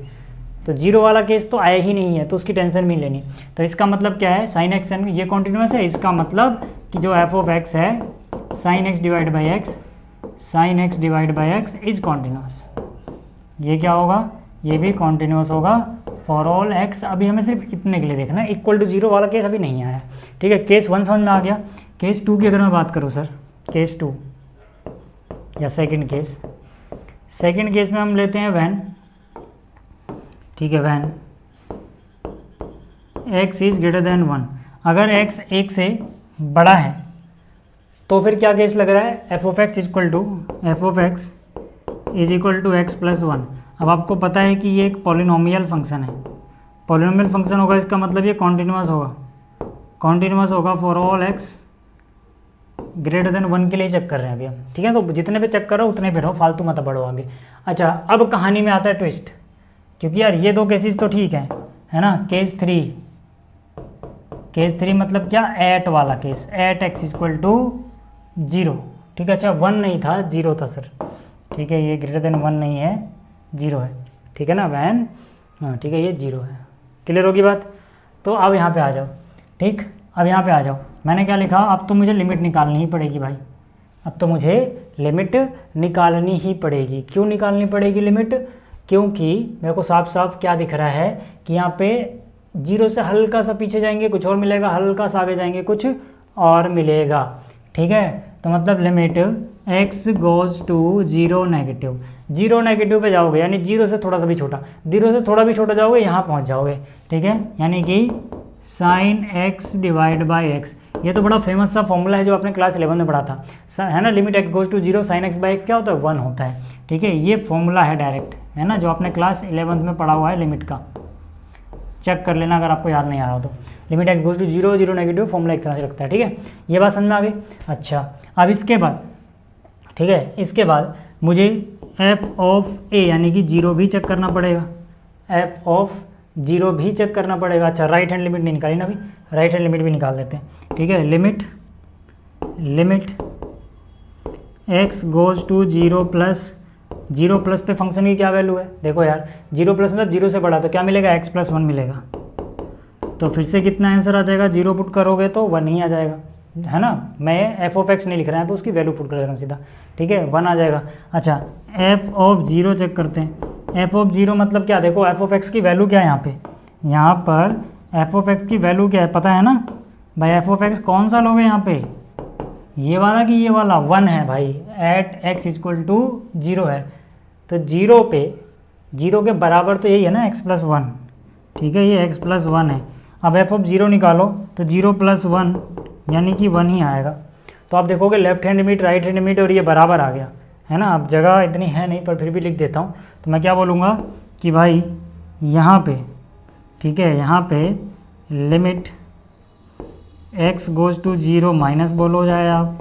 तो 0 वाला केस तो आया ही नहीं है, तो उसकी टेंशन भी लेनी। तो इसका मतलब क्या है, साइन एक्स एंड ये कॉन्टिन्यूस है, इसका मतलब कि जो एफ ऑफ एक्स है sine x divide by x, sign x divide by x is continuous. ये क्या होगा, ये भी कॉन्टिन्यूस होगा फॉर ऑल एक्स। अभी हमें सिर्फ इतने के लिए देखना है, इक्वल टू 0 वाला केस अभी नहीं आया, ठीक है। केस 1 समझ में आ गया। केस 2 की अगर मैं बात करूँ सर, केस 2 या सेकंड केस में हम लेते हैं वैन, ठीक है। When x is greater than 1, अगर x 1 से बड़ा है तो फिर क्या केस लग रहा है, f of x is equal to x plus 1। अब आपको पता है कि ये एक पॉलिनोमियल फंक्शन है, पॉलिनोमियल फंक्शन होगा, इसका मतलब ये कॉन्टिन्यूस होगा for all x greater than 1 के लिए चेक कर रहे हैं अभी हम, ठीक है। तो जितने पे चेक करो उतने पे रहो, फालतू मत बढ़ो आगे। अच्छा अब कहानी में आता है ट्विस्ट, क्योंकि यार ये 2 केसेस तो ठीक है ना। केस 3 मतलब क्या, एट वाला case, at x equal to 0, ठीक है। अच्छा 1 नहीं था, 0 था सर, ठीक है। ये ग्रेटर देन 1 नहीं है, 0 है, ठीक है ना वैन, हाँ ठीक है, ये 0 है। क्लियर होगी बात। तो अब यहाँ पे आ जाओ, ठीक, अब यहाँ पे आ जाओ। मैंने क्या लिखा, अब तो मुझे लिमिट निकालनी ही पड़ेगी भाई, अब तो मुझे लिमिट निकालनी ही पड़ेगी। क्यों निकालनी पड़ेगी लिमिट, क्योंकि मेरे को साफ साफ क्या दिख रहा है कि यहाँ पे 0 से हल्का सा पीछे जाएंगे कुछ और मिलेगा, हल्का सा आगे जाएंगे कुछ और मिलेगा, ठीक है। तो मतलब limit x goes to 0 negative, 0 negative पे जाओगे, यानी 0 से थोड़ा सा भी छोटा, 0 से थोड़ा भी छोटा जाओगे यहाँ पहुँच जाओगे, ठीक है। यानी कि sine x divide by x, ये तो बड़ा फेमस सा फॉर्मूला है जो आपने क्लास 11 में पढ़ा था, है ना। Limit x goes to 0 sine x by x क्या होता है, 1 होता है, ठीक है। ये फॉर्मूला है डायरेक्ट, है ना, जो आपने क्लास 11 में पढ़ा हुआ है लिमिट का, चेक कर लेना अगर आपको याद नहीं आ रहा हो तो। Limit x goes to 0, 0 negative formula एक तरह से लगता है, ठीक है। ये बात समझ में आ गई। अच्छा अब इसके बाद, ठीक है, इसके बाद मुझे f ऑफ a यानी कि 0 भी चेक करना पड़ेगा, f ऑफ 0 भी चेक करना पड़ेगा। अच्छा राइट हैंड लिमिट नहीं निकाली ना अभी, राइट हैंड लिमिट भी निकाल देते हैं, ठीक है। Limit x goes to 0 plus पे फंक्शन की क्या वैल्यू है, देखो यार 0 प्लस मतलब 0 से बड़ा, तो क्या मिलेगा, x प्लस 1 मिलेगा। तो फिर से कितना आंसर आ जाएगा, 0 पुट करोगे तो 1 ही आ जाएगा, है ना। मैं एफ ऑफ एक्स नहीं लिख रहा है तो उसकी वैल्यू पुट कर दे रहा हूँ सीधा, ठीक है, 1 आ जाएगा। अच्छा एफ ऑफ 0 चेक करते हैं, एफ ऑफ 0 मतलब क्या, देखो एफ ऑफ एक्स की वैल्यू क्या है यहाँ पर एफ ऑफ एक्स की वैल्यू क्या है पता है ना भाई। एफ ऑफ एक्स कौन सा लोगे यहाँ पे, ये वाला कि ये वाला, 1 है भाई, एट एक्स इक्वल टू 0 है, तो 0 पे 0 के बराबर तो यही है ना, x प्लस 1, ठीक है, ये x प्लस 1 है। अब एफ ऑफ 0 निकालो तो 0 प्लस 1 यानी कि 1 ही आएगा। तो आप देखोगे left hand limit right hand limit और ये बराबर आ गया, है ना। अब जगह इतनी है नहीं पर फिर भी लिख देता हूँ। तो मैं क्या बोलूँगा कि भाई यहाँ पे, ठीक है, यहाँ पे limit x goes to 0 minus बोलो जाए आप,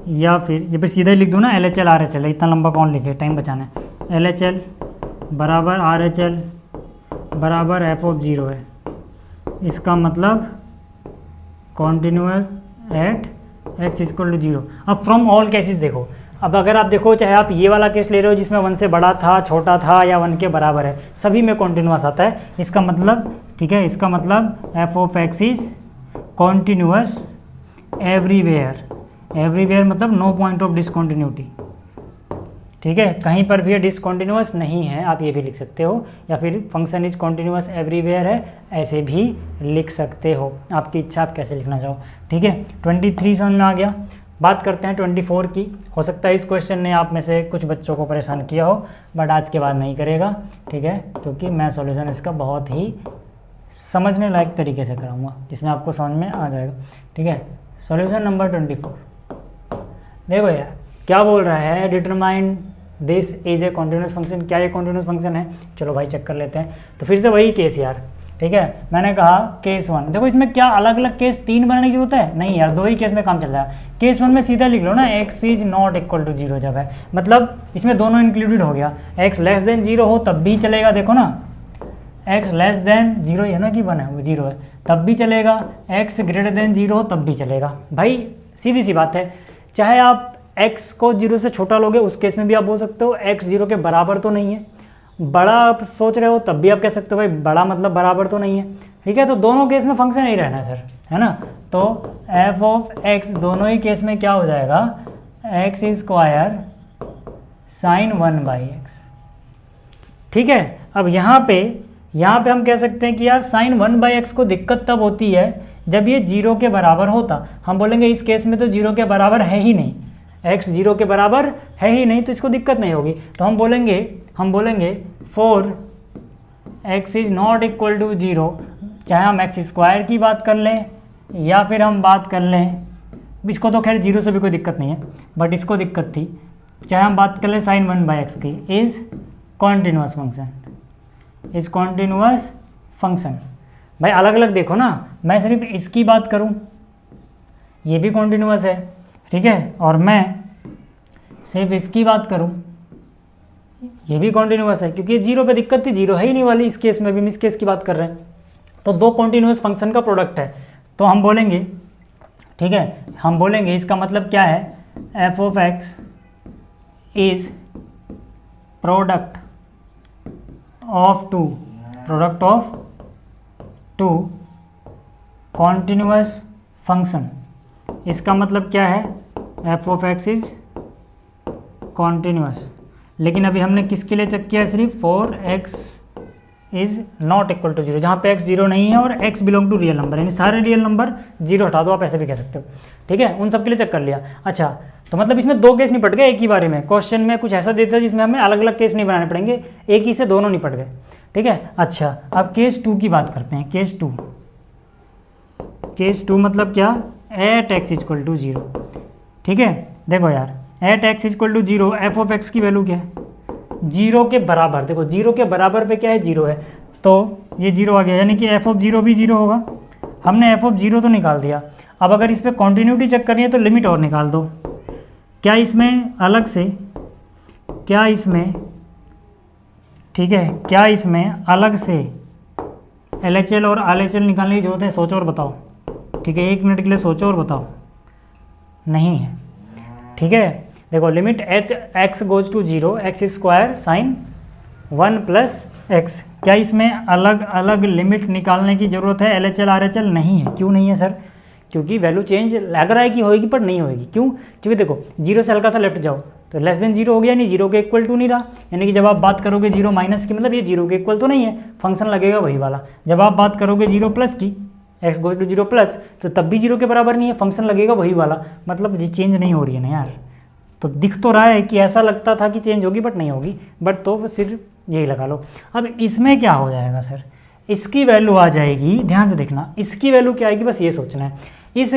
या फिर ये पे सीधा ही लिख दूँ ना, LHL RHL, इतना लंबा कौन लिखे, टाइम बचाना है। LHL बराबर RHL बराबर f(0) है, इसका मतलब कॉन्टिन्यूस एट x = 0। अब फ्रॉम ऑल केसेस देखो, अब अगर आप देखो चाहे आप ये वाला केस ले रहे हो जिसमें 1 से बड़ा था, छोटा था या 1 के बराबर है, सभी में कॉन्टिन्यूस आता है। इसका मतलब ठीक है, इसका मतलब f(x) is continuous everywhere. Everywhere मतलब नो पॉइंट ऑफ डिसकॉन्टिन्यूटी, ठीक है, कहीं पर भी डिसकॉन्टिन्यूस नहीं है, आप ये भी लिख सकते हो, या फिर फंक्शन इज कॉन्टिन्यूस एवरीवेयर है, ऐसे भी लिख सकते हो, आपकी इच्छा आप कैसे लिखना चाहो, ठीक है। 23 समझ में आ गया। बात करते हैं 24 की। हो सकता है इस क्वेश्चन ने आप में से कुछ बच्चों को परेशान किया हो, बट आज के बाद नहीं करेगा, ठीक है, क्योंकि मैं सॉल्यूशन इसका बहुत ही समझने लायक तरीके से कराऊंगा, जिसमें आपको समझ में आ जाएगा, ठीक है। सॉल्यूशन नंबर 24, देखो यार क्या बोल रहा है, determine this is a continuous function. क्या ये कॉन्टिन्यूस फंक्शन है? चलो भाई चेक कर लेते हैं। तो फिर से वही केस यार, ठीक है, मैंने कहा केस 1। देखो इसमें क्या अलग अलग केस 3 बनाने की जरूरत है? नहीं यार, 2 ही केस में काम चल रहा है। केस 1 में सीधा लिख लो ना, x is not equal to 0 जब है, मतलब इसमें दोनों इंक्लूडेड हो गया। x लेस देन 0 हो तब भी चलेगा, देखो ना x लेस देन 0 है ना कि 1 है, वो 0 है तब भी चलेगा, x ग्रेटर देन 0 हो तब भी चलेगा। भाई सीधी सी बात है, चाहे आप x को 0 से छोटा लोगे उस केस में भी आप बोल सकते हो x 0 के बराबर तो नहीं है, बड़ा आप सोच रहे हो तब भी आप कह सकते हो भाई बड़ा मतलब बराबर तो नहीं है, ठीक है। तो दोनों केस में फंक्शन नहीं रहना है सर, है ना। तो f(x) दोनों ही केस में क्या हो जाएगा, x² sin 1/x, ठीक है। अब यहाँ पे हम कह सकते हैं कि यार sin 1/x को दिक्कत तब होती है जब ये 0 के बराबर होता। हम बोलेंगे इस केस में तो 0 के बराबर है ही नहीं, x 0 के बराबर है ही नहीं, तो इसको दिक्कत नहीं होगी। तो हम बोलेंगे for x is not equal to 0, चाहे हम x² की बात कर लें या फिर हम बात कर लें, इसको तो खैर 0 से भी कोई दिक्कत नहीं है, बट इसको दिक्कत थी, चाहे हम बात कर लें sin 1/x की, is continuous function, is continuous function. भाई अलग अलग देखो ना, मैं सिर्फ इसकी बात करूं, ये भी कॉन्टिन्यूस है, ठीक है, और मैं सिर्फ इसकी बात करूं, ये भी कॉन्टिन्यूस है, क्योंकि 0 पे दिक्कत थी, 0 है ही नहीं वाली इस केस में भी, हम इस केस की बात कर रहे हैं। तो 2 कॉन्टिन्यूस फंक्शन का प्रोडक्ट है, तो हम बोलेंगे, ठीक है, हम बोलेंगे इसका मतलब क्या है, f(x) is product of two continuous function. इसका मतलब क्या है, f(x) इज कॉन्टिन्यूस। लेकिन अभी हमने किसके लिए चेक किया, सिर्फ for x is not equal to 0, जहाँ पे x 0 नहीं है और x belong to real number, यानी सारे रियल नंबर 0 हटा दो, आप ऐसे भी कह सकते हो, ठीक है, उन सब के लिए चेक कर लिया। अच्छा, तो मतलब इसमें 2 केस निपट गए एक ही बारे में। क्वेश्चन में कुछ ऐसा देता है जिसमें हमें अलग अलग केस नहीं बनाने पड़ेंगे, एक ही से दोनों निपट गए, ठीक है। अच्छा, अब केस 2 की बात करते हैं। केस 2 मतलब क्या, एट x इक्वल टू 0, ठीक है। देखो यार, eight x equal to 0, f(x) की वैल्यू क्या है, 0 के बराबर। देखो 0 के बराबर पे क्या है, 0 है, तो ये 0 आ गया, यानी कि f(0) भी 0 होगा। हमने f(0) तो निकाल दिया। अब अगर इस पर कॉन्टिन्यूटी चेक करनी है तो लिमिट और निकाल दो। क्या इसमें अलग से, क्या इसमें, ठीक है, क्या इसमें अलग से LHL और RHL निकालने की जरूरत है? सोचो और बताओ, ठीक है, 1 मिनट के लिए सोचो और बताओ। नहीं है, ठीक है। देखो limit x goes to 0, x² sin 1+x, क्या इसमें अलग अलग लिमिट निकालने की ज़रूरत है? LHL RHL नहीं है। क्यों नहीं है सर? क्योंकि वैल्यू चेंज लग रहा है कि होएगी पर नहीं होएगी। क्यों? क्योंकि देखो 0 से हल्का सा लेफ्ट जाओ तो लेस देन 0 हो गया, नहीं 0 के इक्वल टू नहीं रहा, यानी कि जब आप बात करोगे 0 माइनस की, मतलब ये 0 के इक्वल तो नहीं है, फंक्शन लगेगा वही वाला। जब आप बात करोगे 0 प्लस की, x गोज टू 0 प्लस, तो तब भी 0 के बराबर नहीं है, फंक्शन लगेगा वही वाला, मतलब ये चेंज नहीं हो रही है ना यार। तो दिख तो रहा है कि ऐसा लगता था कि चेंज होगी बट नहीं होगी, बट तो सिर्फ यही लगा लो। अब इसमें क्या हो जाएगा सर? इसकी वैल्यू आ जाएगी, ध्यान से देखना, इसकी वैल्यू क्या आएगी, बस ये सोचना है। इस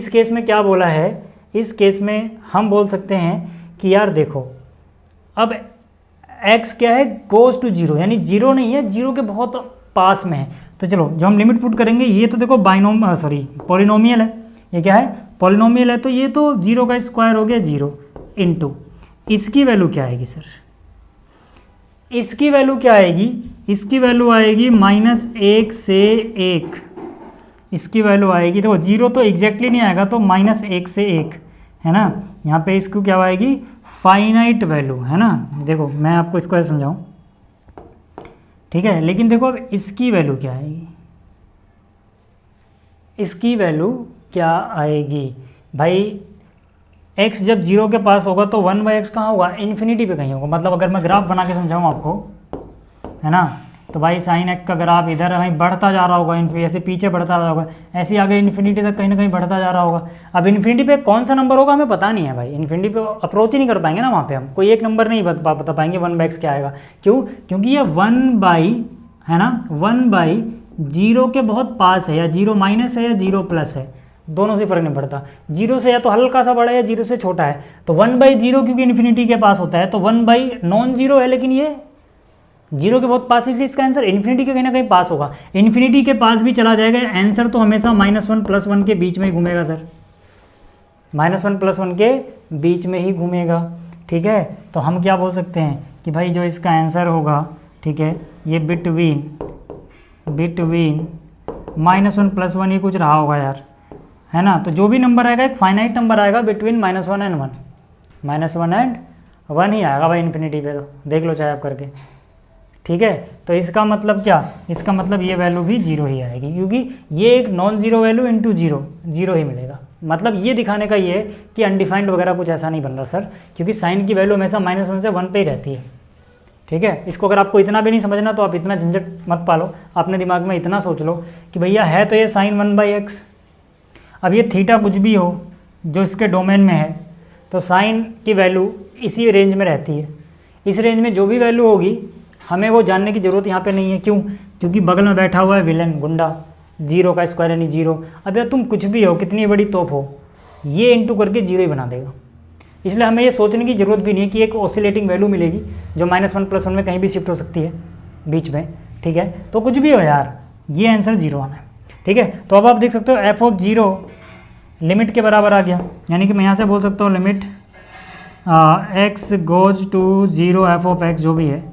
केस में क्या बोला है, इस केस में हम बोल सकते हैं कि यार देखो, अब x क्या है, गोज टू 0, यानी 0 नहीं है, 0 के बहुत पास में है। तो चलो जब हम लिमिट पुट करेंगे, ये तो देखो पॉलिनोमियल है, ये क्या है, पॉलिनोमियल है तो ये तो 0 का स्क्वायर हो गया 0 इंटू इसकी वैल्यू क्या आएगी सर, इसकी वैल्यू क्या आएगी, इसकी वैल्यू आएगी -1 से 1, इसकी वैल्यू आएगी, देखो 0 तो एग्जैक्टली नहीं आएगा तो -1 से 1 है ना, यहाँ पे इसको क्या आएगी फाइनाइट वैल्यू है ना। देखो मैं आपको इसको ऐसे समझाऊँ, ठीक है, लेकिन देखो अब इसकी वैल्यू क्या आएगी, इसकी वैल्यू क्या आएगी भाई, x जब 0 के पास होगा तो 1/x कहाँ होगा, इन्फिनिटी पे कहीं होगा। मतलब अगर मैं ग्राफ बना के समझाऊँ आपको, है ना, तो भाई साइन x का ग्राफ इधर कहीं बढ़ता जा रहा होगा, ऐसे पीछे बढ़ता जा रहा होगा, ऐसे आगे इन्फिनिटी तक कहीं ना कहीं बढ़ता जा रहा होगा। अब इन्फिनिटी पे कौन सा नंबर होगा हमें पता नहीं है भाई, इन्फिनिटी पे अप्रोच ही नहीं कर पाएंगे ना, वहाँ पे हम कोई एक नंबर नहीं बता पाएंगे 1/x क्या आएगा। क्यों, क्योंकि ये 1 है ना 1/0 के बहुत पास है, या 0 माइनस है या 0 प्लस है, दोनों से फर्क नहीं पड़ता, 0 से या तो हल्का सा बड़ा है या 0 से छोटा है। तो 1/0 क्योंकि इन्फिनिटी के पास होता है तो 1/नॉन-0 है, लेकिन ये 0 के बहुत पास है, इसलिए इसका आंसर इन्फिनिटी के कहीं ना कहीं पास होगा। इन्फिनिटी के पास भी चला जाएगा, आंसर तो हमेशा -1 + 1 के बीच में ही घूमेगा सर, -1 + 1 के बीच में ही घूमेगा, ठीक है। तो हम क्या बोल सकते हैं कि भाई जो इसका आंसर होगा, ठीक है, ये बिटवीन -1 + 1 ये कुछ रहा होगा यार, है ना। तो जो भी नंबर आएगा एक फाइनाइट नंबर आएगा बिटवीन -1 and 1, -1 and 1 ही आएगा भाई इन्फिनिटी पे, तो देख लो चाहे आप करके, ठीक है। तो इसका मतलब क्या, इसका मतलब ये वैल्यू भी 0 ही आएगी, क्योंकि ये एक नॉन-0 वैल्यू इंटू 0 ही मिलेगा। मतलब ये दिखाने का ये है कि अनडिफाइंड वगैरह कुछ ऐसा नहीं बन रहा सर, क्योंकि साइन की वैल्यू हमेशा -1 से 1 पे ही रहती है, ठीक है। इसको अगर आपको इतना भी नहीं समझना तो आप इतना झंझट मत पालो, अपने दिमाग में इतना सोच लो कि भैया है तो ये साइन 1/x, अब ये थीटा कुछ भी हो जो इसके डोमेन में है तो साइन की वैल्यू इसी रेंज में रहती है, इस रेंज में जो भी वैल्यू होगी हमें वो जानने की ज़रूरत यहाँ पे नहीं है। क्यों, क्योंकि बगल में बैठा हुआ है विलन गुंडा, 0 का स्क्वायर यानी 0। अब यार तुम कुछ भी हो, कितनी बड़ी तोप हो, ये इंटू करके 0 ही बना देगा, इसलिए हमें ये सोचने की ज़रूरत भी नहीं है कि एक ऑसिलेटिंग वैल्यू मिलेगी जो -1 + 1 में कहीं भी शिफ्ट हो सकती है बीच में, ठीक है। तो कुछ भी हो यार, ये आंसर 0 आना है, ठीक है। तो अब आप देख सकते हो f(0) लिमिट के बराबर आ गया, यानी कि मैं यहाँ से बोल सकता हूँ limit x goes to 0 f(x) जो भी है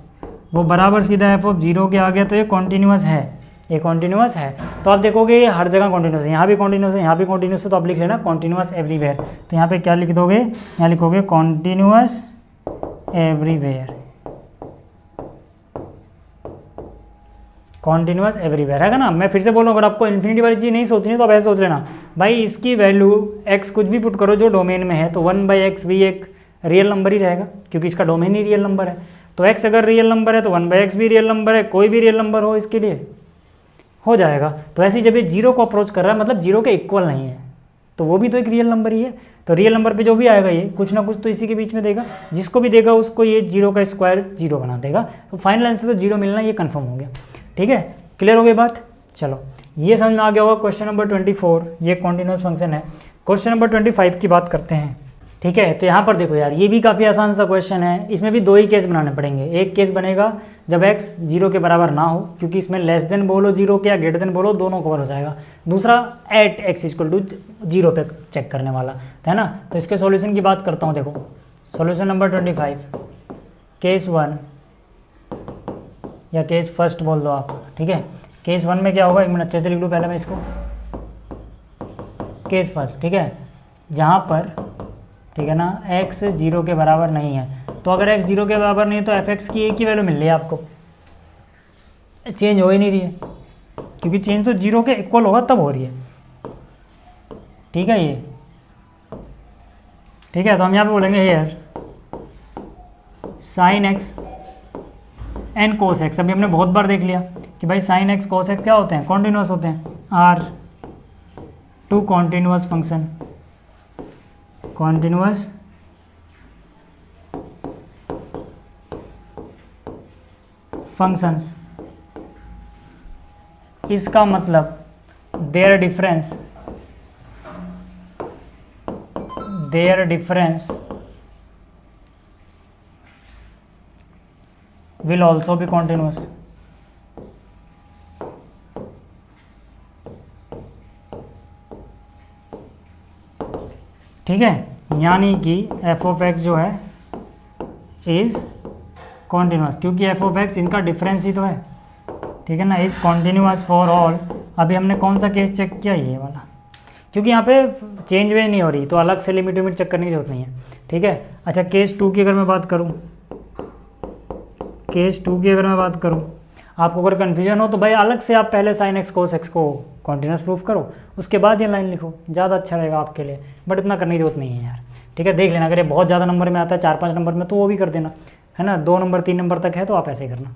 वो बराबर सीधा f(0) के आ गया। तो ये कॉन्टीन्यूअस है, ये कॉन्टीन्यूअस है। तो आप देखोगे ये हर जगह कॉन्टीन्यूअस है, यहाँ भी कॉन्टीन्यूअस है, यहाँ भी कॉन्टीन्यूअस है, तो आप लिख लेना कॉन्टीन्यूअस एवरीवेयर। तो यहाँ पे क्या लिख दोगे, यहाँ लिखोगे कॉन्टीन्यूअस एवरीवेयर, कॉन्टीन्यूअस एवरीवेयर है ना। मैं फिर से बोलूँ, अगर आपको इन्फिनिटी वाली चीज़ नहीं सोचनी तो आप ऐसे सोच लेना भाई, इसकी वैल्यू x कुछ भी पुट करो जो डोमेन में है तो 1/x भी एक रियल नंबर ही रहेगा, क्योंकि इसका डोमेन ही रियल नंबर है। तो x अगर रियल नंबर है तो 1/x भी रियल नंबर है, कोई भी रियल नंबर हो इसके लिए हो जाएगा। तो ऐसे ही जब ये 0 को अप्रोच कर रहा है मतलब 0 के इक्वल नहीं है तो वो भी तो एक रियल नंबर ही है। तो रियल नंबर पे जो भी आएगा ये कुछ ना कुछ तो इसी के बीच में देगा, जिसको भी देगा उसको ये 0 का स्क्वायर 0 बना देगा। तो फाइनल आंसर तो 0 मिलना ये कंफर्म हो गया, ठीक है। क्लियर हो गई बात, चलो ये समझ में आ गया होगा। क्वेश्चन नंबर 24 ये कॉन्टिन्यूअस फंक्शन है। क्वेश्चन नंबर 25 की बात करते हैं, ठीक है। तो यहाँ पर देखो यार, ये भी काफ़ी आसान सा क्वेश्चन है, इसमें भी 2 ही केस बनाने पड़ेंगे। एक केस बनेगा जब x 0 के बराबर ना हो, क्योंकि इसमें लेस देन बोलो 0 के या ग्रेटर देन बोलो दोनों कवर हो जाएगा। दूसरा एट x = 0 पे चेक करने वाला, है ना। तो इसके सॉल्यूशन की बात करता हूँ। देखो सॉल्यूशन नंबर 25 केस 1 या केस फर्स्ट बोल दो आप, ठीक है। केस 1 में क्या होगा, एक मिनट अच्छे से लिख लूँ पहले मैं इसको, केस फर्स्ट, ठीक है, जहाँ पर, ठीक है ना, x 0 के बराबर नहीं है। तो अगर x 0 के बराबर नहीं है तो f(x) की एक ही वैल्यू मिल रही है आपको, चेंज हो ही नहीं रही है, क्योंकि चेंज तो 0 के इक्वल होगा तब हो रही है, ठीक है। ये ठीक है, तो हम यहाँ पे बोलेंगे here sin x and cos x। अभी हमने बहुत बार देख लिया कि भाई sin x cos x क्या होते हैं, कॉन्टिन्यूअस होते हैं, are two continuous function, continuous functions. इसका मतलब there difference will also be continuous। ठीक है, यानी कि एफ ऑफ एक्स जो है इज़ कॉन्टिन्यूस, क्योंकि एफ ऑफ एक्स इनका डिफरेंस ही तो है, ठीक है ना, इज़ कॉन्टिन्यूस फॉर ऑल। अभी हमने कौन सा केस चेक किया, ये वाला, क्योंकि यहाँ पे चेंज वे नहीं हो रही तो अलग से लिमिट विमिट चेक करने की जरूरत नहीं है, ठीक है। अच्छा केस 2 की अगर मैं बात करूँ, केस 2 की अगर मैं बात करूँ, आपको अगर कन्फ्यूजन हो तो भाई अलग से आप पहले साइन एक्स कोस एक्स को कॉन्टिन्यूस प्रूफ करो, उसके बाद ये लाइन लिखो, ज़्यादा अच्छा रहेगा आपके लिए, बट इतना करने की जरूरत नहीं है यार, ठीक है। देख लेना, अगर ये बहुत ज़्यादा नंबर में आता है 4-5 नंबर में तो वो भी कर देना, है ना, 2 नंबर 3 नंबर तक है तो आप ऐसे करना,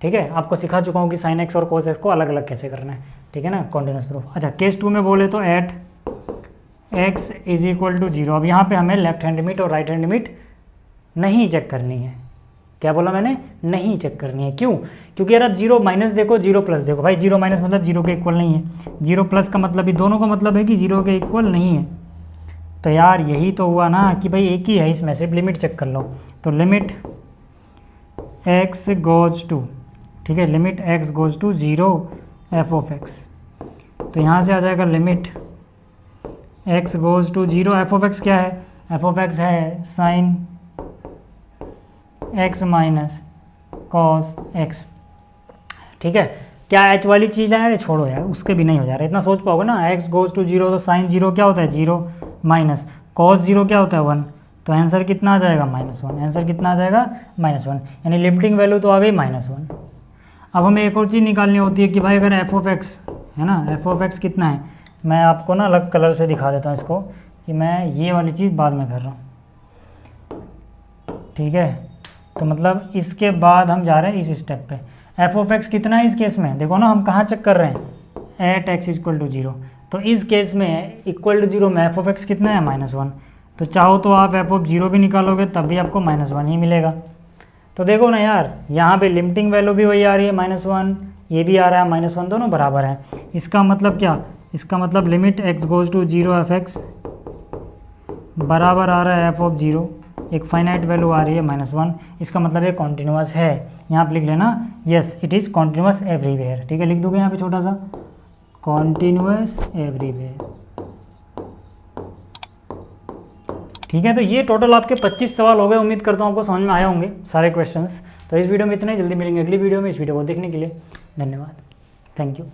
ठीक है। आपको सिखा चुका हूँ कि साइन एक्स और कोस एक्स को अलग अलग कैसे करना है, ठीक है ना, कॉन्टिन्यूस प्रूफ। अच्छा केस 2 में बोले तो at x is equal to 0, अब यहाँ पे हमें लेफ्ट हैंड लिमिट और राइट हैंड लिमिट नहीं चेक करनी है। क्या बोला मैंने, नहीं चेक करनी है, क्यों, क्योंकि यार आप 0 माइनस देखो 0 प्लस देखो, भाई 0 माइनस मतलब 0 के इक्वल नहीं है, 0 प्लस का मतलब भी दोनों का मतलब है कि 0 के इक्वल नहीं है, तो यार यही तो हुआ ना कि भाई एक ही है इसमें, सिर्फ लिमिट चेक कर लो। तो लिमिट x गोज टू, ठीक है, limit x goes to 0 f of x, तो यहाँ से आ जाएगा limit x goes to 0 f of x क्या है, एफ ऑफ एक्स है sine x minus cos x, ठीक है। क्या h वाली चीज़ है, अरे छोड़ो यार, उसके भी नहीं हो जा रहा, इतना सोच पाओगे ना, x गोज टू 0 तो साइन 0 क्या होता है 0 माइनस कॉस 0 क्या होता है 1, तो आंसर कितना आ जाएगा -1, आंसर कितना आ जाएगा -1, यानी लिमिटिंग वैल्यू तो आ गई -1। अब हमें एक और चीज़ निकालनी होती है कि भाई अगर एफ ऑफ एक्स है ना, एफ ऑफ एक्स कितना है, मैं आपको ना अलग कलर से दिखा देता हूँ इसको, कि मैं ये वाली चीज़ बाद में कर रहा हूँ, ठीक है। तो मतलब इसके बाद हम जा रहे हैं इस स्टेप पे, एफ ऑफ एक्स कितना है इस केस में, देखो ना हम कहाँ चेक कर रहे हैं, एट एक्स इक्वल टू 0, तो इस केस में इक्वल टू 0 में एफ ऑफ एक्स कितना है -1, तो चाहो तो आप एफ ऑफ 0 भी निकालोगे तब भी आपको -1 ही मिलेगा। तो देखो ना यार, यहाँ पे लिमिटिंग वैल्यू भी वही आ रही है -1, ये भी आ रहा है -1, दोनों बराबर है। इसका मतलब क्या, इसका मतलब limit x goes to 0 f x बराबर आ रहा है एफ ऑफ 0, एक फाइनाइट वैल्यू आ रही है -1, इसका मतलब ये कॉन्टिन्यूस है। यहाँ पे लिख लेना, yes it is continuous everywhere, ठीक है, लिख दोगे यहाँ पे छोटा सा, कॉन्टिन्यूस एवरीवेयर, ठीक है। तो ये टोटल आपके 25 सवाल हो गए, उम्मीद करता हूँ आपको समझ में आए होंगे सारे क्वेश्चंस। तो इस वीडियो में इतना ही, जल्दी मिलेंगे अगली वीडियो में। इस वीडियो को देखने के लिए धन्यवाद, थैंक यू।